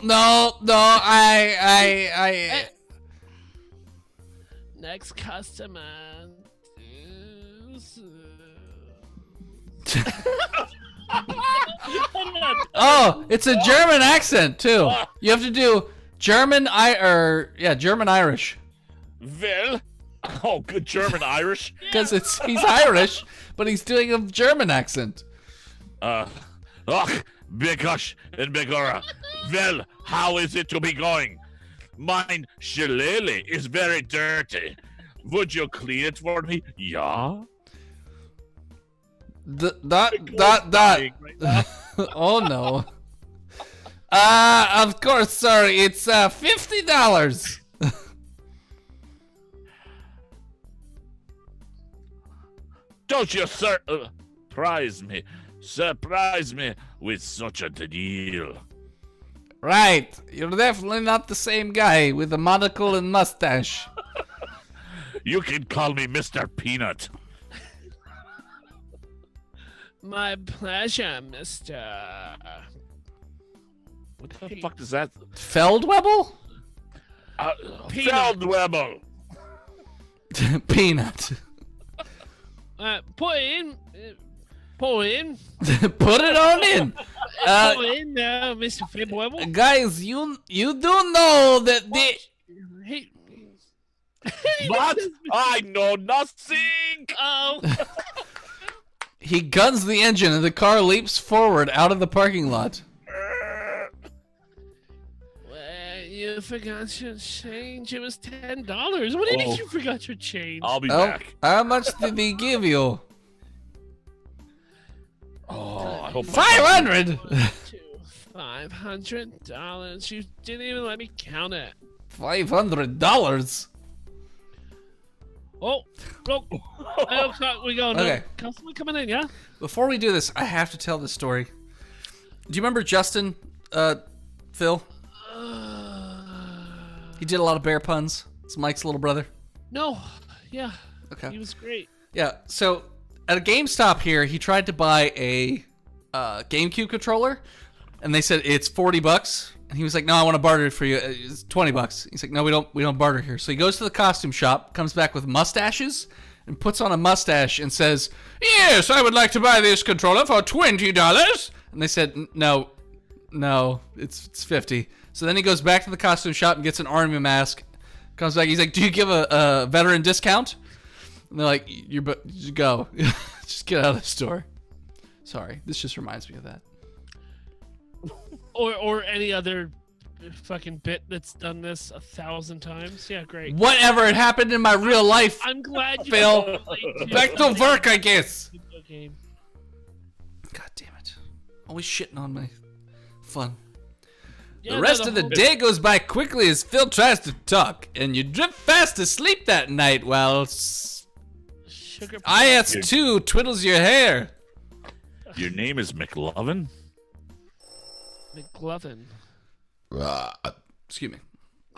C: I.
B: Next customer.
C: Oh, it's a German accent too. You have to do German Irish.
A: Well, oh, good German Irish.
C: Because he's Irish, but he's doing a German accent.
A: Bigush and Bigora. Well, how is it to be going? Mine shillelagh is very dirty. Would you clean it for me? Yeah.
C: Dot. Oh no. Of course, sorry. It's $50.
A: Don't you surprise me with such a deal.
C: Right. You're definitely not the same guy with the monocle and mustache.
A: You can call me Mr. Peanut.
B: My pleasure, Mr.
A: What the fuck does that?
C: Feldwebel?
A: Feldwebel.
C: Peanut.
B: Put it in. Put it in.
C: Put it on in.
B: Put it in, Mr. Feldwebel.
C: Guys, you do know that the.
B: Hey.
A: What? I know nothing.
B: Oh.
C: He guns the engine and the car leaps forward out of the parking lot.
B: Well, you forgot your change. It was $10. What do you mean you forgot your change?
A: I'll be back.
C: How much did he give you?
A: Oh, I hope
C: 500.
B: $500. You didn't even let me count it.
C: $500.
B: Oh, we going.
C: Okay.
B: Customer coming in, yeah?
C: Before we do this, I have to tell this story. Do you remember Justin, Phil? He did a lot of bear puns. It's Mike's little brother.
B: No. Yeah.
C: Okay.
B: He was great.
C: Yeah, so at a GameStop here, he tried to buy a GameCube controller, and they said it's $40. And he was like, "No, I want to barter it for you. It's $20." He's like, "No, we don't barter here." So he goes to the costume shop, comes back with mustaches, and puts on a mustache and says, "Yes, I would like to buy this controller for $20." And they said, "No, it's $50." So then he goes back to the costume shop and gets an army mask. Comes back, he's like, "Do you give a veteran discount?" And they're like, "You go, just get out of the store." Sorry, this just reminds me of that.
B: Or any other fucking bit that's done this 1,000 times. Yeah, great.
C: Whatever, it happened in my real life.
B: I'm glad you
C: Phil. Back to work, I guess.
B: Game.
C: God damn it. Always shitting on my fun.
B: Yeah,
C: the rest of the day goes by quickly as Phil tries to talk, and you drift fast asleep that night while IS2 twiddles your hair.
A: Your name is McLovin?
B: McLovin.
C: Excuse me.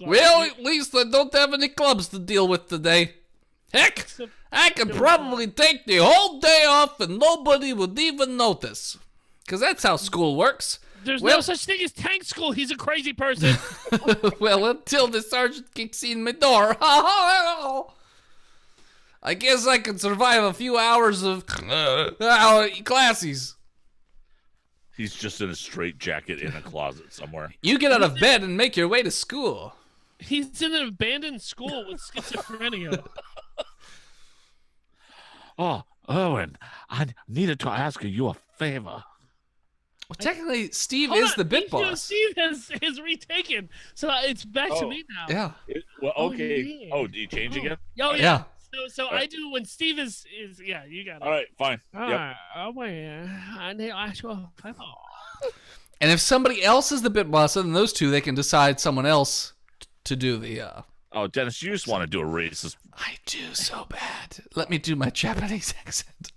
C: Well, at least I don't have any clubs to deal with today. Heck, I could probably take the whole day off and nobody would even notice. Because that's how school works.
B: There's no such thing as tank school. He's a crazy person.
C: Well, until the sergeant kicks in my door. I guess I could survive a few hours of classes.
A: He's just in a straitjacket in a closet somewhere.
C: You get out of bed and make your way to school.
B: He's in an abandoned school with schizophrenia.
A: Oh, Owen, I needed to ask you a favor.
C: Well, technically, Steve
B: Hold
C: is
B: on,
C: the bit boss.
B: Steve is retaken, so it's back to me now.
C: Yeah.
A: Well, okay.
B: yeah.
A: Oh, do you change again?
B: Oh yeah.
C: Yeah.
B: So I do when Steve is yeah. You got it.
A: All right, fine.
B: All
A: Yep.
B: right. Oh wait. I need to ask you a favor.
C: And if somebody else is the bit boss, then those two, they can decide someone else to do the.
A: Oh, Dennis, you just want to do a racist.
C: I do so bad. Let me do my Japanese accent.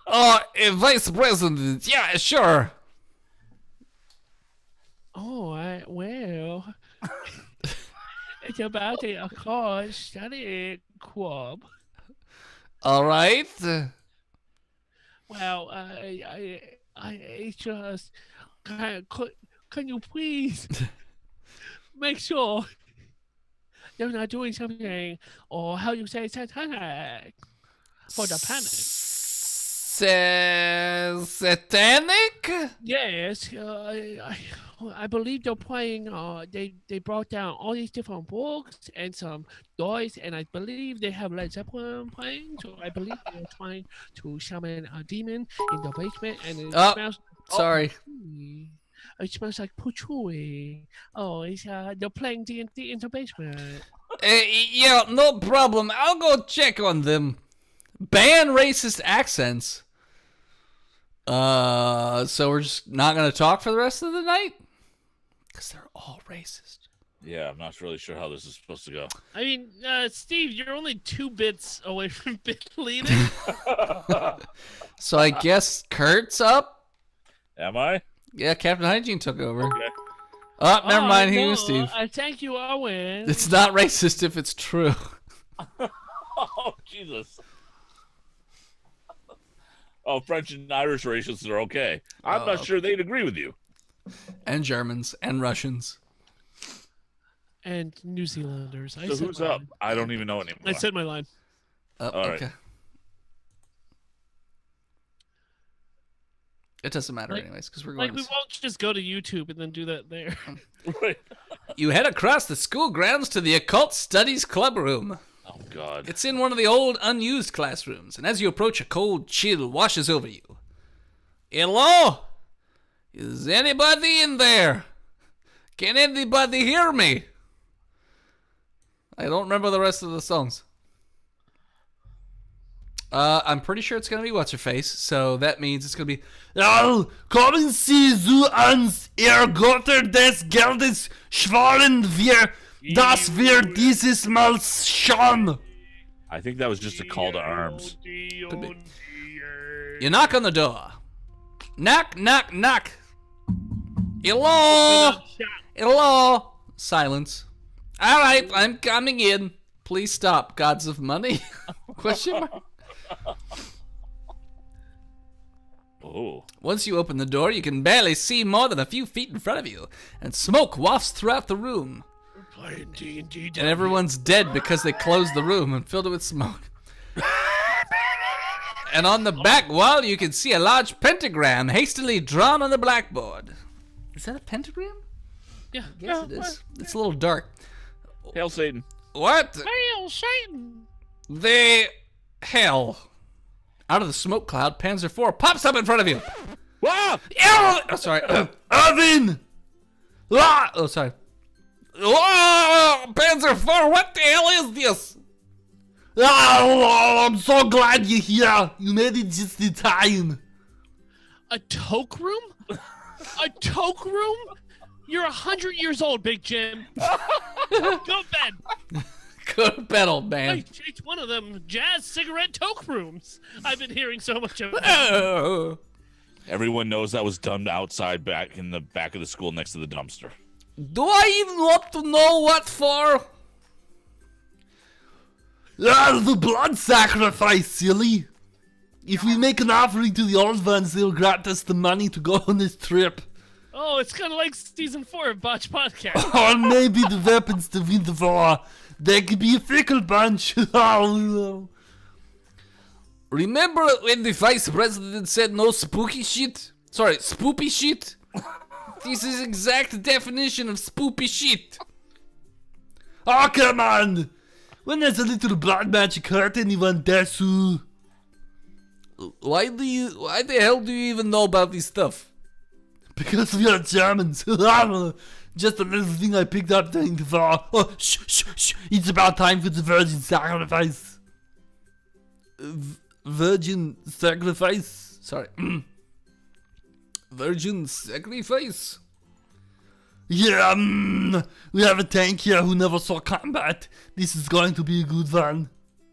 C: Oh, Vice President. Yeah, sure.
B: Oh, well. It's about the college study club.
C: All right.
B: Well, I just can you please make sure you're not doing something, or how you say satanic for the panic?
C: Satanic?
B: Yes, I believe they're playing. They brought down all these different books and some toys, and I believe they have Led Zeppelin playing. So I believe they're trying to summon a demon in the basement, and it smells.
C: Sorry.
B: It smells like patchouli. Oh, it's they're playing D&D in the basement.
C: Yeah, no problem. I'll go check on them. Ban racist accents. So we're just not gonna talk for the rest of the night? Because they're all racist.
A: Yeah, I'm not really sure how this is supposed to go.
B: I mean, Steve, you're only 2 bits away from bit leading.
C: So I guess Kurt's up?
A: Am I?
C: Yeah, Captain Hygiene took over.
A: Okay.
C: Oh, never mind. He
B: no,
C: was Steve.
B: Thank you, Owen.
C: It's not racist if it's true.
A: Oh, Jesus. Oh, French and Irish racists are okay. I'm not sure they'd agree with you.
C: And Germans and Russians.
B: And New Zealanders.
A: So who's up? I don't even know anymore.
B: I said my line.
C: Oh,
A: All right.
C: okay. It doesn't matter anyways, because we're going
B: Like, we won't just go to YouTube and then do that there.
A: Right.
C: You head across the school grounds to the Occult Studies Club room.
A: Oh, God.
C: It's in one of the old, unused classrooms, and as you approach, a cold chill washes over you. Hello? Is anybody in there? Can anybody hear me? I don't remember the rest of the songs. I'm pretty sure it's going to be What's-Her-Face, so that means it's going to be...
F: Oh, kommen Sie zu uns, Ihr Götter des Geldes, schwören wir, dass wir dieses Mal schon.
A: I think that was just a call to arms.
C: You knock on the door. Knock, knock, knock. Hello? Hello? Silence. All right, I'm coming in. Please stop, gods of money. Question mark?
A: Oh.
C: Once you open the door, you can barely see more than a few feet in front of you, and smoke wafts throughout the room. And everyone's dead because they closed the room and filled it with smoke. And on the back wall, you can see a large pentagram hastily drawn on the blackboard. Is that a pentagram?
B: Yeah.
C: Yes, it is. It's a little dark.
A: Hail Satan.
C: What?
B: Hail Satan!
C: The hell? Out of the smoke cloud, Panzer IV pops up in front of you.
A: Wow!
C: Oh, sorry.
F: Erwin!
C: Ah! Oh, sorry. Oh, Panzer IV, what the hell is this?
F: Oh, I'm so glad you're here. You made it just in time.
B: A toke room? A toke room? You're 100 years old, Big Jim. Go to bed.
C: Go to bed, old man.
B: Hey, it's one of them jazz cigarette toke rooms I've been hearing so much about.
C: Oh.
A: Everyone knows that was done outside back in the back of the school next to the dumpster.
C: Do I even want to know what for?
F: The blood sacrifice, silly. If we make an offering to the old ones, they'll grant us the money to go on this trip.
B: Oh, it's kind of like season 4 of Botched Podcast.
F: Or maybe the weapons to win the war. They could be a fickle bunch.
C: Remember when the vice president said no spooky shit? Sorry, spoopy shit? This is exact definition of spoopy shit.
F: Oh, come on. When there's a little blood magic hurt anyone, Desu?
C: Why the hell do you even know about this stuff?
F: Because we are Germans. Just a little thing I picked up during the war. Oh, shh. It's about time for the virgin sacrifice.
C: Virgin sacrifice? Sorry. Virgin sacrifice?
F: Yeah, we have a tank here who never saw combat. This is going to be a good one.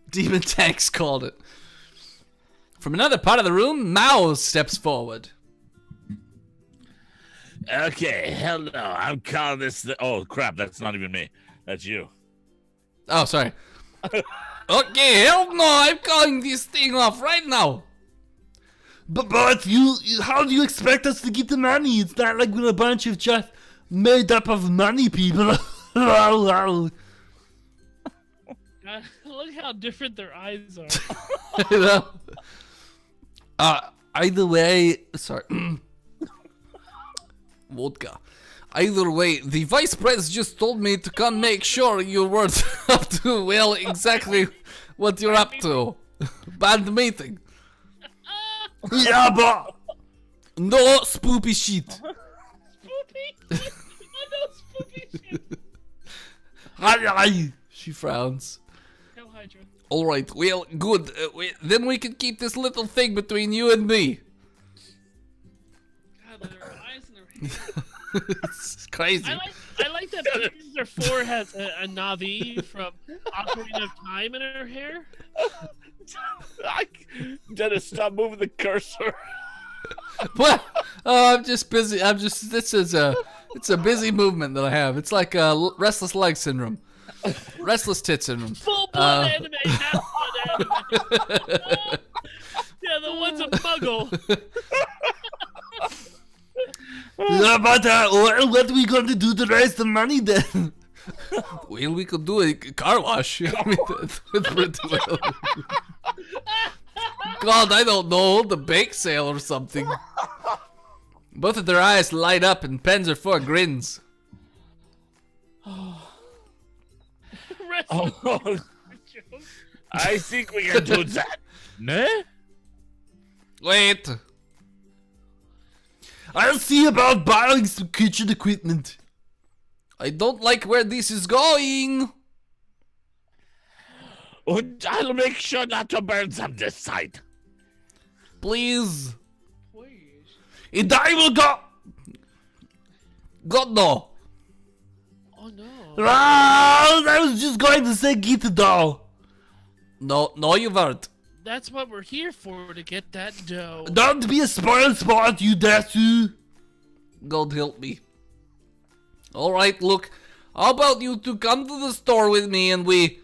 C: Demon Tanks called it. From another part of the room, Mao steps forward.
A: Okay, hell no. I'm calling this. Oh crap! That's not even me. That's you.
C: Oh, sorry. Okay, hell no! I'm calling this thing off right now.
F: But you, how do you expect us to get the money? It's not like we're a bunch of just made up of money people.
B: Look how different their eyes are.
C: You know?
F: Either way,
C: Sorry. Vodka. Either way, the vice president just told me to come make sure you weren't up to, well, exactly what you're up to. Bad meeting.
F: yeah, but
C: No spoopy shit.
B: Spoopy? I know spoopy shit.
F: I,
C: She frowns.
B: Hell Hydra.
C: Alright, well, good. Then we can keep this little thing between you and me.
B: God, their eyes and their hair.
C: It's crazy.
B: I like that Their 4 has a Navi from Ocarina of Time in her hair.
A: Dennis, stop moving the cursor.
C: What? Oh, I'm just busy. It's a busy movement that I have. It's like restless leg syndrome. Restless tit syndrome.
B: Full blood anime, half blood anime. Yeah, the one's a muggle.
F: yeah, but what are we going to do to raise the money then?
C: Well, we could do a car wash. I mean, that's pretty well. God, I don't know, the bake sale or something. Both of their eyes light up and Panzer IV grins.
A: Oh, I think we can do that. No?
C: Wait.
F: I'll see about buying some kitchen equipment.
C: I don't like where this is going.
A: And I'll make sure not to burn some this side.
C: Please.
B: Please.
F: And I will go.
C: God, no.
B: Oh no.
F: I was just going to say get the dough.
C: No, you weren't.
B: That's what we're here for, to get that dough.
F: Don't be a spoiled sport, you Desu.
C: God help me. Alright, look. How about you two come to the store with me and we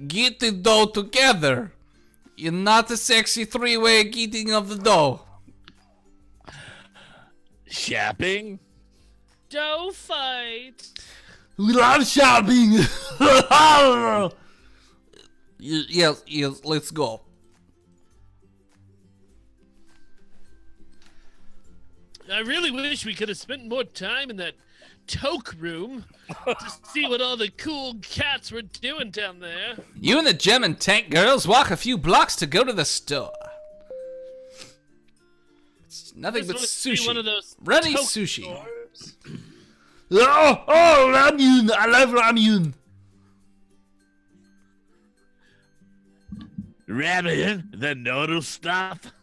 C: get the dough together? You're not a sexy three-way getting of the dough.
A: Shopping?
B: Dough fight.
F: We love shopping.
C: Yes, let's go.
B: I really wish we could have spent more time in that toke room to see what all the cool cats were doing down there.
C: You and the German tank girls walk a few blocks to go to the store. It's nothing but
B: Just wanna see one of
C: sushi.
B: those
C: Ready
B: toke
C: sushi.
B: stores.
F: Oh, ramyun. I love ramyun.
A: Ramen? The noodle stuff?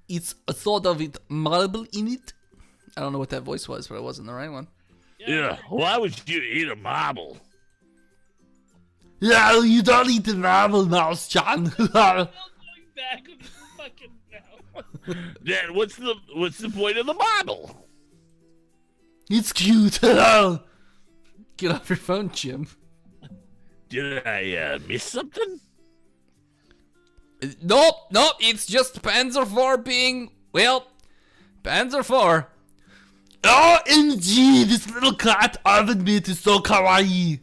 F: It's a sort of with marble in it.
C: I don't know what that voice was, but it wasn't the right one.
A: Yeah. Why would you eat a marble?
F: Yeah, you don't eat the marble, Mouse Chan.
B: Still going back with the fucking mouth.
A: Then what's the point of the marble?
F: It's cute.
C: Get off your phone, Jim.
A: Did I miss something?
C: Nope, it's just Panzer IV being, well, Panzer IV.
F: OMG, this little cat oven meat is so kawaii.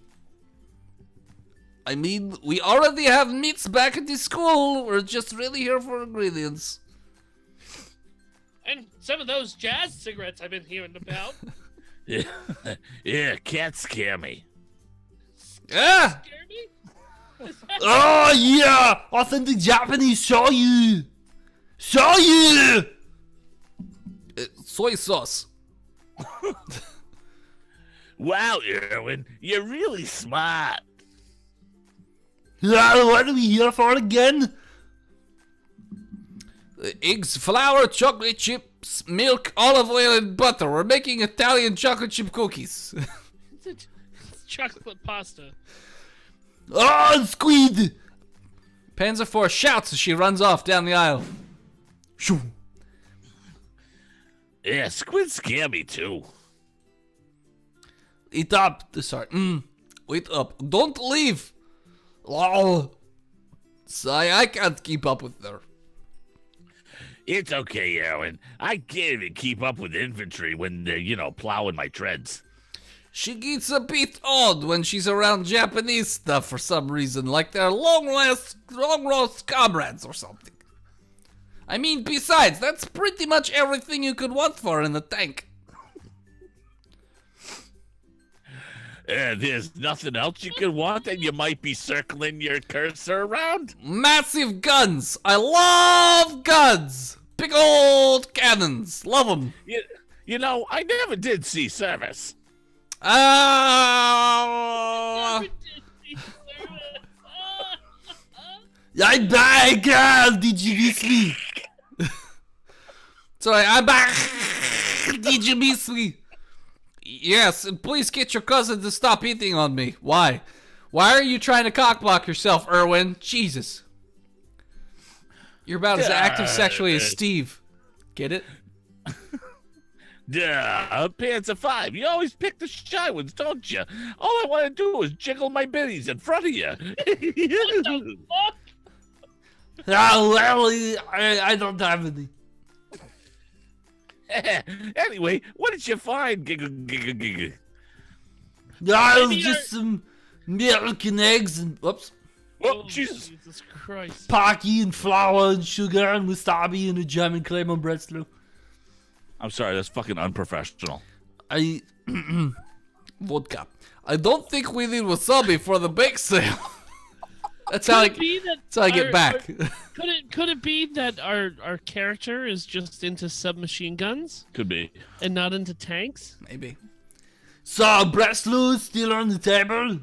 C: I mean, we already have meats back at the school. We're just really here for ingredients.
B: And some of those jazz cigarettes I've been hearing about.
A: Yeah, cats scare me.
C: Ah!
B: Scare me?
F: Oh yeah, authentic Japanese shoyu. Shoyu.
C: Soy sauce.
A: Wow, Erwin, you're really smart.
F: What are we here for again?
C: Eggs, flour, chocolate chips, milk, olive oil, and butter. We're making Italian chocolate chip cookies.
B: It's chocolate pasta.
F: Oh, squid.
C: Panzer IV shouts as she runs off down the aisle. Shoo.
A: Yeah, squid scare me too.
F: Eat up.
C: Sorry. Wait up. Don't leave. Oh. Sorry, I can't keep up with her.
A: It's okay, Erwin. I can't even keep up with infantry when they're, plowing my treads.
C: She gets a bit odd when she's around Japanese stuff for some reason, like they're long-lost comrades or something. I mean, besides, that's pretty much everything you could want for in the tank.
A: There's nothing else you could want, and you might be circling your cursor around?
C: Massive guns! I love guns! Big old cannons! Love them!
A: I never did see service.
F: I'm back, girl. Did you miss me?
C: Sorry, I'm back! Did you miss me? Yes, and please get your cousin to stop hitting on me. Why? Why are you trying to cockblock yourself, Erwin? Jesus. You're about as active sexually as Steve. Get it?
A: Duh, Panzer 5. You always pick the shy ones, don't you? All I want to do is jiggle my bitties in front of you.
B: What the fuck?
F: Well, I don't have any.
A: Anyway, what did you find? Giggle.
F: No, just some milk and eggs and whoops.
A: Oh, Jesus.
B: Jesus Christ.
F: Pocky and flour and sugar and wasabi and a German claim on breadstick.
A: I'm sorry, that's fucking unprofessional.
C: Vodka. I don't think we need wasabi for the bake sale. That's how I get back.
B: Could it be that our character is just into submachine guns
A: Could be.
B: and not into tanks?
C: Maybe.
F: So, breast still on the table?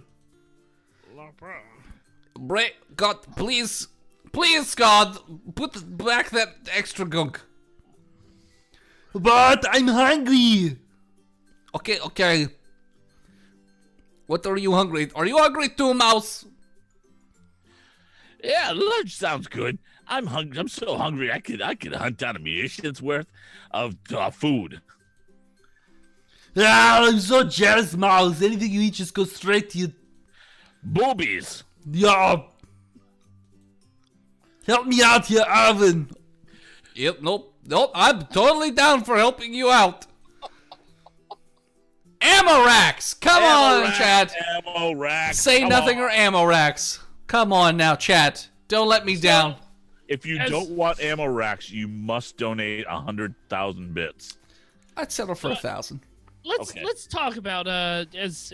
C: God, please, God, put back that extra gunk.
F: But I'm hungry.
C: Okay. What are you hungry? Are you hungry too, Mouse?
A: Yeah, lunch sounds good. I'm hungry. I'm so hungry. I could hunt down a munitions worth of food.
F: Ah, I'm so jealous, Mouse. Anything you eat just goes straight to your...
A: Boobies.
F: Yeah. Help me out here, Arvin.
C: Yep, nope. I'm totally down for helping you out. Ammo racks! Come on, chat.
A: Ammo racks.
C: Say
A: Come
C: nothing
A: on.
C: or ammo racks. Come on now, chat. Don't let me down.
A: If you don't want ammo racks, you must donate 100,000 bits.
C: I'd settle for 1,000.
B: Let's talk about as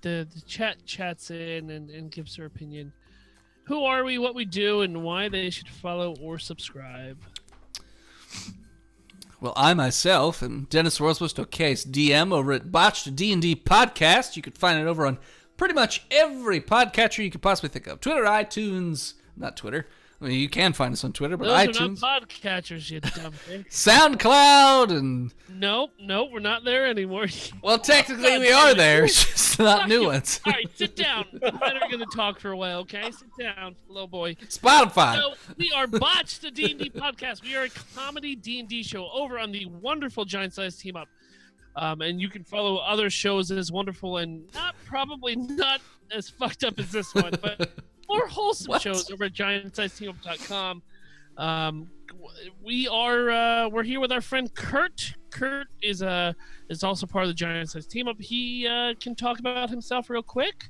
B: the chat chats in and gives their opinion. Who are we, what we do, and why they should follow or subscribe.
C: Well, I myself am Dennis Rosebus DM over at Botched D&D Podcast. You can find it over on pretty much every podcatcher you could possibly think of. Twitter, iTunes, not Twitter. I mean, you can find us on Twitter, but
B: Those
C: iTunes.
B: are not podcatchers, you dumb thing.
C: SoundCloud and...
B: Nope, we're not there anymore.
C: Well, technically we are there. It's just not new ones.
B: All right, sit down. You better gonna talk for a while, okay? Sit down, little boy.
C: Spotify.
B: So we are Botched the D&D podcast. We are a comedy D&D show over on the wonderful Giant Size Team Up And you can follow other shows as wonderful and probably not as fucked up as this one, but more wholesome shows over at GiantSizeTeamUp.com. We're here with our friend Kurt. Kurt is also part of the Giant Size Team Up. He can talk about himself real quick.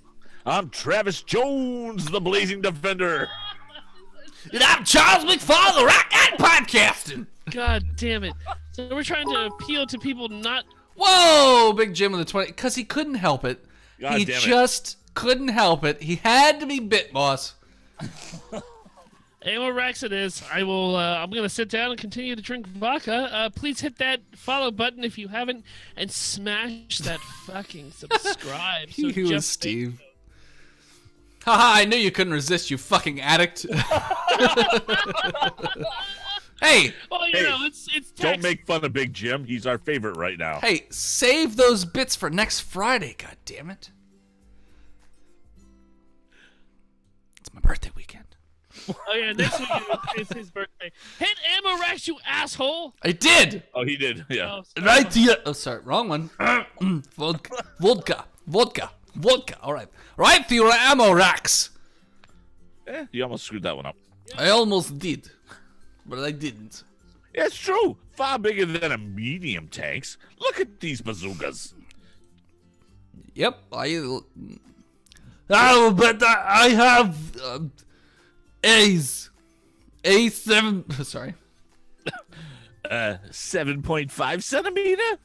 A: I'm Travis Jones, the Blazing Defender.
F: And I'm Charles McFall, the Rock and Podcasting.
B: God damn it. So we're trying to appeal to people not...
C: Whoa, Big Jim with the 20, because he couldn't help it.
A: God
C: He
A: damn it.
C: just couldn't help it. He had to be bit, boss.
B: Amorax it is. I'm going to sit down and continue to drink vodka. Please hit that follow button if you haven't, and smash that fucking subscribe. So
C: He was
B: Jeff
C: Steve. Haha, I knew you couldn't resist, you fucking addict. Hey,
B: Well, you know, it's tax.
A: Don't make fun of Big Jim. He's our favorite right now.
C: hey, save those bits for next Friday, god damn it. It's my birthday weekend.
B: Oh, yeah, next week is his birthday. Hit Amorax, you asshole!
C: I did!
A: Oh, he did. Yeah.
B: Oh, sorry.
F: Right here.
C: Oh, sorry, wrong one. Vodka. All right. Right to your ammo racks.
A: You almost screwed that one up.
C: I almost did, but I didn't.
A: It's true. Far bigger than a medium tanks. Look at these bazookas.
C: Yep,
F: Oh, but I have A's. A7.
C: Sorry.
A: 7.5 centimeter?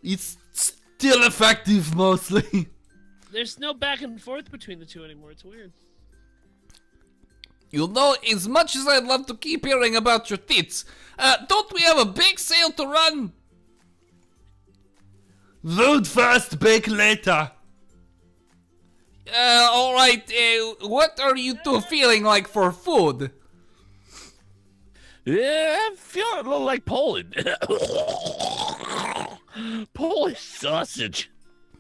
F: It's still effective mostly.
B: There's no back and forth between the two anymore. It's weird.
C: You know, as much as I'd love to keep hearing about your tits, don't we have a big sale to run?
F: Vote first, bake later.
C: All right. What are you two feeling like for food?
A: Yeah, I'm feeling a little like Poland. Polish sausage.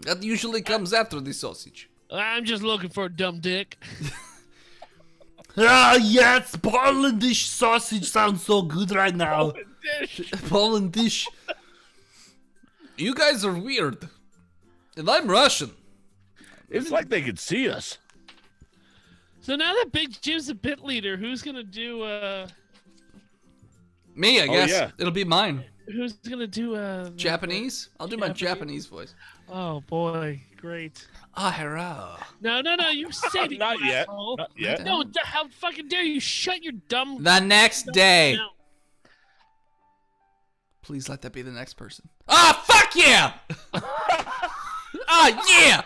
C: That usually comes after the sausage.
B: I'm just looking for a dumb dick.
F: Ah, yes, Polandish sausage sounds so good right now. Polandish.
C: You guys are weird. And I'm Russian.
A: It's like they could see us.
B: So now that Big Jim's the bit leader, who's gonna do?
C: Me, I guess.
A: yeah.
C: It'll be mine.
B: Who's gonna do?
C: Japanese? I'll do my
B: Japanese?
C: Japanese voice.
B: Oh boy, great.
C: Ah, hello.
B: No, you said it.
A: Not
B: you
A: yet.
B: asshole.
A: Not yet.
B: No, how fucking dare you? Shut your dumb.
C: The next day.
B: mouth.
C: Please let that be the next person. Ah, fuck yeah! Ah, yeah!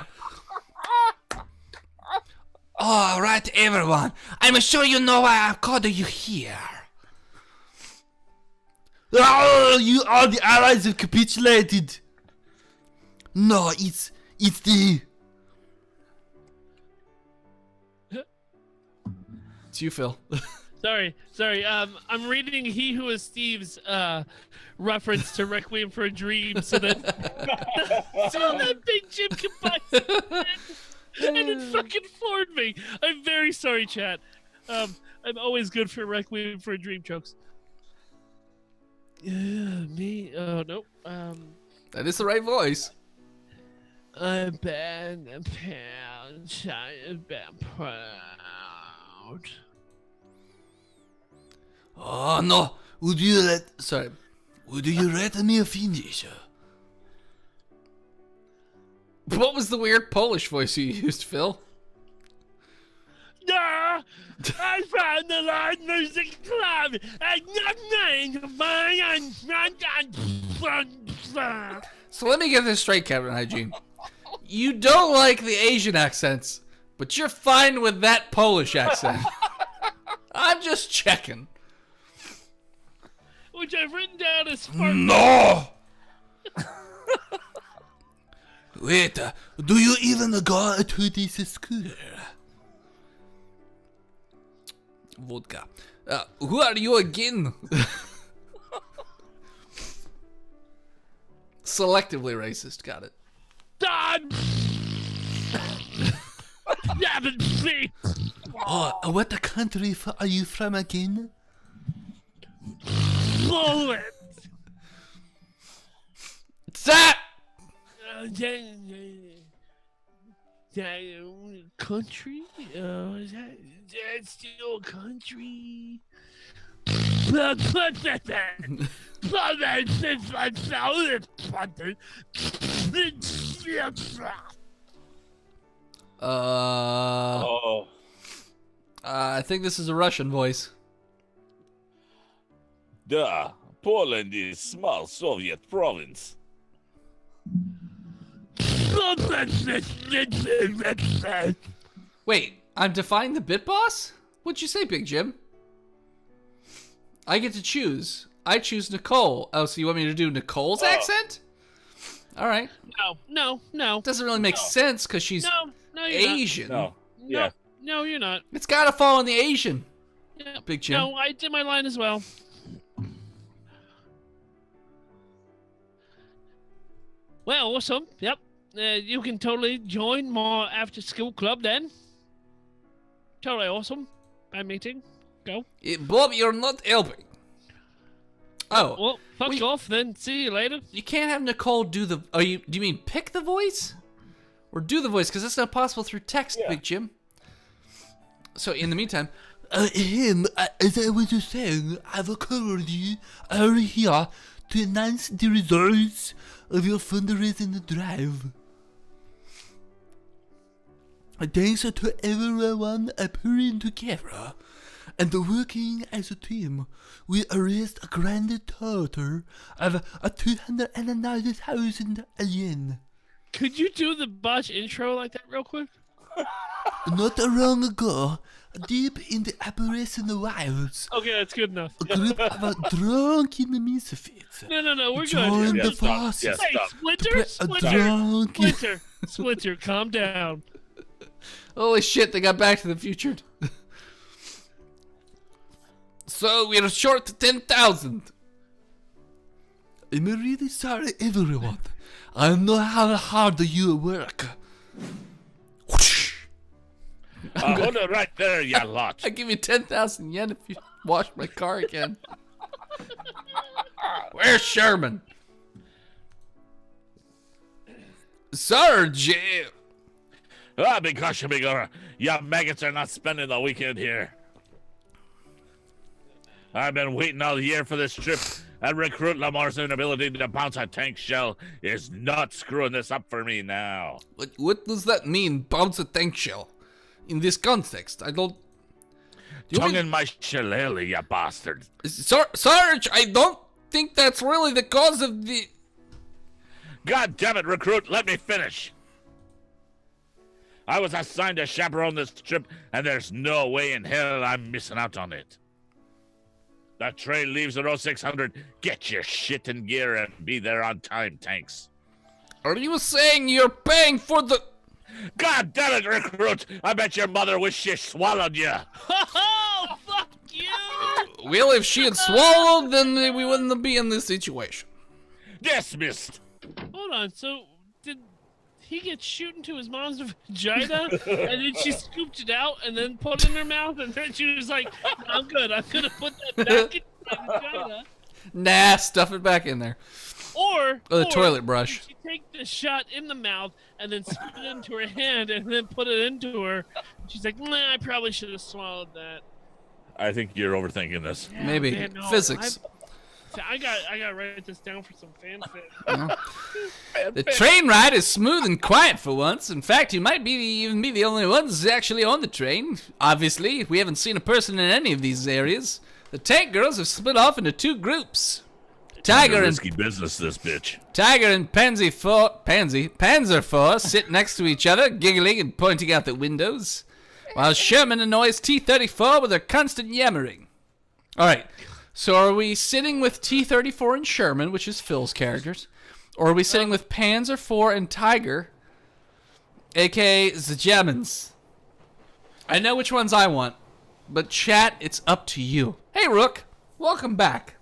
C: All right, everyone. I'm sure you know why I've called you here.
F: Oh, you all the allies have capitulated. No, it's the...
C: It's you, Phil.
B: Sorry. I'm reading "He Who Is Steve's" reference to "Requiem for a Dream," so that Big Jim can buy it. And it fucking floored me. I'm very sorry, chat. I'm always good for "Requiem for a Dream" jokes. Me? Oh no.
C: That is the right voice.
B: I'm bad and pound, I'm bad proud.
F: Oh, no. Would you let me finish?
C: What was the weird Polish voice you used, Phil?
B: I found the live music club at nothing.
C: So let me get this straight, Captain Hygiene. You don't like the Asian accents, but you're fine with that Polish accent. I'm just checking.
B: Which I've written down as far.
F: No! Wait, do you even go to this school?
C: Vodka. Who are you again? Selectively racist, got it.
B: God.
F: Oh, what country are you from again?
B: Poland.
C: Stop!
B: That country? Is that still country?
A: Oh,
C: I think this is a Russian voice.
A: duh. Poland is small Soviet province.
C: Wait, I'm defying the Bit Boss? What'd you say, Big Jim? I get to choose. I choose Nicole. Oh, so you want me to do Nicole's accent? All right.
B: No.
C: Doesn't really make sense because she's
B: No, you're
C: Asian.
A: No. Yeah.
B: No, you're not.
C: It's got to fall on the Asian.
B: Yeah.
C: Big Jim.
B: No, I did my line as well. Well, awesome. Yep. You can totally join my after-school club then. Totally awesome. Bad meeting. Go.
C: Bob, you're not helping. Oh,
B: Well, fuck
C: Wait.
B: off then. See you later.
C: you can't have Nicole do the. Do you mean pick the voice, or do the voice? Because that's not possible through text, Big Jim. So in the meantime,
F: as I was just saying, I've called you over here to announce the results of your fundraising drive. Thanks to everyone pulling together and working as a team, we raised a grand total of 290,000 yen.
B: Could you do the botch intro like that real quick?
F: Not long ago, deep in the Appalachian wilds,
B: Okay, that's good enough.
F: a group of drunken misfits
B: No, we're
F: joined
B: good.
F: the
A: stop.
F: forces
A: Yeah,
B: Hey,
A: stop.
B: Splinter, calm down.
C: holy shit, they got Back to the Future. So we're short 10,000.
F: I'm really sorry, everyone. I know how hard you work. Whoosh.
A: Hold it right there, you lot.
C: I give you 10,000 yen if you wash my car again. Where's Sherman? Sarge!
A: Because you maggots are not spending the weekend here. I've been waiting all year for this trip, and Recruit Lamar's inability to bounce a tank shell is not screwing this up for me now.
C: What does that mean, bounce a tank shell? In this context, I don't...
A: Tongue in my shillelagh, you bastard.
C: Sarge, I don't think that's really the cause of the...
A: God damn it, Recruit, let me finish. I was assigned to chaperone this trip, and there's no way in hell I'm missing out on it. The train leaves at 0600. Get your shit in gear and be there on time, tanks.
C: Are you saying you're paying for the...
A: God damn it, Recruit! I bet your mother wished she swallowed you.
B: Oh, fuck you!
C: Well, if she had swallowed, then we wouldn't be in this situation.
A: Dismissed.
B: Hold on, so did he get shoot into his mom's vagina, and then she scooped it out and then put it in her mouth, and then she was like, I'm good, I'm gonna put that back in my vagina.
C: Nah, stuff it back in there.
B: Or
C: the toilet brush.
B: did she take the shot in the mouth and then spit it into her hand and then put it into her. She's like, nah, I probably should have swallowed that.
A: I think you're overthinking this.
B: Yeah,
C: Maybe.
B: man, no,
C: Physics.
B: I gotta write this down for some fanfic.
C: The train ride is smooth and quiet for once. In fact, you might even be the only ones actually on the train. Obviously, we haven't seen a person in any of these areas. The tank girls have split off into two groups. Tiger
A: Risky business, this bitch.
C: and Panzer Force sit next to each other, giggling and pointing out the windows, while Sherman annoys T-34 with her constant yammering. All right, so are we sitting with T-34 and Sherman, which is Phil's characters, or are we sitting with Panzer IV and Tiger, a.k.a. the Germans? I know which ones I want, but chat, it's up to you. Hey, Rook, welcome back.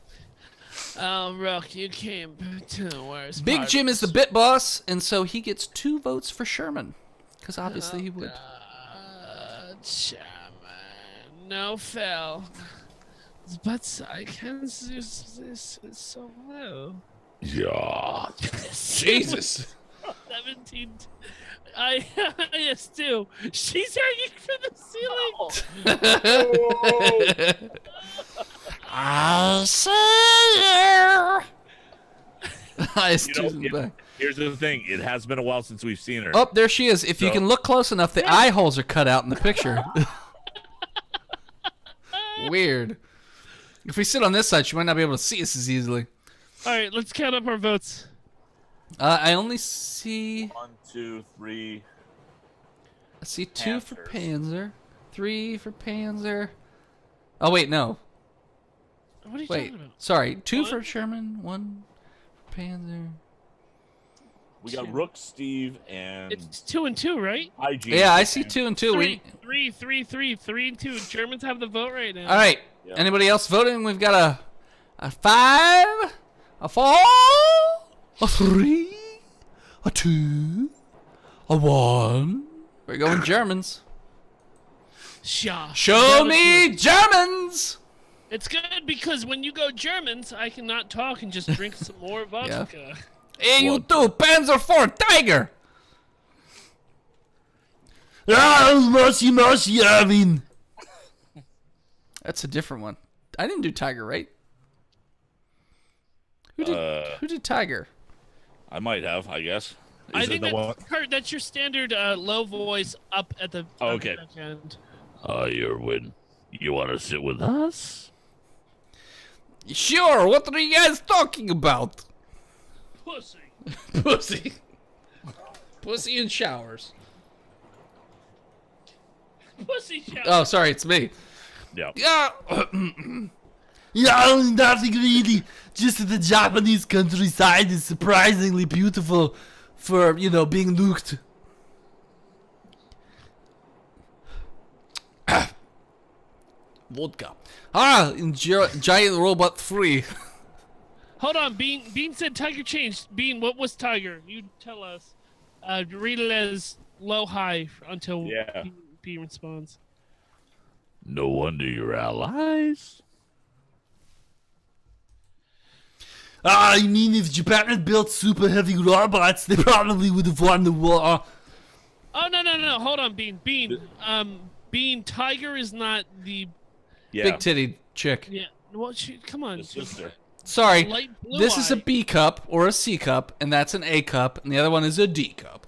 B: Rook, you came to the worst
C: Big
B: part.
C: Jim is the bit boss, and so he gets 2 votes for Sherman. Because obviously he would.
B: Shaman. No, Phil. But I can this is so low.
A: Yeah.
C: Jesus.
B: 17. IS2. She's hanging from the ceiling.
D: I see you.
C: IS2's in the back.
A: Here's the thing. It has been a while since we've seen her.
C: Oh, there she is. If you
A: So-
C: can look close enough, the eye holes are cut out in the picture. Weird. If we sit on this side, she might not be able to see us as easily.
B: All right, let's count up our votes.
C: I only see...
A: 1, 2, 3.
C: I see 2 for
A: Panzers.
C: Panzer, 3 for Panzer. Oh, wait, no.
B: What are you
C: Wait,
B: talking about?
C: sorry. 2
B: What?
C: for Sherman, 1 for Panzer.
A: We got Rook, Steve, and
B: It's 2 and 2, right?
A: IG.
C: Yeah, I see 2 and 2. We...
B: 3 and 2. Germans have the vote right now.
C: All right.
A: Yeah.
C: Anybody else voting? We've got a 5, a 4, a 3, a 2, a 1. We're going Germans.
B: Sha.
C: Show me Germans!
B: It's good because when you go Germans, I cannot talk and just drink some more vodka.
C: Hey, you two, Panzer IV Tiger!
F: Mercy, Erwin.
C: That's a different one. I didn't do Tiger, right? Who did Tiger?
A: I might have, I guess.
B: I
A: Is it
B: think
A: the one?
B: Kurt, that's your standard low voice up at the
A: Oh, okay.
B: back end.
A: Irwin, you want to sit with us?
C: Sure, what are you guys talking about?
B: Pussy.
C: Pussy. Pussy in showers.
B: Pussy shout.
C: Oh, sorry, it's me.
A: Yeah.
C: Yeah.
F: Yeah, nothing really. Just the Japanese countryside is surprisingly beautiful for, being looked.
C: Vodka. In Giant Robot 3.
B: Hold on, Bean said Tiger changed. Bean, what was Tiger? You tell us. Read it as low high until
A: Yeah.
B: Bean responds.
A: No wonder you're allies.
F: I mean, if Japan had built super heavy robots, they probably would have won the war.
B: Oh no! Hold on, Bean. Bean. Tiger is not the.
A: Yeah.
C: Big titty chick.
B: Yeah. Well, come on.
A: The sister.
C: Sorry.
B: Light blue
C: This is a
B: eye.
C: B cup or a C cup, and that's an A cup, and the other one is a D cup.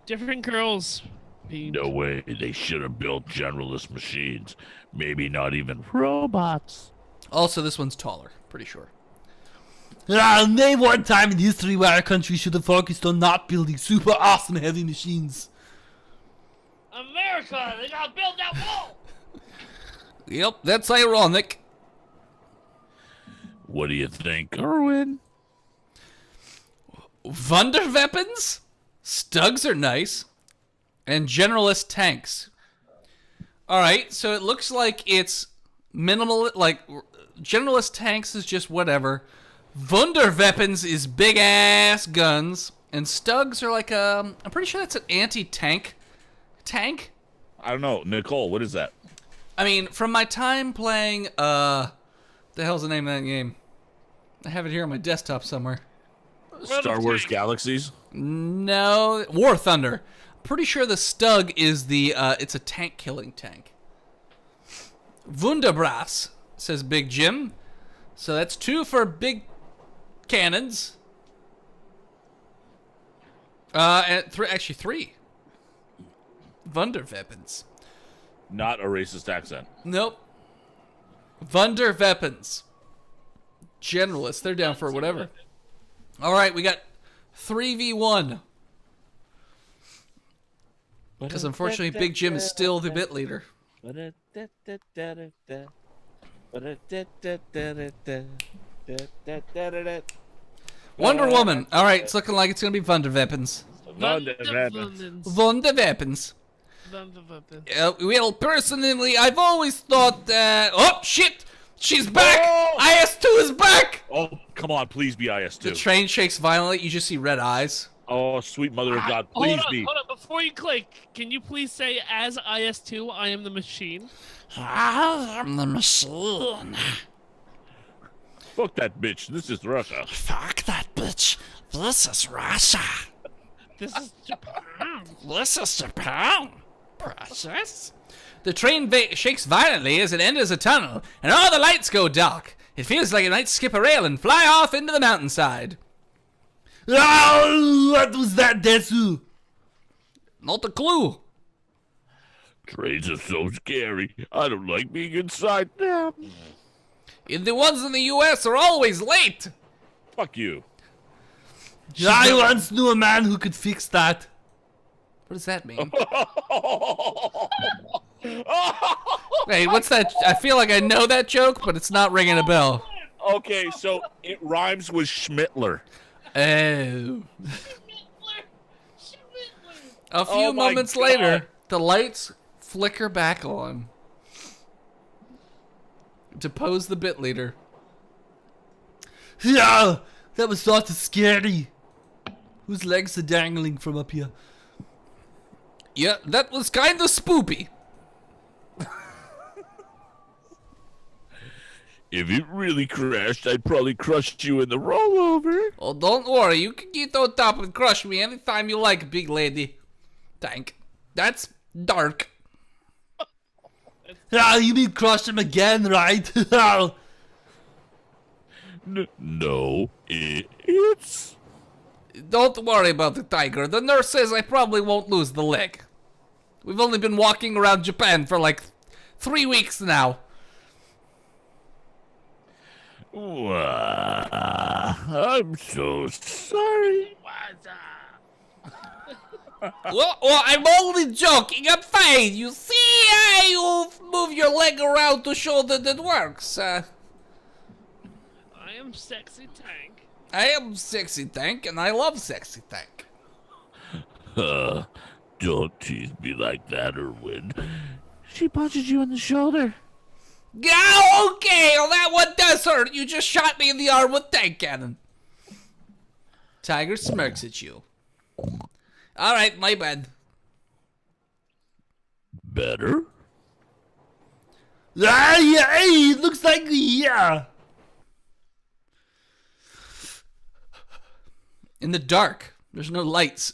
B: Different girls. Bean.
A: No way. They should have built generalist machines. Maybe not even robots.
C: Also, this one's taller, pretty sure.
F: Name one time in history where our country should have focused on not building super awesome heavy machines.
B: America, they gotta build that wall.
C: Yep, that's ironic.
A: What do you think, Irwin?
C: Wunderweapons? Stugs are nice. And generalist tanks. Alright, so it looks like it's minimal, like, generalist tanks is just whatever. Wunderweapons is big-ass guns. And Stugs are like, I'm pretty sure that's an anti-tank tank?
A: I don't know. Nicole, what is that?
C: I mean, from my time playing, the hell's the name of that game? I have it here on my desktop somewhere.
A: Star Wars Galaxies?
C: No, War Thunder. Pretty sure the Stug is it's a tank killing tank. Wunderbrass, says Big Jim. So that's 2 for big cannons. And 3. Wunderweapons.
A: Not a racist accent.
C: Nope. Wunderweapons. Generalists, they're down for whatever. Alright, we got 3v1. Because unfortunately, Big Jim is still the bit leader. Wonder Woman. Alright, it's looking like it's going to be Wunderweapons.
B: Wunderweapons.
C: Wunderweapons.
B: Wunderweapons.
C: Well, personally, I've always thought that... Oh, shit! She's back! IS-2 is back!
A: Oh, come on. Please be
C: The
A: IS-2.
C: train shakes violently. You just see red eyes.
A: Oh, sweet mother of God. Please be.
B: Hold on. Before you click, can you please say, as IS-2, I am the machine?
D: I am the machine.
A: Fuck that bitch. This is Russia.
D: Fuck that bitch. This is Russia.
B: This is Japan.
D: This is Japan. Precious.
C: The train shakes violently as it enters a tunnel, and all the lights go dark. It feels like it might skip a rail and fly off into the mountainside.
F: Oh, what was that, Desu?
C: Not a clue.
A: Trains are so scary. I don't like being inside them.
C: And the ones in the U.S. are always late.
A: Fuck you.
F: I once knew a man who could fix that.
C: What does that mean? Wait, what's that? I feel like I know that joke, but it's not ringing a bell.
A: Okay, so it rhymes with Schmittler.
C: Oh. A few
A: Oh my
C: moments
A: God.
C: later, the lights flicker back on. Depose the bit leader.
F: Yeah, that was sort of scary. Whose legs are dangling from up here?
C: Yeah, that was kind of spoopy.
A: If it really crashed, I'd probably crush you in the rollover.
C: Oh, don't worry. You can get on top and crush me anytime you like, big lady. Tank. That's dark.
F: Ah, you mean crush him again, right?
A: No, it's...
C: Don't worry about the tiger. The nurse says I probably won't lose the leg. We've only been walking around Japan for like 3 weeks now.
A: I'm so sorry.
C: Well, I'm only joking. I'm fine. You see, you move your leg around to show that it works.
B: I am Sexy Tank.
C: I am Sexy Tank, and I love Sexy Tank.
A: Don't tease me like that, Erwin. She punches you in the shoulder.
C: Yeah, okay. Well, that one does hurt. You just shot me in the arm with tank cannon. Tiger smirks at you. All right, my bad.
A: Better?
F: Ah, yeah, hey, it looks like, yeah.
C: In the dark, there's no lights.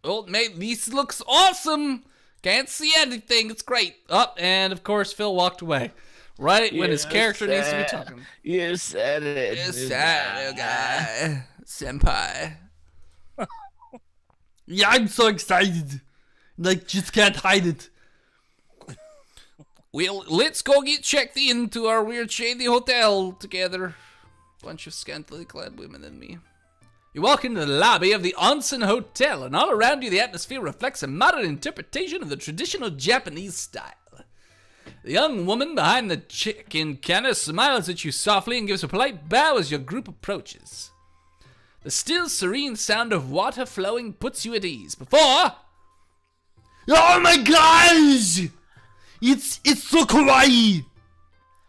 C: Oh, mate, this looks awesome. Can't see anything. It's great. Oh, and of course, Phil walked away. Right when his character needs to be talking.
A: You said it.
C: Yes, that guy. Senpai.
F: Yeah, I'm so excited. Like, just can't hide it.
C: Well, let's go get checked into our weird, shady hotel together. Bunch of scantily clad women and me. You walk into the lobby of the Onsen Hotel, and all around you the atmosphere reflects a modern interpretation of the traditional Japanese style. The young woman behind the chicken counter smiles at you softly and gives a polite bow as your group approaches. The still serene sound of water flowing puts you at ease before...
F: Oh my gosh! It's so kawaii!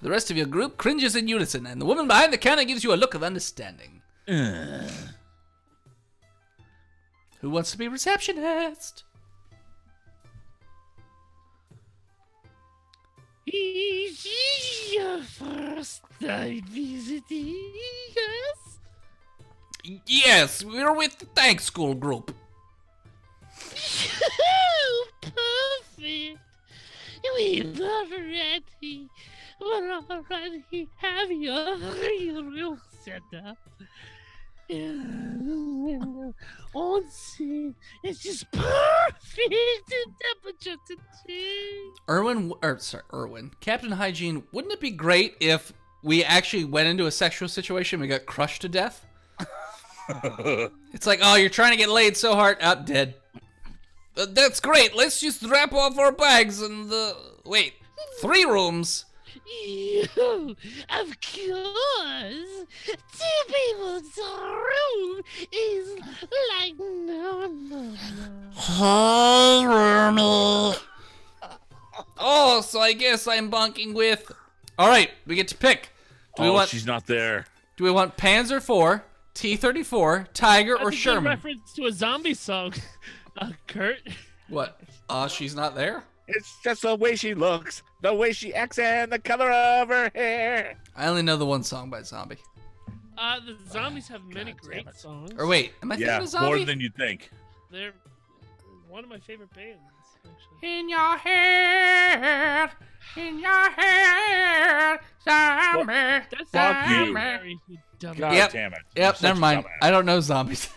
C: The rest of your group cringes in unison, and the woman behind the counter gives you a look of understanding. Who wants to be receptionist?
B: Is this your first time visiting us?
C: Yes, we're with the tank school group.
B: Oh, perfect. We've already have your room set up. Onsen, it's just perfect temperature to change.
C: Erwin, Captain Hygiene, wouldn't it be great if we actually went into a sexual situation and we got crushed to death? It's like, oh, you're trying to get laid so hard, dead. That's great. Let's just drop off our bags and wait, 3 rooms.
B: You, of course. 2 people's room is like no.
D: Hey, Rumi.
C: Oh, so I guess I'm bunking with. All right, we get to pick.
A: She's not there.
C: Do we want Panzer IV, T-34, Tiger, or
B: That's a good
C: Sherman?
B: reference to a zombie song. Kurt.
C: What? She's not there?
A: It's just the way she looks, the way she acts, and the color of her hair.
C: I only know the one song by Zombie.
B: The Zombies have many
A: God damn
B: great
A: it.
B: songs.
C: Or wait, am I thinking
A: Yeah,
C: of Zombie?
A: more than you think.
B: They're one of my favorite bands, actually.
D: In your head, zombie.
B: That's
A: Fuck you.
B: Mary, you dumb.
A: God
C: Yep.
A: damn it.
C: Yep,
A: You're such
C: never
A: a
C: mind.
A: dumbass.
C: I don't know Zombies.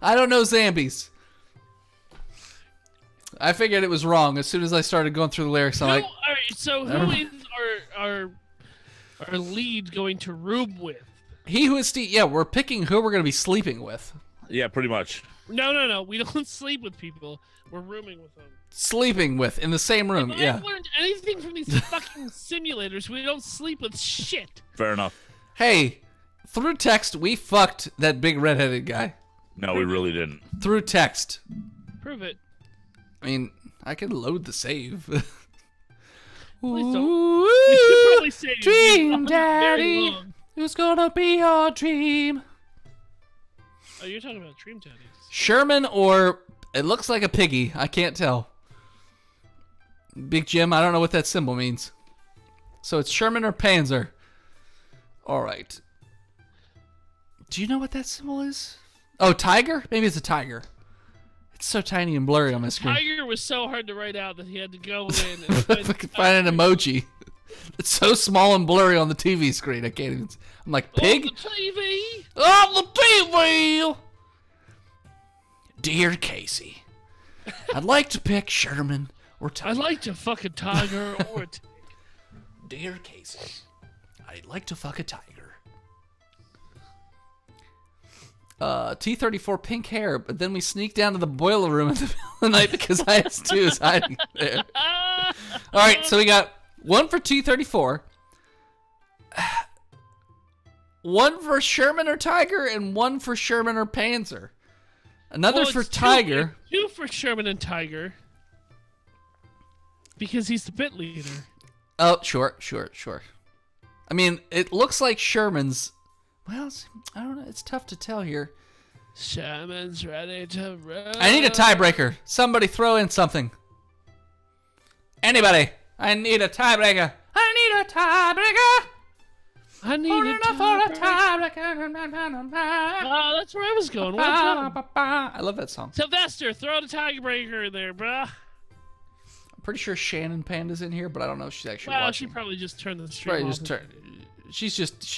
C: I don't know Zambies. I figured it was wrong as soon as I started going through the lyrics. I'm like,
B: All right, so who is our lead going to room with?
C: he who is Steve. Yeah, we're picking who we're going to be sleeping with.
A: Yeah, pretty much.
B: No. We don't sleep with people. We're rooming with them.
C: Sleeping with in the same room.
B: If
C: Yeah.
B: I've learned anything from these fucking simulators, we don't sleep with shit.
A: Fair enough.
C: Hey, through text, we fucked that big redheaded guy.
A: No, we really didn't.
C: Through text.
B: Prove it.
C: I mean, I can load the save.
B: Please don't.
C: Ooh,
B: We should probably say
C: Dream
B: very
C: Daddy,
B: long.
C: who's gonna be your dream?
B: Oh, you're talking about Dream Daddies.
C: Sherman or it looks like a piggy. I can't tell. Big Jim, I don't know what that symbol means. So it's Sherman or Panzer. All right. Do you know what that symbol is? Oh, tiger? Maybe it's a tiger. It's so tiny and blurry on my screen.
B: Tiger was so hard to write out that he had to go in and
C: Find an emoji. It's so small and blurry on the TV screen. I can't even. I'm like, pig?
B: On the TV.
C: On the TV! Dear Casey, I'd like to pick Sherman or Tiger.
B: I'd like to fuck a tiger or a tiger.
C: Dear Casey, I'd like to fuck a tiger. T-34 pink hair, but then we sneak down to the boiler room in the middle of the night because IS-2 is hiding there. All right, so we got one for T-34, one for Sherman or Tiger, and one for Sherman or Panzer. Another
B: Well,
C: for
B: it's
C: Tiger.
B: Two for Sherman and Tiger. Because he's the pit leader.
C: Oh, sure. I mean, it looks like Sherman's. Well, I don't know. It's tough to tell here.
B: Sherman's ready to run.
C: I need a tiebreaker. Somebody throw in something. Anybody. I need a tiebreaker. I need a tiebreaker.
B: I need a
C: tiebreaker.
B: Oh, that's where I was going. What's up?
C: I love that song.
B: Sylvester, throw the tiebreaker in there, bruh.
C: I'm pretty sure Shannon Panda's in here, but I don't know if she's actually
B: Well,
C: watching.
B: she probably just turned the
C: She
B: stream
C: probably
B: off.
C: she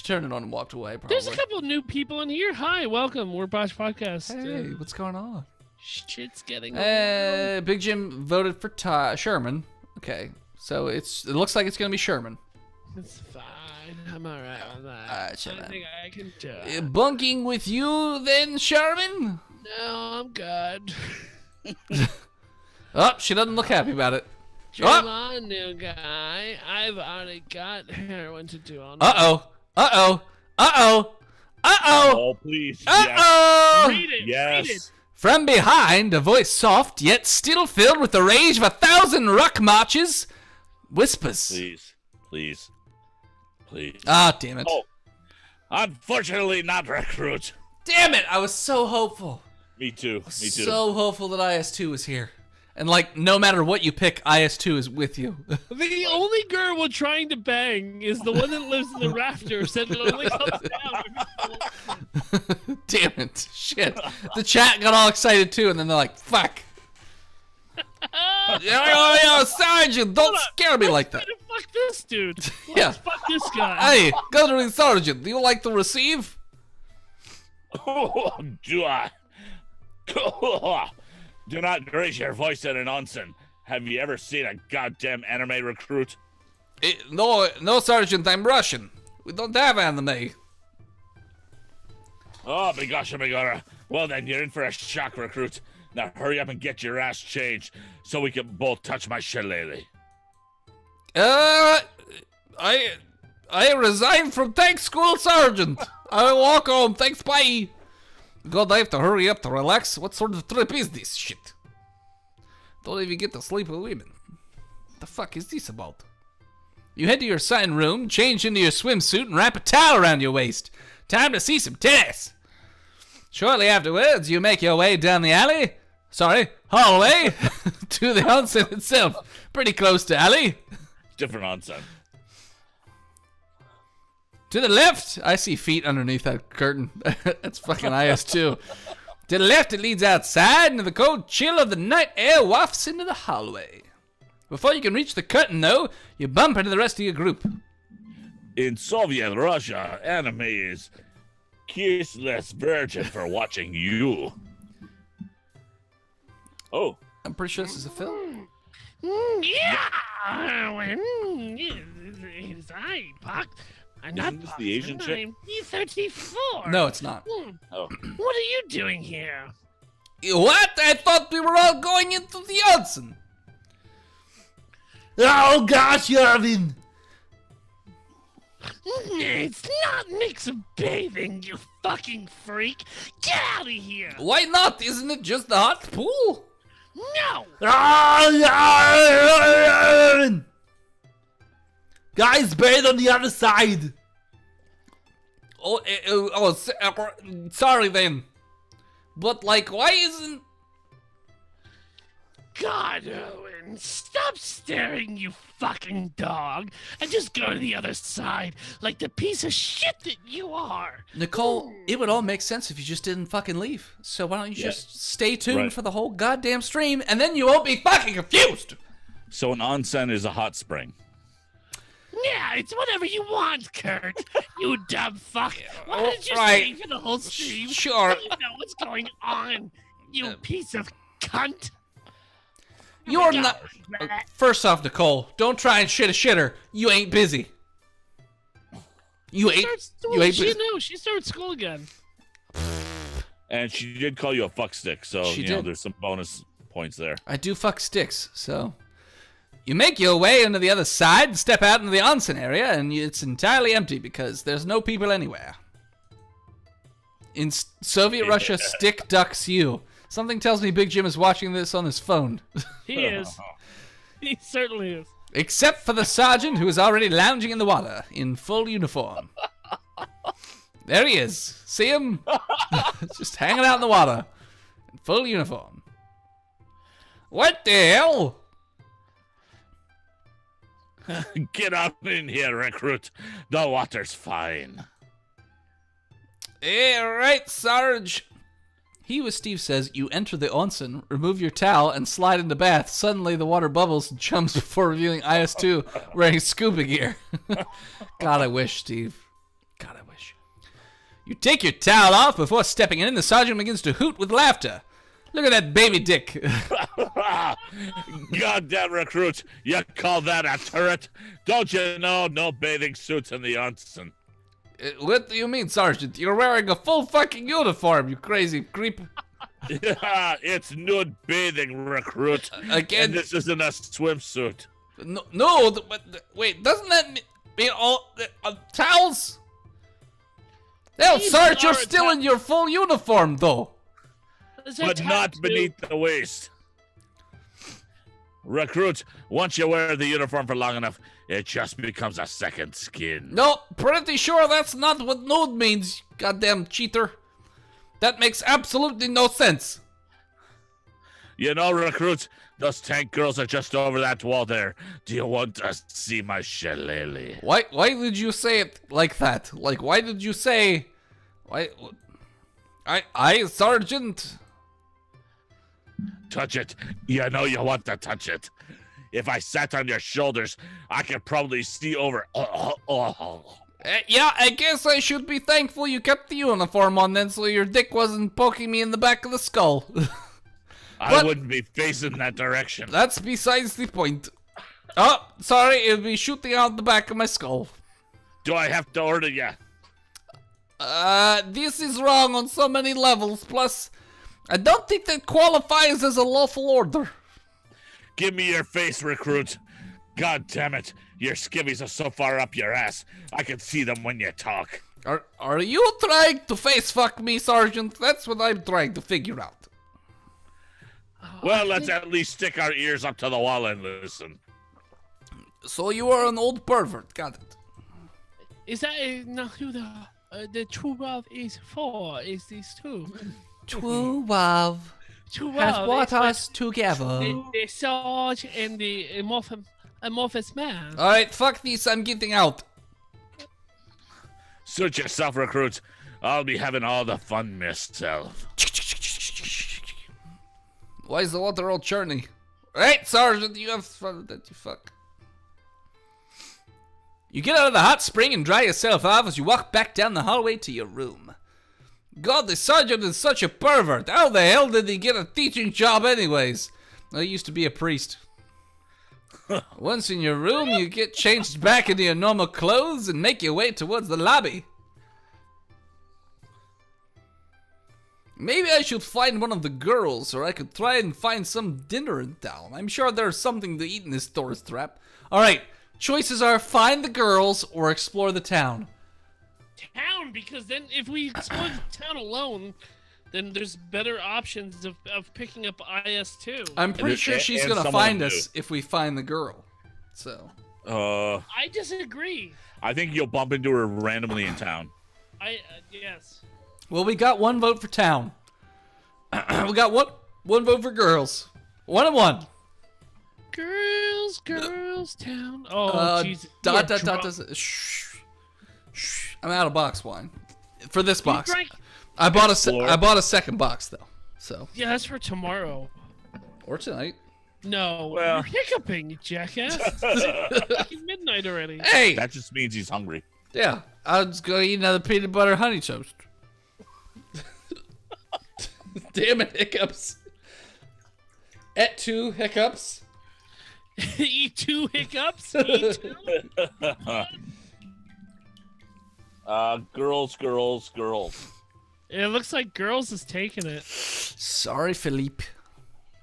C: turned it on and walked away. Probably.
B: There's a couple new people in here. Hi, welcome. We're Botched Podcast.
C: Hey, what's going on?
B: Shit's getting old.
C: Big Jim voted for Sherman. Okay, so it looks like it's gonna be Sherman.
B: It's fine. I'm alright with that.
C: Alright, Sherman.
B: I think I can do it.
C: Bunking with you then, Sherman?
B: No, I'm good.
C: Oh, she doesn't look happy about it.
B: Come on, new guy. I've already got heroin to do all night.
C: Uh-oh.
A: Oh, please.
C: Uh-oh.
B: Read it.
A: Yes.
B: Read it.
C: From behind, a voice soft, yet still filled with the rage of 1,000 ruck marches, whispers.
A: Please.
C: Ah, damn it.
A: Oh, unfortunately not recruit.
C: Damn it, I was so hopeful.
A: Me too.
C: So hopeful that IS-2 was here. And, like, no matter what you pick, IS-2 is with you.
B: The only girl we're trying to bang is the one that lives in the rafters and it only comes down.
C: Damn it. Shit. The chat got all excited, too, and then they're like, fuck. Yo, Sergeant, don't scare me like that.
B: Fuck this dude.
C: Yeah.
B: Fuck this guy.
C: Hey, Gunnery Sergeant, do you like to receive?
A: Oh, do I? Do not raise your voice at an onsen. Have you ever seen a goddamn anime recruit?
C: No, Sergeant, I'm Russian. We don't have anime.
A: Oh, bigosha, bigora. Well then, you're in for a shock, recruit. Now hurry up and get your ass changed so we can both touch my shillelagh.
C: I resigned from tank school, Sergeant. I walk home. Thanks, bye. God, I have to hurry up to relax. What sort of trip is this shit? Don't even get to sleep with women. What the fuck is this about? You head to your sign room, change into your swimsuit, and wrap a towel around your waist. Time to see some titties. Shortly afterwards, you make your way down the alley. Sorry, hallway to the onsen itself. Pretty close to alley.
A: Different onsen.
C: To the left, I see feet underneath that curtain. That's fucking IS2. To the left, it leads outside into the cold chill of the night air wafts into the hallway. Before you can reach the curtain, though, you bump into the rest of your group.
A: In Soviet Russia, anime is kissless virgin for watching you. Oh.
C: I'm pretty sure this is a film.
B: Yeah! It's I, Puck. I'm not
A: Isn't this the Asian chick?
B: I'm E34.
C: No, it's not.
A: Oh.
B: What are you doing here?
C: What? I thought we were all going into the onsen.
F: Oh gosh, Irvin!
B: It's not mix of bathing, you fucking freak. Get out of here.
C: Why not? Isn't it just the hot pool?
B: No.
F: Irvin! Guys, bathe on the other side.
C: Sorry then. But like, why isn't...
B: God, Owen, stop staring, you fucking dog, and just go to the other side, like the piece of shit that you are.
C: Nicole, it would all make sense if you just didn't fucking leave. So why don't you just stay tuned
A: Right.
C: for the whole goddamn stream, and then you won't be fucking confused.
A: So an onsen is a hot spring.
B: Yeah, it's whatever you want, Kurt. You dumb fuck. Why don't you
C: Right.
B: stay for the whole stream?
C: Sure.
B: So you know what's going on, you piece of cunt.
C: You're not... First off, Nicole, don't try and shit a shitter. You ain't busy. You ain't busy.
B: She started school again.
A: And she did call you a fuckstick, so
C: She
A: you know
C: did.
A: there's some bonus points there.
C: I do fuck sticks, so... You make your way into the other side, step out into the onsen area, and it's entirely empty because there's no people anywhere. In Soviet Russia, stick ducks you. Something tells me Big Jim is watching this on his phone.
B: He is. He certainly is.
C: Except for the sergeant who is already lounging in the water in full uniform. There he is. See him? Just hanging out in the water in full uniform. What the hell?
A: Get up in here, recruit. The water's fine.
C: Hey, right, Sarge. He with Steve says, you enter the onsen, remove your towel, and slide in the bath. Suddenly the water bubbles and chums before revealing IS-2 wearing scuba gear. God, I wish, Steve. God, I wish. You take your towel off before stepping in. The sergeant begins to hoot with laughter. Look at that baby dick.
A: Goddamn recruit, you call that a turret? Don't you know no bathing suits in the onsen?
C: What do you mean, Sergeant? You're wearing a full fucking uniform, you crazy creep.
A: Yeah, it's nude bathing, recruit.
C: Again?
A: And this isn't a swimsuit.
C: No, wait, doesn't that mean all towels? Hell,
B: These
C: Sarge, you're
B: are
C: still in your full uniform, though.
A: But not beneath the waist. Recruit, once you wear the uniform for long enough, it just becomes a second skin.
C: No, pretty sure that's not what nude means, goddamn cheater. That makes absolutely no sense.
A: You know, recruit, those tank girls are just over that wall there. Do you want to see my shillelagh?
C: Why did you say it like that? Like, why did you say... Why... I, Sergeant...
A: Touch it. You know you want to touch it. If I sat on your shoulders, I could probably see over.
C: Yeah, I guess I should be thankful you kept the uniform on then so your dick wasn't poking me in the back of the skull.
A: I wouldn't be facing that direction.
C: That's besides the point. Oh, sorry, it'll be shooting out the back of my skull.
A: Do I have to order you?
C: This is wrong on so many levels, plus... I don't think that qualifies as a lawful order.
A: Give me your face, recruit. God damn it. Your skivvies are so far up your ass, I can see them when you talk.
C: Are you trying to face fuck me, Sergeant? That's what I'm trying to figure out.
A: Well, let's at least stick our ears up to the wall and listen.
C: So you are an old pervert, got it.
B: Is that not who the true love is for? Is these two?
C: True love. has brought us together.
B: The sword and the amorphous man.
C: All right, fuck this. I'm getting out.
A: Suit yourself, recruits. I'll be having all the fun myself.
C: Why is the water all churny? Right, Sergeant, you have fun that you fuck. You get out of the hot spring and dry yourself off as you walk back down the hallway to your room. God, the sergeant is such a pervert. How the hell did he get a teaching job anyways? Well, he used to be a priest. Once in your room, you get changed back into your normal clothes and make your way towards the lobby. Maybe I should find one of the girls, or I could try and find some dinner in town. I'm sure there's something to eat in this tourist trap. Alright, choices are find the girls or explore the town.
B: Town, because then if we explore the town alone, then there's better options of picking up IS-2.
C: I'm pretty sure she's
A: and
C: gonna
A: someone
C: find
A: new.
C: us if we find the girl. So.
B: I disagree.
A: I think you'll bump into her randomly in town.
B: Yes.
C: Well, we got one vote for town. We got one vote for girls. 1 and 1.
B: Girls, town. Oh, Jesus.
C: Shh. I'm out of box wine. For this box.
B: drank-
C: I bought a second box though. So.
B: Yeah, that's for tomorrow.
C: Or tonight.
B: No,
A: Well-
B: you're hiccuping, you jackass. It's fucking midnight already.
C: Hey!
A: That just means he's hungry.
C: Yeah, I'll just go eat another peanut butter honey toast. Damn it, hiccups. Et tu, hiccups.
B: E2 hiccups? E2?
A: Girls.
B: It looks like girls is taking it.
C: Sorry, Philippe.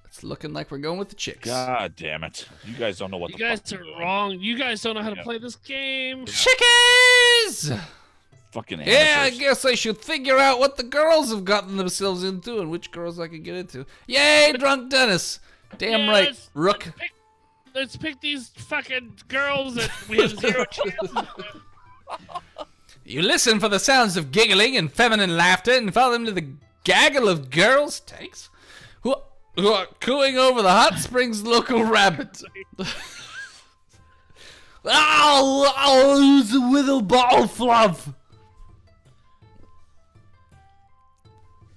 C: It's looking like we're going with the chicks.
A: God damn it. You guys don't know what
B: You
A: the
B: guys
A: fuck
B: are
A: you're doing.
B: wrong. You guys don't know how to play this game.
C: Chickies!
A: Fucking
C: Yeah, I
A: amateurs.
C: guess I should figure out what the girls have gotten themselves into and which girls I can get into. Yay, drunk Dennis! Damn
B: Yeah,
C: right,
B: let's-
C: Rook.
B: Let's pick these fucking girls that we have zero chances with.
C: You listen for the sounds of giggling and feminine laughter and follow them to the gaggle of girls, tanks, who are cooing over the hot springs local rabbit.
F: Who's the little ball fluff?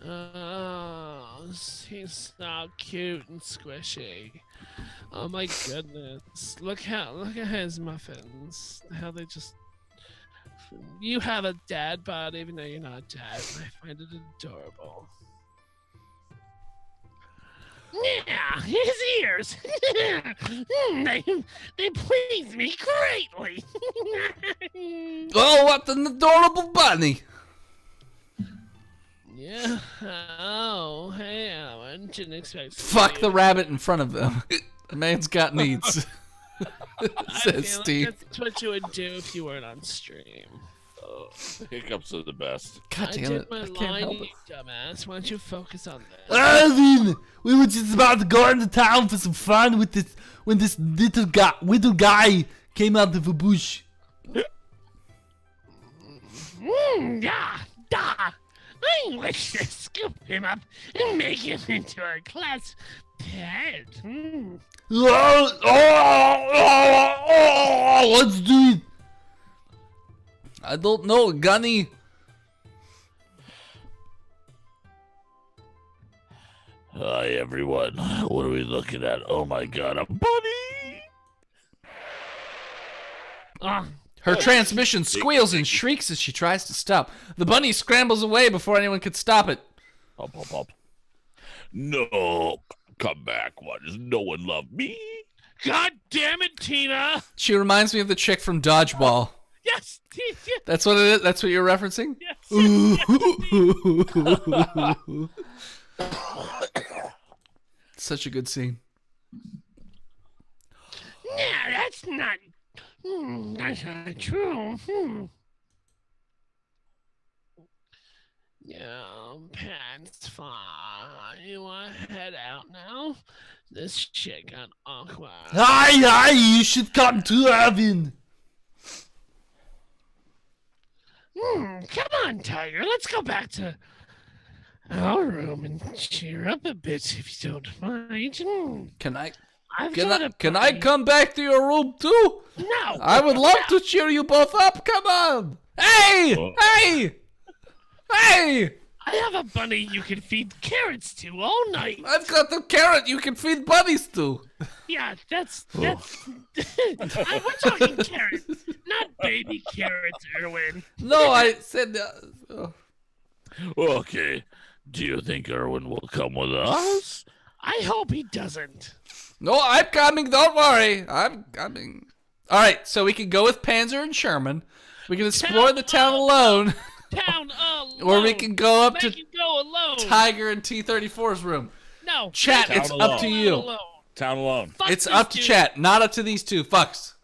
B: Oh, he's so cute and squishy. Oh my goodness! Look at his muffins. How they just. You have a dad bod, even though you're not dad. I find it adorable. Yeah, his ears. they please me greatly.
C: Oh, what an adorable bunny!
B: Yeah. Oh, hey, Alan. Didn't expect. to see
C: Fuck
B: you.
C: the rabbit in front of them. The man's got needs.
B: I
C: Says
B: feel
C: Steve.
B: like that's what you would do if you weren't on stream.
A: Hiccups are the best.
C: God
B: I
C: damn
B: did
C: it!
B: my
C: I can't
B: line,
C: help
B: you
C: it.
B: dumbass. Why don't you focus on this?
F: Alvin, we were just about to go into town for some fun with this when this little guy came out of the bush.
B: Yeah, da. I wish to scoop him up and make him into a class pet.
F: Let's do it.
C: I don't know, Gunny.
A: Hi, everyone. What are we looking at? Oh my god, a bunny!
B: Ah,
C: Her transmission squeals and shrieks as she tries to stop. The bunny scrambles away before anyone could stop it.
A: Up. No, come back. Why does no one love me?
B: God damn it, Tina!
C: She reminds me of the chick from Dodgeball.
B: Yes, yes,
C: That's what it is? That's what you're referencing?
B: yes.
C: Such a good scene.
B: Nah, that's not. That's not true. Yeah, pants fine. You wanna head out now? This shit got awkward.
F: Hi, you should come to Alvin.
B: Come on, Tiger. Let's go back to our room and cheer up a bit if you don't mind.
C: Can I
B: I've
C: can
B: got
C: I,
B: a
C: can I
B: buddy-
C: come back to your room too?
B: No.
C: I would love to cheer you both up. Come on. Hey!
A: Oh.
C: Hey! Hey!
B: I have a bunny you can feed carrots to all night.
C: I've got the carrot you can feed bunnies to.
B: Yeah, that's. We're talking carrots, not baby carrots, Erwin.
C: No, I said.
A: Okay. Do you think Erwin will come with us?
B: I hope he doesn't.
C: No, I'm coming. Don't worry. I'm coming. All right, so we can go with Panzer and Sherman. We can explore the town alone,
B: Town alone.
C: or we can go up
B: Make
C: to
B: him go alone.
C: Tiger and T-34's room.
B: No.
C: Chat,
B: make
C: it's
B: him
A: Town
C: up to
B: go
C: you.
B: alone.
A: Town alone.
B: Fuck
C: It's
B: this
C: up to
B: dude.
C: chat, not up to these two fucks.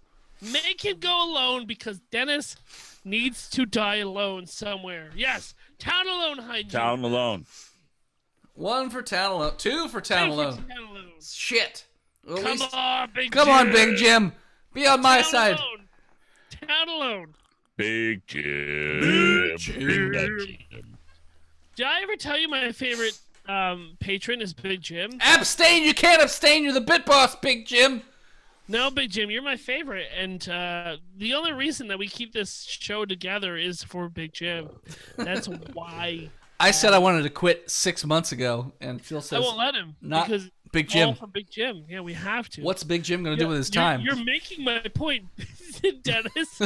B: Make him go alone because Dennis needs to die alone somewhere. Yes, town alone hygiene.
A: Town alone.
C: 1 for town alone. 2 for town
B: Thank you,
C: alone.
B: town alone.
C: Shit. Well, at
B: Come
C: least-
B: on, Big
C: Come
B: Jim.
C: on, Big Jim. Be on my
B: Town
C: side.
B: alone. Town alone.
A: Big Jim.
C: Big Jim.
A: Big Jim.
B: Did I ever tell you my favorite patron is Big Jim?
C: Abstain! You can't abstain. You're the bit boss, Big Jim.
B: No, Big Jim, you're my favorite, and the only reason that we keep this show together is for Big Jim. That's why
C: I said I wanted to quit 6 months ago, and Phil
B: I
C: says,
B: won't let him.
C: not
B: because
C: Big
B: it's all
C: Jim.
B: for Big Jim. Yeah, we have to.
C: What's Big Jim going to do with his
B: You're-
C: time?
B: You're making my point, Dennis.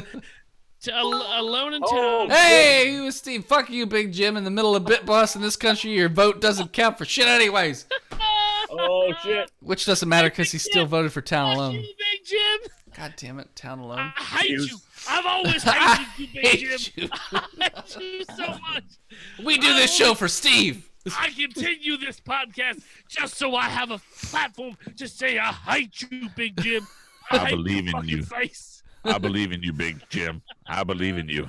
B: Alone in town.
C: Hey, you Steve. Fuck you, Big Jim. In the middle of bit boss in this country, your vote doesn't count for shit anyways.
A: Oh, shit.
C: Which doesn't matter because he still voted for Town
B: Fuck
C: Alone.
B: you, Big Jim.
C: God damn it, Town Alone.
B: I hate
A: He was-
B: you. I've always hated you, Big
C: hate
B: Jim.
C: you.
B: I hate you so much.
C: We do this show for Steve.
B: I continue this podcast just so I have a platform to say I hate you, Big Jim.
A: I
B: hate
A: believe
B: your
A: in
B: fucking
A: you.
B: Face.
A: I believe in you, Big Jim. I believe in you.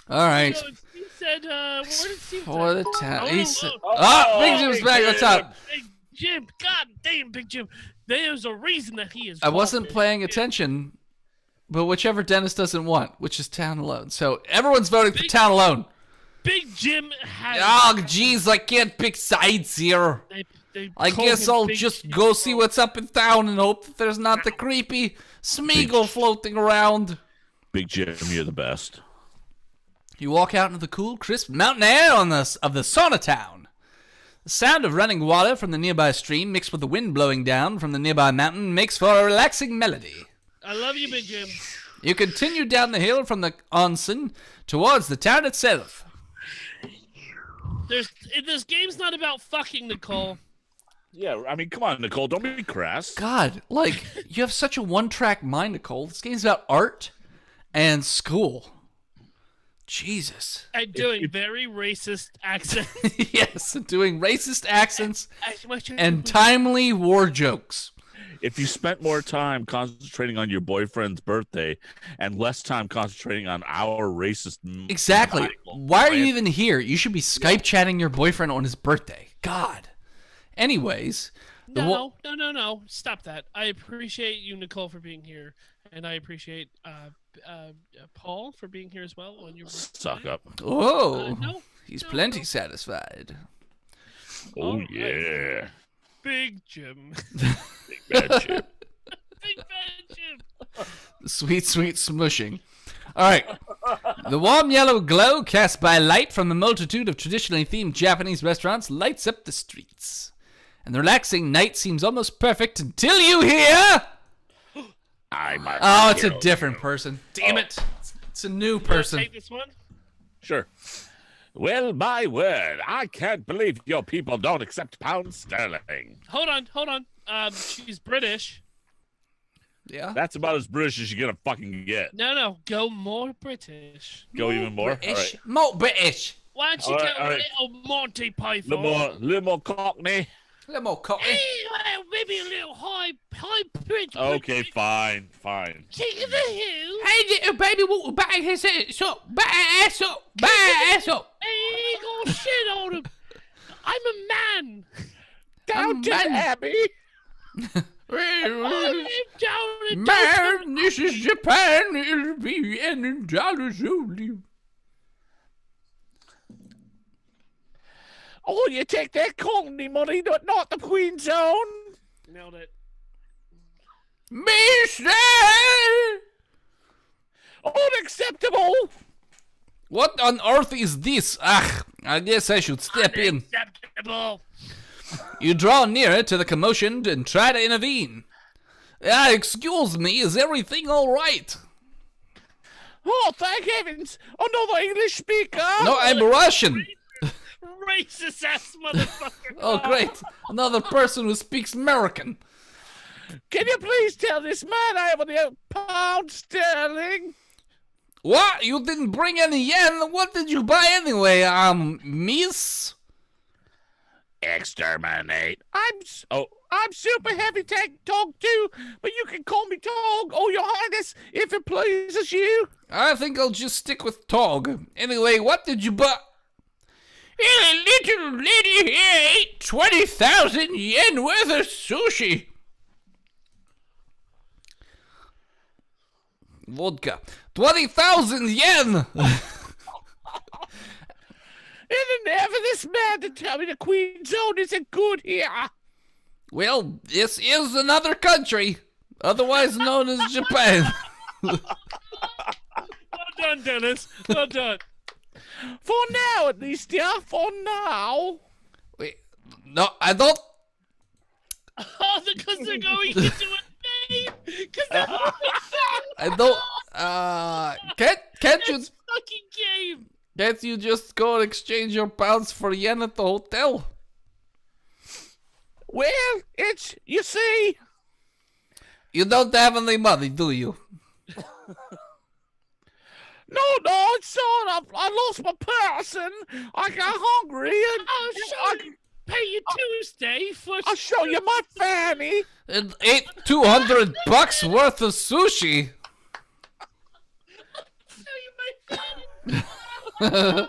C: All right.
B: So Steve said, where did Steve
C: For
B: say?
C: the town.
B: Oh,
C: He
B: no,
C: said,
B: no.
C: oh, Big Jim's
A: Big
C: back on
A: Jim.
C: top.
B: Big Jim, God damn, Big Jim. There's a reason that he is.
C: I wasn't
B: gone.
C: paying attention, but whichever Dennis doesn't want, which is Town Alone. So everyone's voting for
B: Big-
C: Town Alone.
B: Big Jim has.
C: Oh, jeez, I can't pick sides here.
B: They
C: I
B: call
C: guess
B: him
C: I'll
B: Big
C: just
B: Jim.
C: go see what's up in town and hope that there's not the creepy Smeagol floating around.
A: Big Jim, you're the best.
C: You walk out into the cool, crisp mountain air of the sauna town. The sound of running water from the nearby stream mixed with the wind blowing down from the nearby mountain makes for a relaxing melody.
B: I love you, Big Jim.
C: You continue down the hill from the onsen towards the town itself.
B: This game's not about fucking, Nicole.
A: Yeah, I mean, come on, Nicole. Don't be crass.
C: God, like, you have such a one-track mind, Nicole. This game's about art and school. Jesus.
B: And doing very racist accents.
C: Yes, doing racist accents and timely war jokes.
A: If you spent more time concentrating on your boyfriend's birthday and less time concentrating on our racist.
C: Exactly.
A: maniacal
C: Why are you
A: rant-
C: even here? You should be Skype chatting your boyfriend on his birthday. God. Anyways.
B: No. Stop that. I appreciate you, Nicole, for being here. And I appreciate Paul for being here as well on your birthday.
A: Suck up.
C: Oh.
B: No.
C: He's
B: No,
C: plenty
B: no.
C: satisfied.
A: Oh,
B: Alright.
A: yeah.
B: Big Jim.
A: Big bad Jim.
B: Big Bad Jim.
C: Sweet, sweet smushing. All right. The warm yellow glow cast by light from the multitude of traditionally themed Japanese restaurants lights up the streets. And the relaxing night seems almost perfect until you hear... Oh, it's a different person. Damn it. It's a new person.
B: Take this one.
A: Sure. Well, my word, I can't believe your people don't accept pound sterling.
B: Hold on. She's British.
C: Yeah.
A: That's about as British as you're gonna fucking get.
B: No. Go more British.
A: Go even more.
C: British.
A: All right.
C: More British.
B: Why don't you
A: All
B: go
A: right, all right.
B: little Monty Python?
A: Little more Cockney.
C: A little more cocky.
B: Hey, well, maybe a little high pitch.
A: Okay, fine.
B: King of the hill.
C: Hey, little baby, walk back his ass up. Back ass up. Back ass up.
B: Hey, ain't gonna shit on him. I'm a man.
C: Down to
A: Abby.
B: I'm down in
C: Man, this is Japan. It'll be $N only.
A: Oh, you take that colony money, not the Queen's own.
B: Nailed it.
C: Mister!
A: Unacceptable.
C: What on earth is this? Ah, I guess I should step in.
B: Unacceptable.
C: You draw nearer to the commotion and try to intervene. Excuse me, is everything all right?
A: Oh, thank heavens. Another English speaker.
C: No, I'm Russian.
B: Racist ass motherfucker.
C: Oh, great. Another person who speaks American.
A: Can you please tell this man I have a pound sterling?
C: What? You didn't bring any yen? What did you buy anyway, miss?
A: Exterminate. I'm super heavy tank dog too, but you can call me Tog, oh your highness, if it pleases you.
C: I think I'll just stick with Tog. Anyway, what did you buy? A little lady here ate 20,000 yen worth of sushi. Vodka. 20,000 yen!
A: And never this man to tell me the Queen's own isn't good here.
C: Well, this is another country, otherwise known as Japan.
B: Well done, Dennis. Well done.
A: For now, at least, yeah, for now.
C: Wait, no, I don't.
B: Oh, because they're going into a name.
C: I don't. Can't you?
B: Fucking game.
C: Can't you just go and exchange your pounds for yen at the hotel?
A: Well, you see.
C: You don't have any money, do you?
A: No, it's all up. I lost my purse and I got hungry and
B: I'll pay you Tuesday for.
A: I'll show you my fanny.
C: And ate $200 worth of sushi.
A: I'm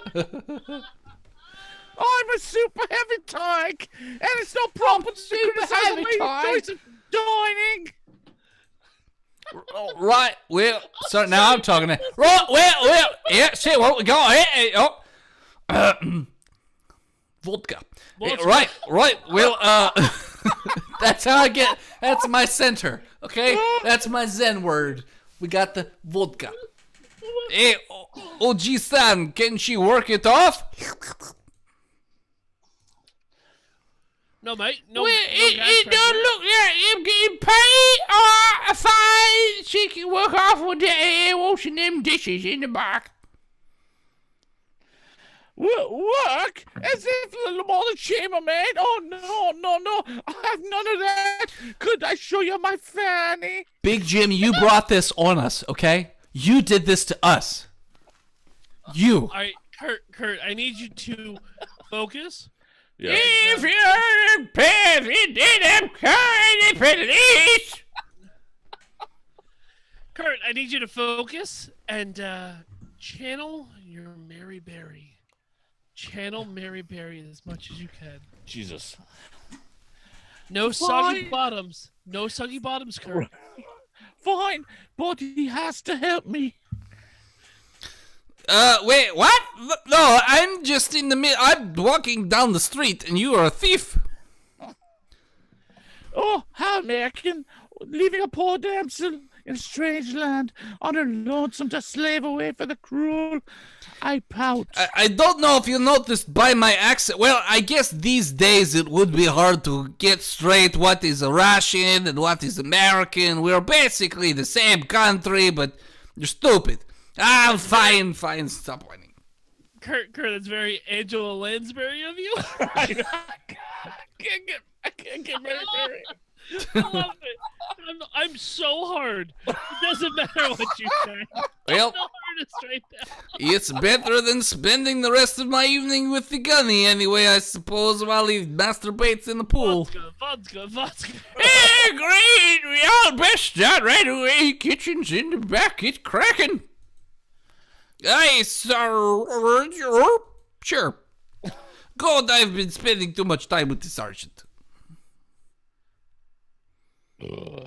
A: a super heavy tank, and it's no problem to criticize my choice of dining.
C: Right, well, so now I'm talking to. Right, well, yeah, see what we got here. Vodka. Right, well, that's how I get, that's my center, okay? That's my Zen word. We got the vodka. Hey, Oji-san, can she work it off?
B: No, mate. No.
D: Well,
B: no
D: it don't look like him getting paid or fine. She can work off with the washing them dishes in the back.
A: Work? As if the more the chambermaid? Oh, no. I have none of that. Could I show you my fanny?
C: Big Jim, you brought this on us, okay? You did this to us. You.
B: All right, Kurt, I need you to focus.
A: Yeah.
D: If you're president of the police.
B: Kurt, I need you to focus and channel your Mary Berry. Channel Mary Berry as much as you can.
A: Jesus.
B: No soggy bottoms. No soggy bottoms, Kurt.
A: Fine, but he has to help me.
C: Wait, what? No, I'm just in the middle. I'm walking down the street and you are a thief.
A: Oh, how American, leaving a poor damsel in a strange land on her lonesome to slave away for the cruel. I pout.
C: I don't know if you noticed by my accent. Well, I guess these days it would be hard to get straight what is a Russian and what is American. We're basically the same country, but you're stupid. I'm fine, stop whining.
B: Kurt, that's very Angela Lansbury of you.
A: I can't get Mary Berry.
B: I love it. I'm so hard. It doesn't matter what you say.
C: Well,
B: I'm the hardest right now.
C: it's better than spending the rest of my evening with the gunny anyway, I suppose, while he masturbates in the pool.
B: Vodka.
D: Hey, great. We all best start right away. Kitchen's in the back. It's cracking.
C: Aye, sir. Sure. God, I've been spending too much time with the sergeant.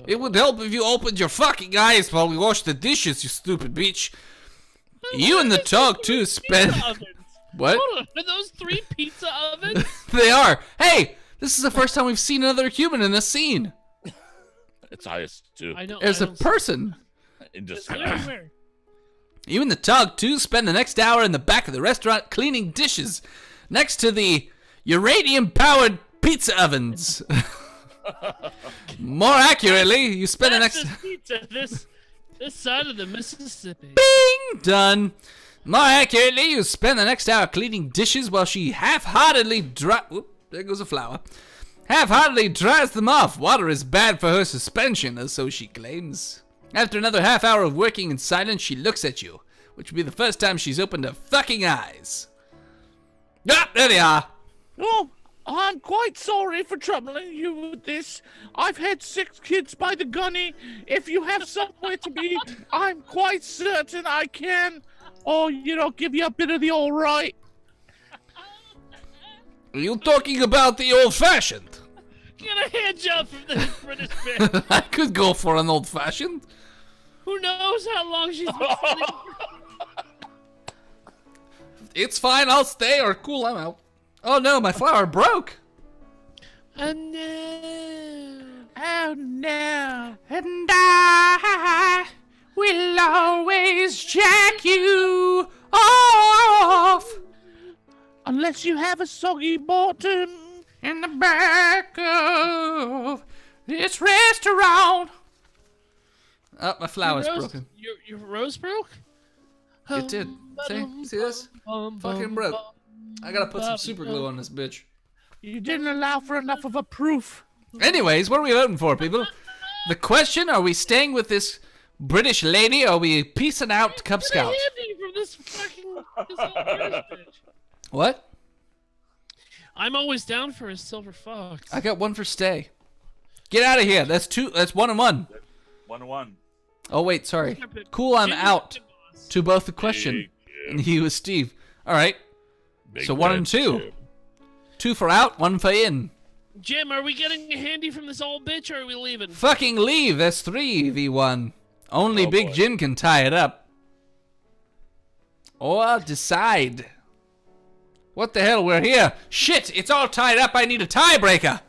C: It would help if you opened your fucking eyes while we wash the dishes, you stupid bitch. You and the dog too spend. What?
B: Hold on, are those 3 pizza ovens?
C: They are. Hey, this is the first time we've seen another human in this scene.
A: It's highest too.
B: I know.
C: There's a person.
A: In just
B: Where?
C: You and the dog, too, spend the next hour in the back of the restaurant cleaning dishes next to the uranium-powered pizza ovens. More accurately, you spend the next...
B: Fastest pizza this side of the Mississippi.
C: Bing! Done. More accurately, you spend the next hour cleaning dishes while she half-heartedly Oop, there goes a flower. Half-heartedly dries them off. Water is bad for her suspension, or so she claims. After another half hour of working in silence, she looks at you, which will be the first time she's opened her fucking eyes. Ah, there they are.
A: Oh, I'm quite sorry for troubling you with this. I've had 6 kids by the gunny. If you have somewhere to be, I'm quite certain I can. Or, give you a bit of the all right.
C: Are you talking about the old-fashioned?
B: Get a hand job from this British bitch.
C: I could go for an old-fashioned.
B: Who knows how long she's been sitting?
C: It's fine, I'll stay, or cool, I'm out. Oh no, my flower broke.
B: Oh no.
C: Oh no. And I will always jack you off.
A: Unless you have a soggy bottom.
C: In the back of this restaurant. Oh, my flower's broken.
B: Your rose broke?
C: It did. See this? Fucking broke. I gotta put some super glue on this bitch.
A: You didn't allow for enough of a proof.
C: Anyways, what are we voting for, people? The question, are we staying with this British lady, or are we peacing out to Cub Scout?
B: Handy from this old British bitch.
C: What?
B: I'm always down for a silver fox.
C: I got 1 for stay. Get out of here. That's 2. That's 1 and 1.
A: 1-1.
C: Oh, wait, sorry. Cool, I'm out. To both the question. And he was Steve. All right. So 1 and 2. 2 for out, 1 for in.
B: Jim, are we getting a handy from this old bitch, or are we leaving?
C: Fucking leave. That's 3v1. Only Big Jim can tie it up. Or decide. What the hell? We're here. Shit, it's all tied up. I need a tiebreaker.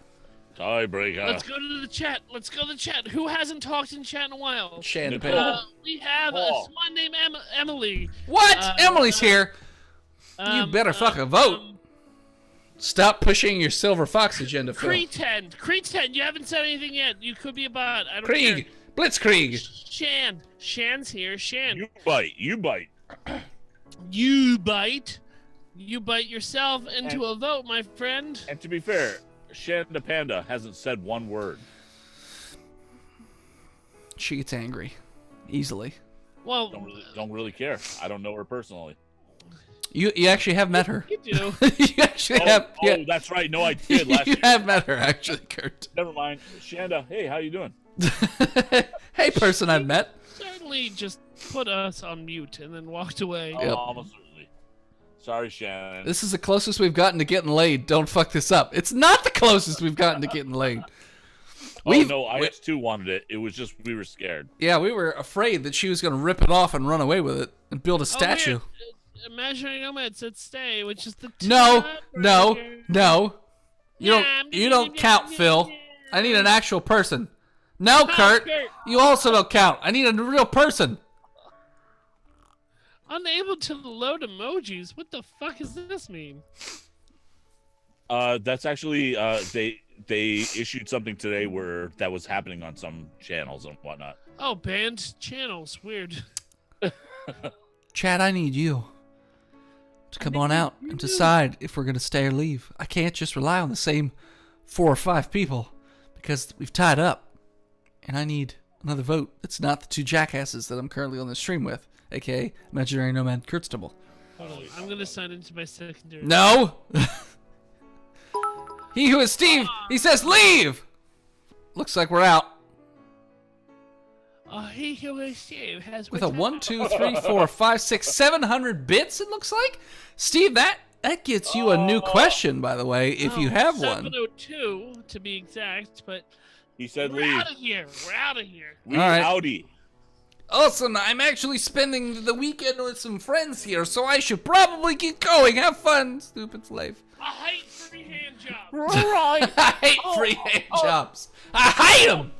A: Tiebreaker.
B: Let's go to the chat. Let's go to the chat. Who hasn't talked in chat in a while? We have someone named Emily.
C: What? Emily's here. You better fucking vote. Stop pushing your silver fox agenda, Phil.
B: Creed 10, you haven't said anything yet. You could be a bot. I don't
C: Krieg.
B: care.
C: Blitzkrieg.
B: Shan's here. Shan.
A: You bite.
B: You bite. You bite yourself into a vote, my friend.
A: And to be fair, Shan the Panda hasn't said 1 word.
C: She gets angry. Easily.
B: Well,
A: Don't really care. I don't know her personally.
C: You actually have met her.
B: You do.
C: You actually have. Yeah.
A: That's right. No, I did last
C: You
A: year.
C: have met her, actually, Kurt.
A: Never mind. Shanda, hey, how you doing?
C: Hey, person I've met.
B: Certainly just put us on mute and then walked away.
C: Yep.
A: Almost certainly. Sorry, Shannon.
C: This is the closest we've gotten to getting laid. Don't fuck this up. It's not the closest we've gotten to getting laid.
A: No, IS2 wanted it. It was just we were scared.
C: Yeah, we were afraid that she was going to rip it off and run away with it and build a statue.
B: Imaginary Nomad said stay, which is the
C: No.
B: Yeah,
C: You don't count, Phil. I need an actual person. No, Kurt. You also don't count. I need a real person.
B: Unable to load emojis. What the fuck does this mean?
A: That's actually they issued something today where that was happening on some channels and whatnot.
B: Oh, banned channels. Weird.
C: Chad, I need you to come on out and decide if we're going to stay or leave. I can't just rely on the same 4 or 5 people because we've tied up. And I need another vote. It's not the 2 jackasses that I'm currently on the stream with, a.k.a. Imaginary Nomad Kurt Stubble.
B: Hold on. I'm going to sign into my secondary.
C: No! He who is Steve, he says leave! Looks like we're out.
B: He who is Steve has...
C: With a 1, 2, 3, 4, 5, 6, 700 bits, it looks like? Steve, that gets you a new question, by the way, if you have one.
B: 702, to be exact, but...
A: He said
B: We're
A: leave.
B: out of here. We're out of here.
A: We
C: All right.
A: outie.
C: Awesome, I'm actually spending the weekend with some friends here, so I should probably keep going. Have fun, stupid slave.
B: I hate free hand jobs.
A: Right.
C: I hate free hand jobs. I hate them.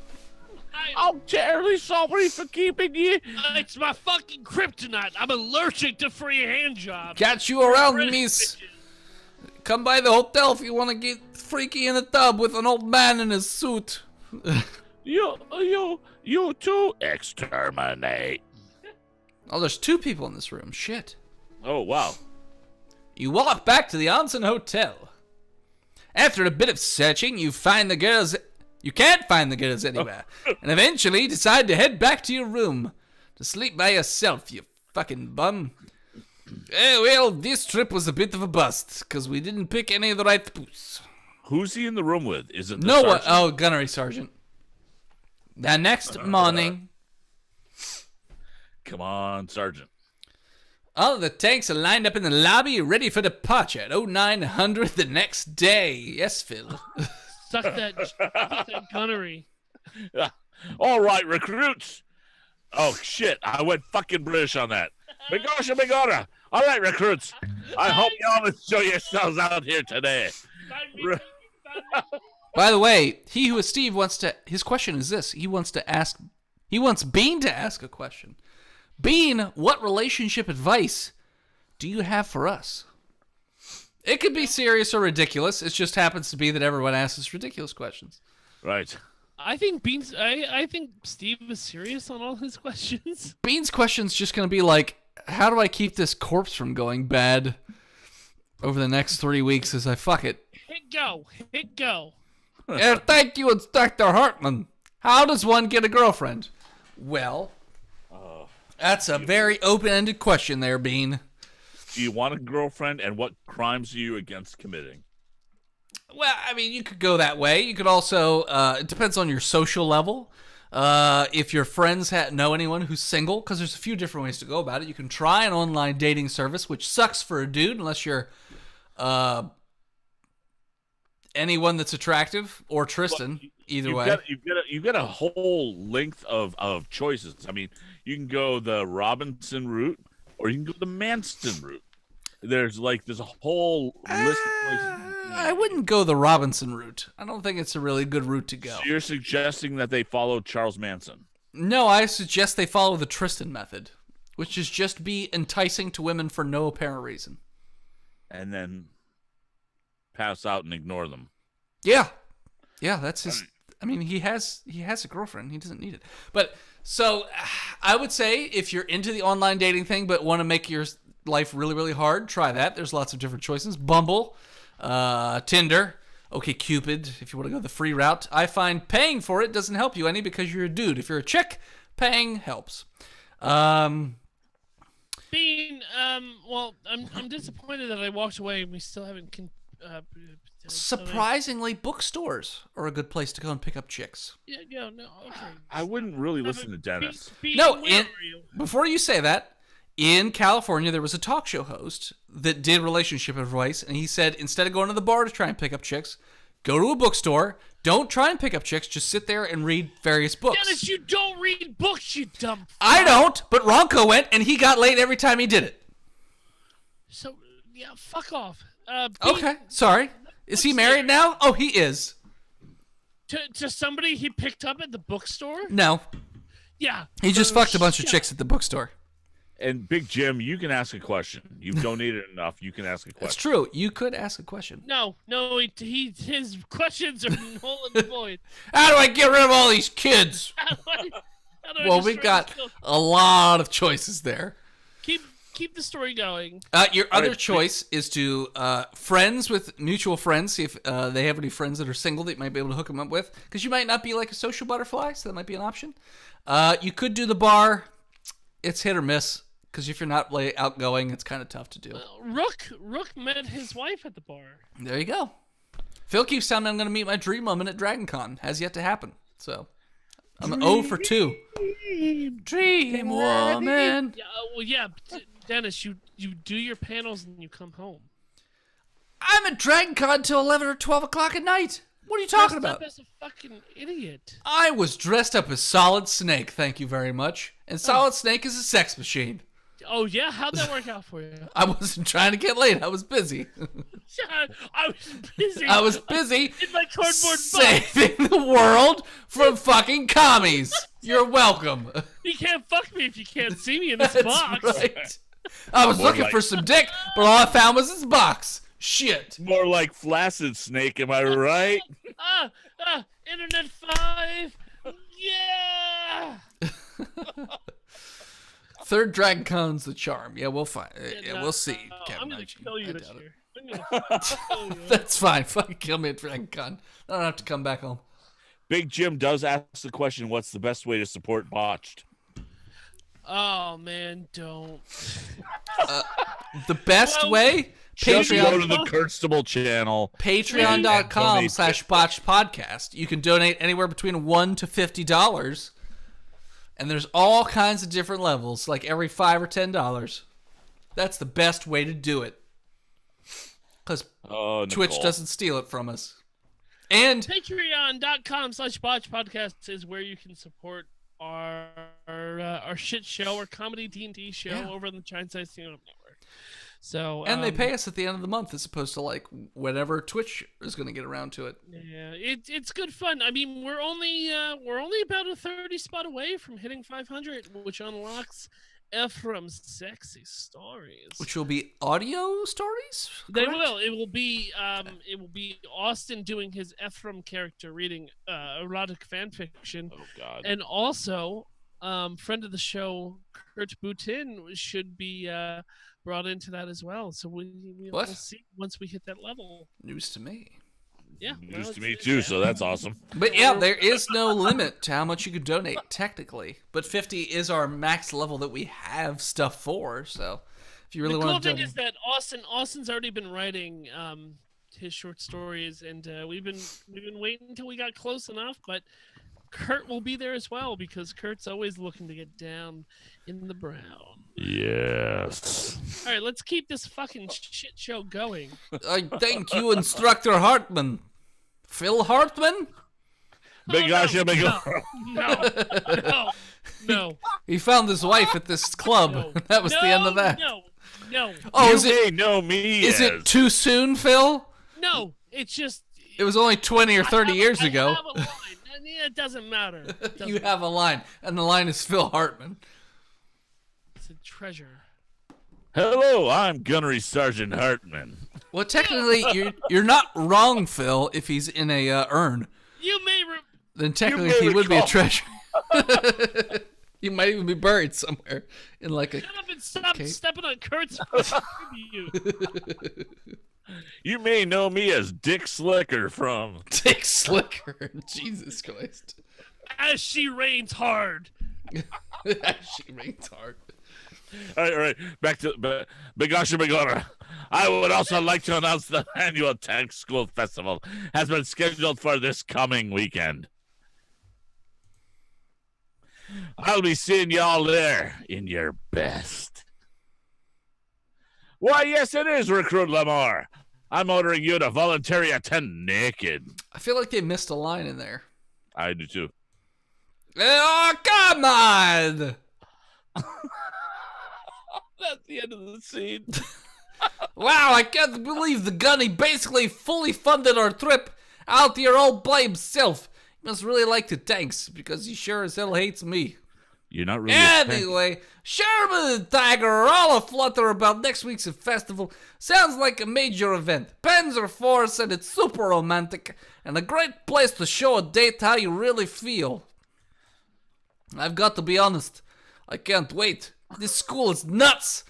A: I'm terribly sorry for keeping you.
B: It's my fucking kryptonite. I'm allergic to free hand jobs.
C: Got you around,
B: British
C: miss.
B: bitches.
C: Come by the hotel if you want to get freaky in a tub with an old man in his suit.
A: You too. Exterminate.
C: Oh, there's 2 people in this room. Shit.
A: Oh, wow.
C: You walk back to the Onsen Hotel. After a bit of searching, you find the girls. You can't find the girls anywhere, and eventually decide to head back to your room to sleep by yourself, you fucking bum. Well, this trip was a bit of a bust, because we didn't pick any of the right booths.
A: Who's he in the room with? Is it the
C: No one.
A: sergeant?
C: Oh, gunnery sergeant. The next morning,
A: Come on, Sergeant.
C: all of the tanks are lined up in the lobby, ready for departure at 0900 the next day. Yes, Phil.
B: Suck that gunnery.
A: All right, recruits. Oh, shit. I went fucking British on that. Bigosha, bigora. All right, recruits. I hope you all enjoy yourselves out here today.
C: By the way, he who is Steve wants to. His question is this: he wants Bean to ask a question. Bean, what relationship advice do you have for us? It could be serious or ridiculous. It just happens to be that everyone asks ridiculous questions.
A: Right.
B: I think I think Steve is serious on all his questions.
C: Bean's question's just going to be like, how do I keep this corpse from going bad over the next 3 weeks as I fuck it?
B: Hit go. Hit go.
C: Thank you, Inspector Hartman. How does one get a girlfriend? Well, that's a very open-ended question there, Bean.
A: Do you want a girlfriend, and what crimes are you against committing?
C: Well, I mean, you could go that way. You could also, it depends on your social level. If your friends know anyone who's single, because there's a few different ways to go about it. You can try an online dating service, which sucks for a dude unless you're anyone that's attractive or Tristan. Either way.
A: You've got a whole length of choices. I mean, you can go the Robinson route, or you can go the Manson route. There's a whole list of places.
C: I wouldn't go the Robinson route. I don't think it's a really good route to go.
A: So you're suggesting that they follow Charles Manson?
C: No, I suggest they follow the Tristan method, which is just be enticing to women for no apparent reason.
A: And then pass out and ignore them.
C: Yeah, that's his. I mean, he has a girlfriend. He doesn't need it. But so I would say if you're into the online dating thing but want to make your life really, really hard, try that. There's lots of different choices. Bumble, Tinder, OkCupid, if you want to go the free route. I find paying for it doesn't help you any because you're a dude. If you're a chick, paying helps.
B: Bean, well, I'm disappointed that I walked away and we still haven't.
C: Surprisingly, bookstores are a good place to go and pick up chicks.
B: Yeah, no, okay.
A: I wouldn't really listen to Dennis.
B: Bean,
C: No,
B: where are you?
C: before you say that, in California, there was a talk show host that did relationship advice, and he said instead of going to the bar to try and pick up chicks, go to a bookstore. Don't try and pick up chicks. Just sit there and read various books.
B: Dennis, you don't read books, you dumb.
C: I don't, but Ronco went, and he got laid every time he did it.
B: So yeah, fuck off. Bean,
C: Okay, sorry. Is he married now? Oh, he is.
B: To somebody he picked up at the bookstore?
C: No,
B: Yeah.
C: he just fucked a bunch of chicks at the bookstore.
A: And Big Jim, you can ask a question. You've donated enough. You can ask a question.
C: That's true. You could ask a question.
B: No, his questions are null and void.
C: How do I get rid of all these kids?
B: How do I
C: Well,
B: destroy
C: we've got
B: this film?
C: a lot of choices there.
B: Keep the story going.
C: Your other choice is to friends with mutual friends. See if they have any friends that are single that you might be able to hook them up with. Because you might not be like a social butterfly, so that might be an option. You could do the bar. It's hit or miss. Because if you're not outgoing, it's kind of tough to do.
B: Rook met his wife at the bar.
C: There you go. Phil keeps telling me I'm going to meet my dream woman at DragonCon. Has yet to happen. So I'm 0 for 2. Dream woman.
B: Yeah, well, yeah, Dennis, you do your panels and you come home.
C: I'm at DragonCon till 11 or 12 o'clock at night. What are you talking
B: Dressed
C: about?
B: up as a fucking idiot.
C: I was dressed up as Solid Snake, thank you very much. And Solid Snake is a sex machine.
B: Oh, yeah? How'd that work out for you?
C: I wasn't trying to get laid. I was busy.
B: I was busy.
C: I was busy
B: in my cardboard box.
C: saving the world from fucking commies. You're welcome.
B: You can't fuck me if you can't see me in this
C: That's
B: box.
C: right. I was looking for some dick, but all I found was this box. Shit.
A: More like Flaccid Snake, am I right?
B: Internet 5. Yeah.
C: Third Dragon Con's the charm. Yeah, we'll find. Yeah, we'll see.
B: I'm gonna kill you this
C: doubt it.
B: year. I'm gonna kill you.
C: That's fine. Fucking kill me at Dragon Con. I don't have to come back home.
A: Big Jim does ask the question, what's the best way to support Botched?
B: Oh man, don't.
C: The best way?
A: Just go to
C: Patreon.
A: the Kurtstable channel.
C: Patreon.com/Botched Podcast. You can donate anywhere between $1 to $50. And there's all kinds of different levels, like every $5 or $10. That's the best way to do it. Because Twitch doesn't steal it from us. And
B: Patreon.com/Botched Podcast is where you can support our shit show, our comedy D&D show over on the Giant Size Stand-Up Network. So
C: they pay us at the end of the month as opposed to like whenever Twitch is going to get around to it.
B: Yeah, it's good fun. I mean, we're only about a 30 spot away from hitting 500, which unlocks Ephraim's sexy stories.
C: Which will be audio stories?
B: They
C: correct?
B: will. It will be Austin doing his Ephraim character reading erotic fan fiction.
A: Oh God.
B: And also, friend of the show Kurt Boutin should be brought into that as well. So we'll see once we hit that level.
C: News to me.
B: Yeah.
A: News to me too, so that's awesome.
C: But yeah, there is no limit to how much you could donate, technically. But 50 is our max level that we have stuff for, so if you really
B: want
C: want
B: to
C: to
B: The cool thing is that Austin's already been writing his short stories, and we've been waiting until we got close enough, but Kurt will be there as well, because Kurt's always looking to get down in the brown.
A: Yes.
B: All right, let's keep this fucking shit show going.
C: I thank you, Instructor Hartman. Phil Hartman?
B: No.
C: He found his wife at this club.
B: No.
C: That was the end of that.
B: No.
C: Oh,
A: you may know me
C: Is
A: as...
C: it too soon, Phil?
B: No, it's just...
C: It was only 20 or 30 years ago.
B: I have a line. It doesn't matter.
C: You have a line, and the line is Phil Hartman.
B: It's a treasure.
A: Hello, I'm Gunnery Sergeant Hartman.
C: Well, technically, you're not wrong, Phil, if he's in a urn.
B: You may...
C: Then technically he would be a treasure. He might even be buried somewhere in like a...
B: Shut up and stop stepping on Kurt's you.
A: You may know me as Dick Slicker from...
C: Dick Slicker. Jesus Christ.
B: As she rains hard.
C: As she rains hard.
A: All right. Back to Bigasha Bigora. I would also like to announce the annual Tank School Festival has been scheduled for this coming weekend. I'll be seeing y'all there in your best. Why, yes, it is, Recruit Lamar. I'm ordering you to volunteer attend naked.
C: I feel like they missed a line in there.
A: I do too.
C: Oh, come on!
A: That's the end of the scene.
C: Wow, I can't believe the gunny basically fully funded our trip out here all by himself. He must really like the tanks, because he sure as hell hates me.
A: You're not really
C: Anyway, Sherman and Tiger are all aflutter about next week's festival. Sounds like a major event. Panzer Force, and it's super romantic, and a great place to show a date how you really feel. I've got to be honest, I can't wait. This school is nuts,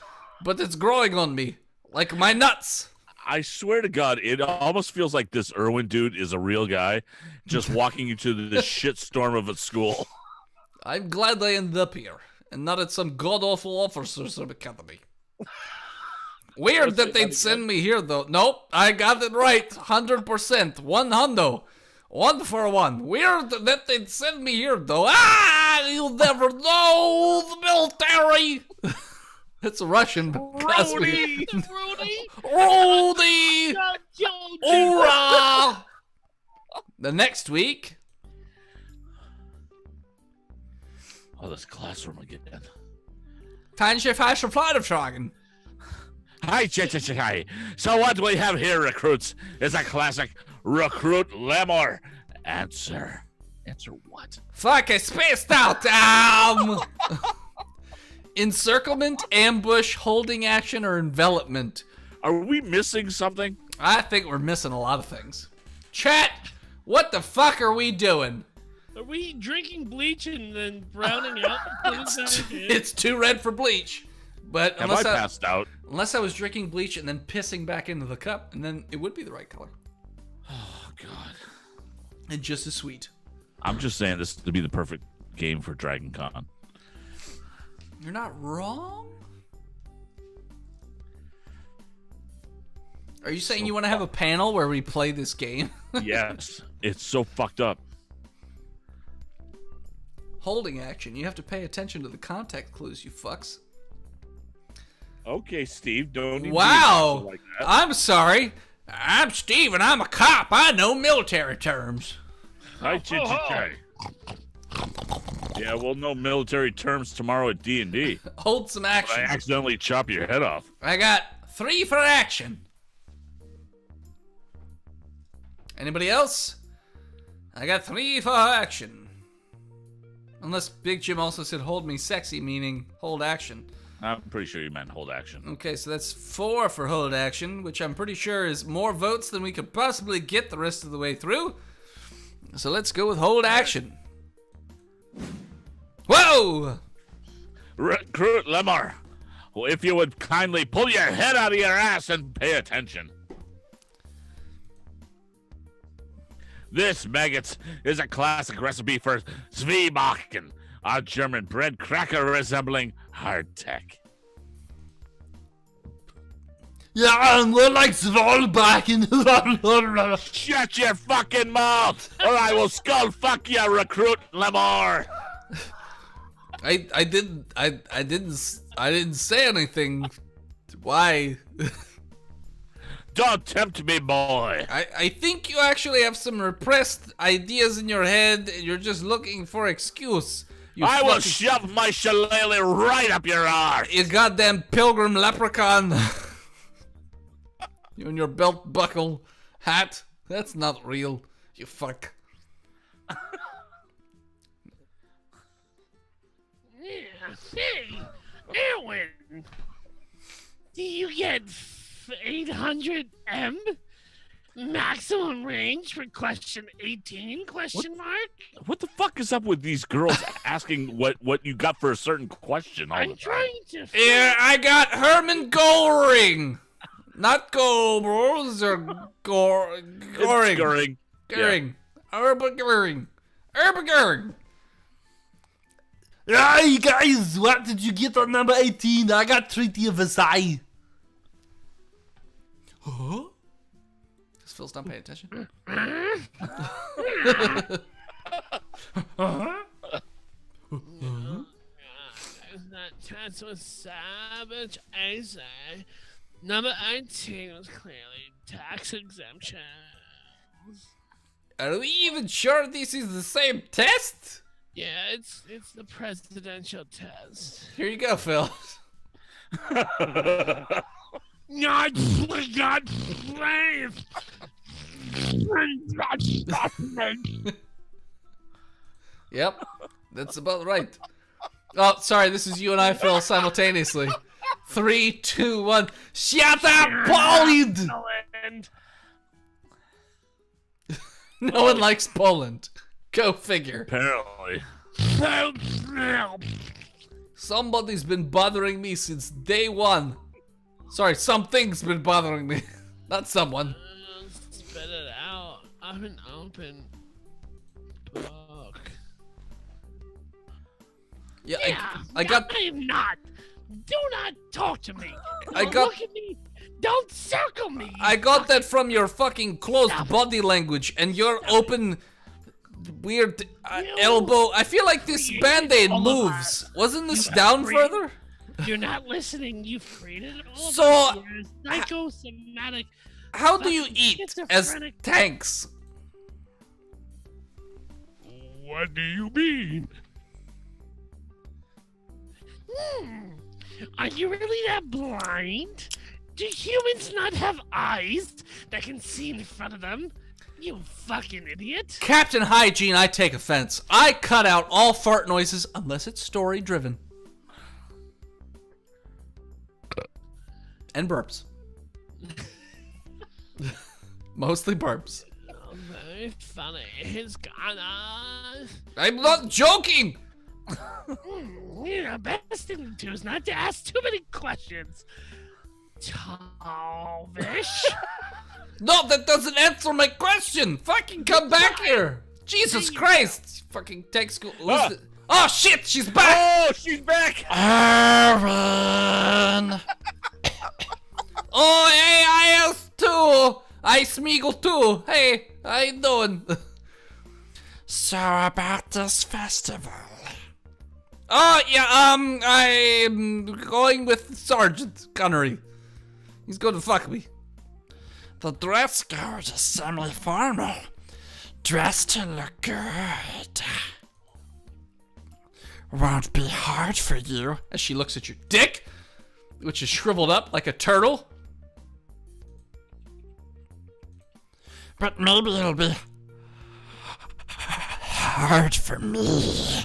C: but it's growing on me. Like my nuts.
A: I swear to God, it almost feels like this Irwin dude is a real guy just walking into this shitstorm of a school.
C: I'm glad I ended up here, and not at some god-awful officers academy. Weird that they'd send me here, though. Nope, I got it right. 100%. 100. 1 for 1. Weird that they'd send me here, though. Ah, you'll never know the military. That's a Russian.
B: Rudy!
C: Rudy! Hoorah! The next week,
A: Oh, this classroom again.
C: Fancy fashion flight of dragon.
A: Hi, hi. So what we have here, recruits, is a classic recruit lemur. Answer what?
C: Fuck, I spaced out. Encirclement, ambush, holding action, or envelopment.
A: Are we missing something?
C: I think we're missing a lot of things. Chat, what the fuck are we doing?
B: Are we drinking bleach and then browning out?
C: It's too red for bleach. But
A: Have I passed out?
C: Unless I was drinking bleach and then pissing back into the cup, and then it would be the right color.
A: Oh, God.
C: And just as sweet.
A: I'm just saying this to be the perfect game for Dragon Con.
C: You're not wrong. Are you saying you want to have a panel where we play this game?
A: Yes. It's so fucked up.
C: Holding action. You have to pay attention to the contact clues, you fucks.
A: Okay, Steve, don't even
C: Wow.
A: be like that.
C: I'm sorry. I'm Steve and I'm a cop. I know military terms.
A: Hi, Chichikai. Yeah, we'll know military terms tomorrow at D&D.
C: Hold some
A: I
C: action.
A: accidentally chop your head off.
C: I got 3 for action. Anybody else? I got 3 for action. Unless Big Jim also said hold me sexy, meaning hold action.
A: I'm pretty sure you meant hold action.
C: Okay, so that's 4 for hold action, which I'm pretty sure is more votes than we could possibly get the rest of the way through. So let's go with hold action. Whoa!
A: Recruit Lemur, if you would kindly pull your head out of your ass and pay attention. This, maggots, is a classic recipe for Zwiebacken, a German bread cracker resembling hardtack.
F: Yeah, and we're like Svalbacken.
A: Shut your fucking mouth, or I will skull fuck you, Recruit Lemur.
C: I didn't say anything. Why?
A: Don't tempt me, boy.
C: I think you actually have some repressed ideas in your head and you're just looking for excuse.
A: I will shove my shillelagh right up your arse.
C: You goddamn pilgrim leprechaun. You and your belt buckle hat. That's not real. You fuck.
B: Yeah. Hey, Erwin. Do you get 800 M maximum range for question 18? Question mark.
A: What the fuck is up with these girls asking what you got for a certain question all the
B: I'm
A: time?
B: trying to.
C: Here, I got Herman Goring. Not Goebbels or Goring.
A: It's Goring.
C: Goring. Urban Goring. Urban Goring.
F: Hey guys, what did you get on number 18? I got Treaty of Versailles.
C: Huh? Does Phil's not paying attention?
B: That was savage. I say. Number 18 was clearly tax exemption.
C: Are we even sure this is the same test?
B: Yeah, it's the presidential test.
C: Here you go, Phil.
B: Not slave.
C: Yep, that's about right. Oh, sorry, this is you and I, Phil, simultaneously. 3, 2, 1. Shut up, Poland! No one likes Poland. Go figure.
A: Apparently.
C: Somebody's been bothering me since day 1. Sorry, something's been bothering me. Not someone.
B: Spit it out. I'm an open book.
C: Yeah,
B: Yeah,
C: I got.
B: I am not. Do not talk to me.
C: I
B: Don't
C: got-
B: Look at me. Don't circle me.
C: I got that from your fucking closed body language and your open, weird elbow. I feel like this band-aid moves. Wasn't this down further?
B: You're not listening. You've created all
C: So,
B: of your psychosomatic.
C: How do you eat as
B: Schizophrenic.
C: tanks?
A: What do you mean?
B: Are you really that blind? Do humans not have eyes that can see in front of them? You fucking idiot.
C: Captain Hygiene, I take offense. I cut out all fart noises unless it's story driven. And burps. Mostly burps.
B: Oh, very funny. It's gonna...
C: I'm not joking!
B: The best thing to do is not to ask too many questions. Talvish.
C: No, that doesn't answer my question! Fucking come back here! Jesus Christ! Fucking tech school. Oh shit, she's back!
A: Oh, she's back!
D: Aaron!
C: Oh, hey, I asked too! I Smeagol too! Hey, how you doing?
D: So about this festival.
C: Oh, yeah, I'm going with Sergeant Gunnery. He's going to fuck me.
D: The dress code is semi-formal. Dressed to look good. Won't be hard for you.
C: As she looks at your dick, which is shriveled up like a turtle.
D: But maybe it'll be hard for me.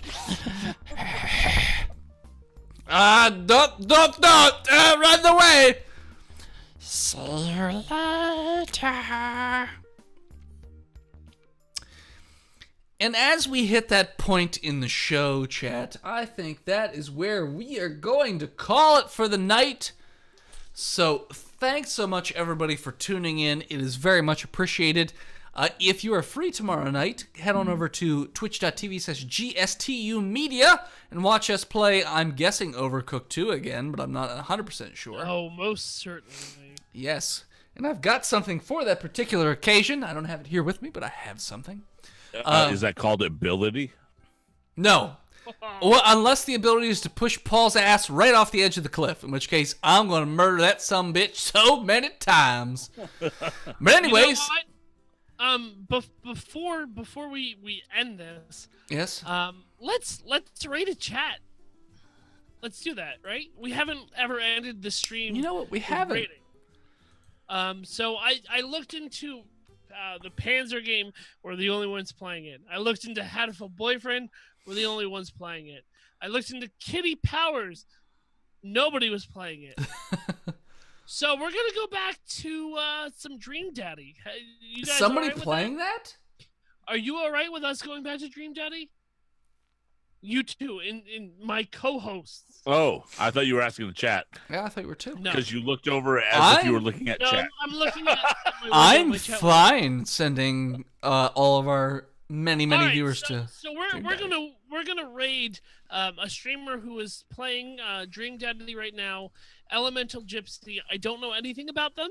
C: Don't, run away!
D: See you later.
C: And as we hit that point in the show, chat, I think that is where we are going to call it for the night. So thanks so much, everybody, for tuning in. It is very much appreciated. If you are free tomorrow night, head on over to twitch.tv/GSTU Media and watch us play, I'm guessing, Overcooked 2 again, but I'm not 100% sure.
B: Oh, most certainly.
C: Yes. And I've got something for that particular occasion. I don't have it here with me, but I have something.
A: Is that called ability?
C: No. Well, unless the ability is to push Paul's ass right off the edge of the cliff, in which case I'm going to murder that sumbitch so many times. But anyways...
B: You know what? Before we end this,
C: yes.
B: Let's raid a chat. Let's do that, right? We haven't ever ended the stream.
C: You know what? We
B: with
C: haven't.
B: raiding. So I looked into the Panzer game. We're the only ones playing it. I looked into Hatful Boyfriend. We're the only ones playing it. I looked into Kitty Powers. Nobody was playing it. So we're gonna go back to some Dream Daddy. You guys
C: Somebody
B: all right
C: playing
B: with
C: that?
B: Are you all right with us going back to Dream Daddy? You two, in my co-hosts.
A: Oh, I thought you were asking the chat.
C: Yeah, I thought you were too.
B: No,
A: Because you looked over as if you were looking at
B: no,
A: chat.
B: I'm looking at.
C: I'm
B: my chat.
C: fine sending all of our many
B: All right,
C: viewers
B: so,
C: to.
B: So we're gonna raid a streamer who is playing Dream Daddy right now, Elemental Gypsy. I don't know anything about them.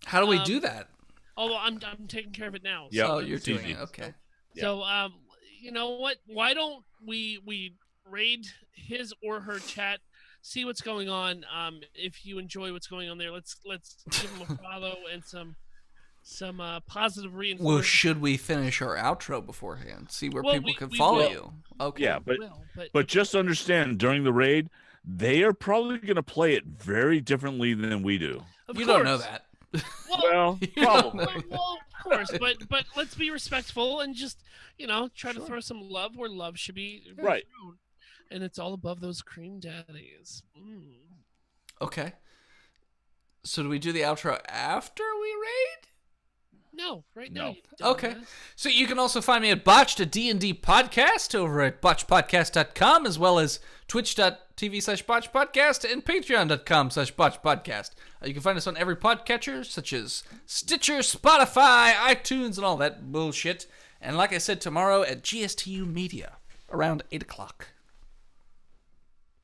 C: How do we do that?
B: Although I'm taking care of it now.
A: Yep.
C: Oh, you're
A: it's
C: doing
A: easy.
C: it. Okay.
B: So you know what? Why don't we raid his or her chat, see what's going on. If you enjoy what's going on there, let's give them a follow and some positive reinforcement.
C: Well, should we finish our outro beforehand? See where
B: Well,
C: people
B: we-
C: can
B: we
C: follow
B: will.
C: you. Okay.
A: Yeah,
B: But
A: but just understand during the raid, they are probably going to play it very differently than we do.
B: of
C: You
B: course.
C: don't know that.
A: Well,
C: You don't
A: probably.
C: know.
B: Well, of course, but let's be respectful and just try to throw some love where love should be
A: Right.
B: thrown. And it's all above those cream daddies.
C: Okay. So do we do the outro after we raid?
B: No, right
A: No.
B: now. You don't
C: Okay.
B: have-
C: So you can also find me at Botched, a D&D podcast over at botchpodcast.com, as well as twitch.tv/botchpodcast and patreon.com/botchpodcast. You can find us on every podcatcher, such as Stitcher, Spotify, iTunes, and all that bullshit. And like I said, tomorrow at GSTU Media, around 8 o'clock.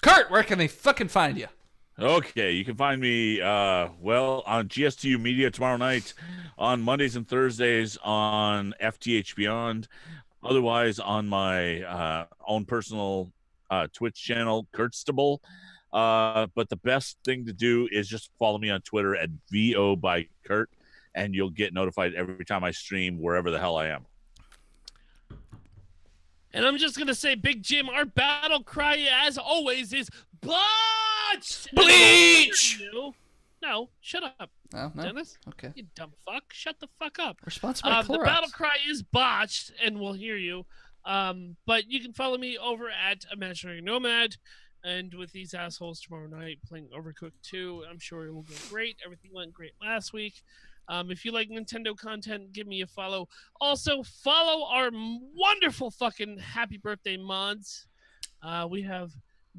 C: Kurt, where can they fucking find you?
A: Okay, you can find me, on GSTU Media tomorrow night, on Mondays and Thursdays on FTH Beyond, otherwise on my own personal Twitch channel, Kurtstable. But the best thing to do is just follow me on Twitter at VO by Kurt, and you'll get notified every time I stream wherever the hell I am.
B: And I'm just gonna say, Big Jim, our battle cry, as always, is botched.
C: Bleach!
B: No, shut up,
C: Oh, no?
B: Dennis.
C: Okay.
B: You dumb fuck. Shut the fuck up.
C: We're sponsored by
B: The
C: Clorox.
B: battle cry is botched, and we'll hear you. But you can follow me over at Imaginary Nomad, and with these assholes tomorrow night playing Overcooked 2. I'm sure it will go great. Everything went great last week. If you like Nintendo content, give me a follow. Also, follow our wonderful fucking happy birthday mods. We have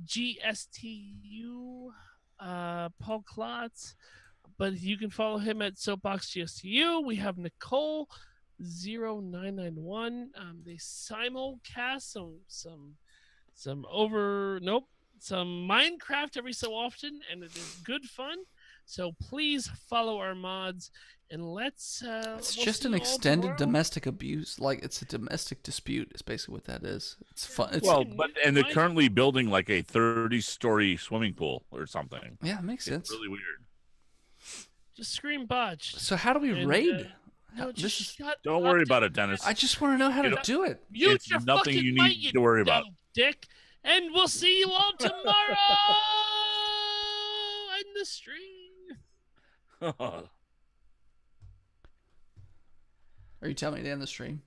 B: GSTU, Paul Klotz, but you can follow him at Soapbox GSTU. We have Nicole 0991. They simulcast some Minecraft every so often, and it is good fun. So please follow our mods, and let's.
C: It's
B: we'll
C: just
B: see
C: an
B: you all
C: extended
B: tomorrow.
C: domestic abuse. Like, it's a domestic dispute, is basically what that is. It's fun. It's,
A: Well, and they're currently building like a 30-story swimming pool or something.
C: yeah, it makes sense.
A: It's really weird.
B: Just scream botch.
C: So how do we
B: And,
C: raid?
B: No,
C: This
B: just
C: is-
B: shut
A: Don't
B: up,
A: worry
B: Dennis.
A: about it, Dennis.
C: I just want to know how to do it.
B: Mute
A: It's
B: your
A: nothing
B: fucking
A: you
B: mic,
A: need
B: you
A: to worry about.
B: dumb dick. And we'll see you all tomorrow in the stream.
C: Are you telling me to end the stream?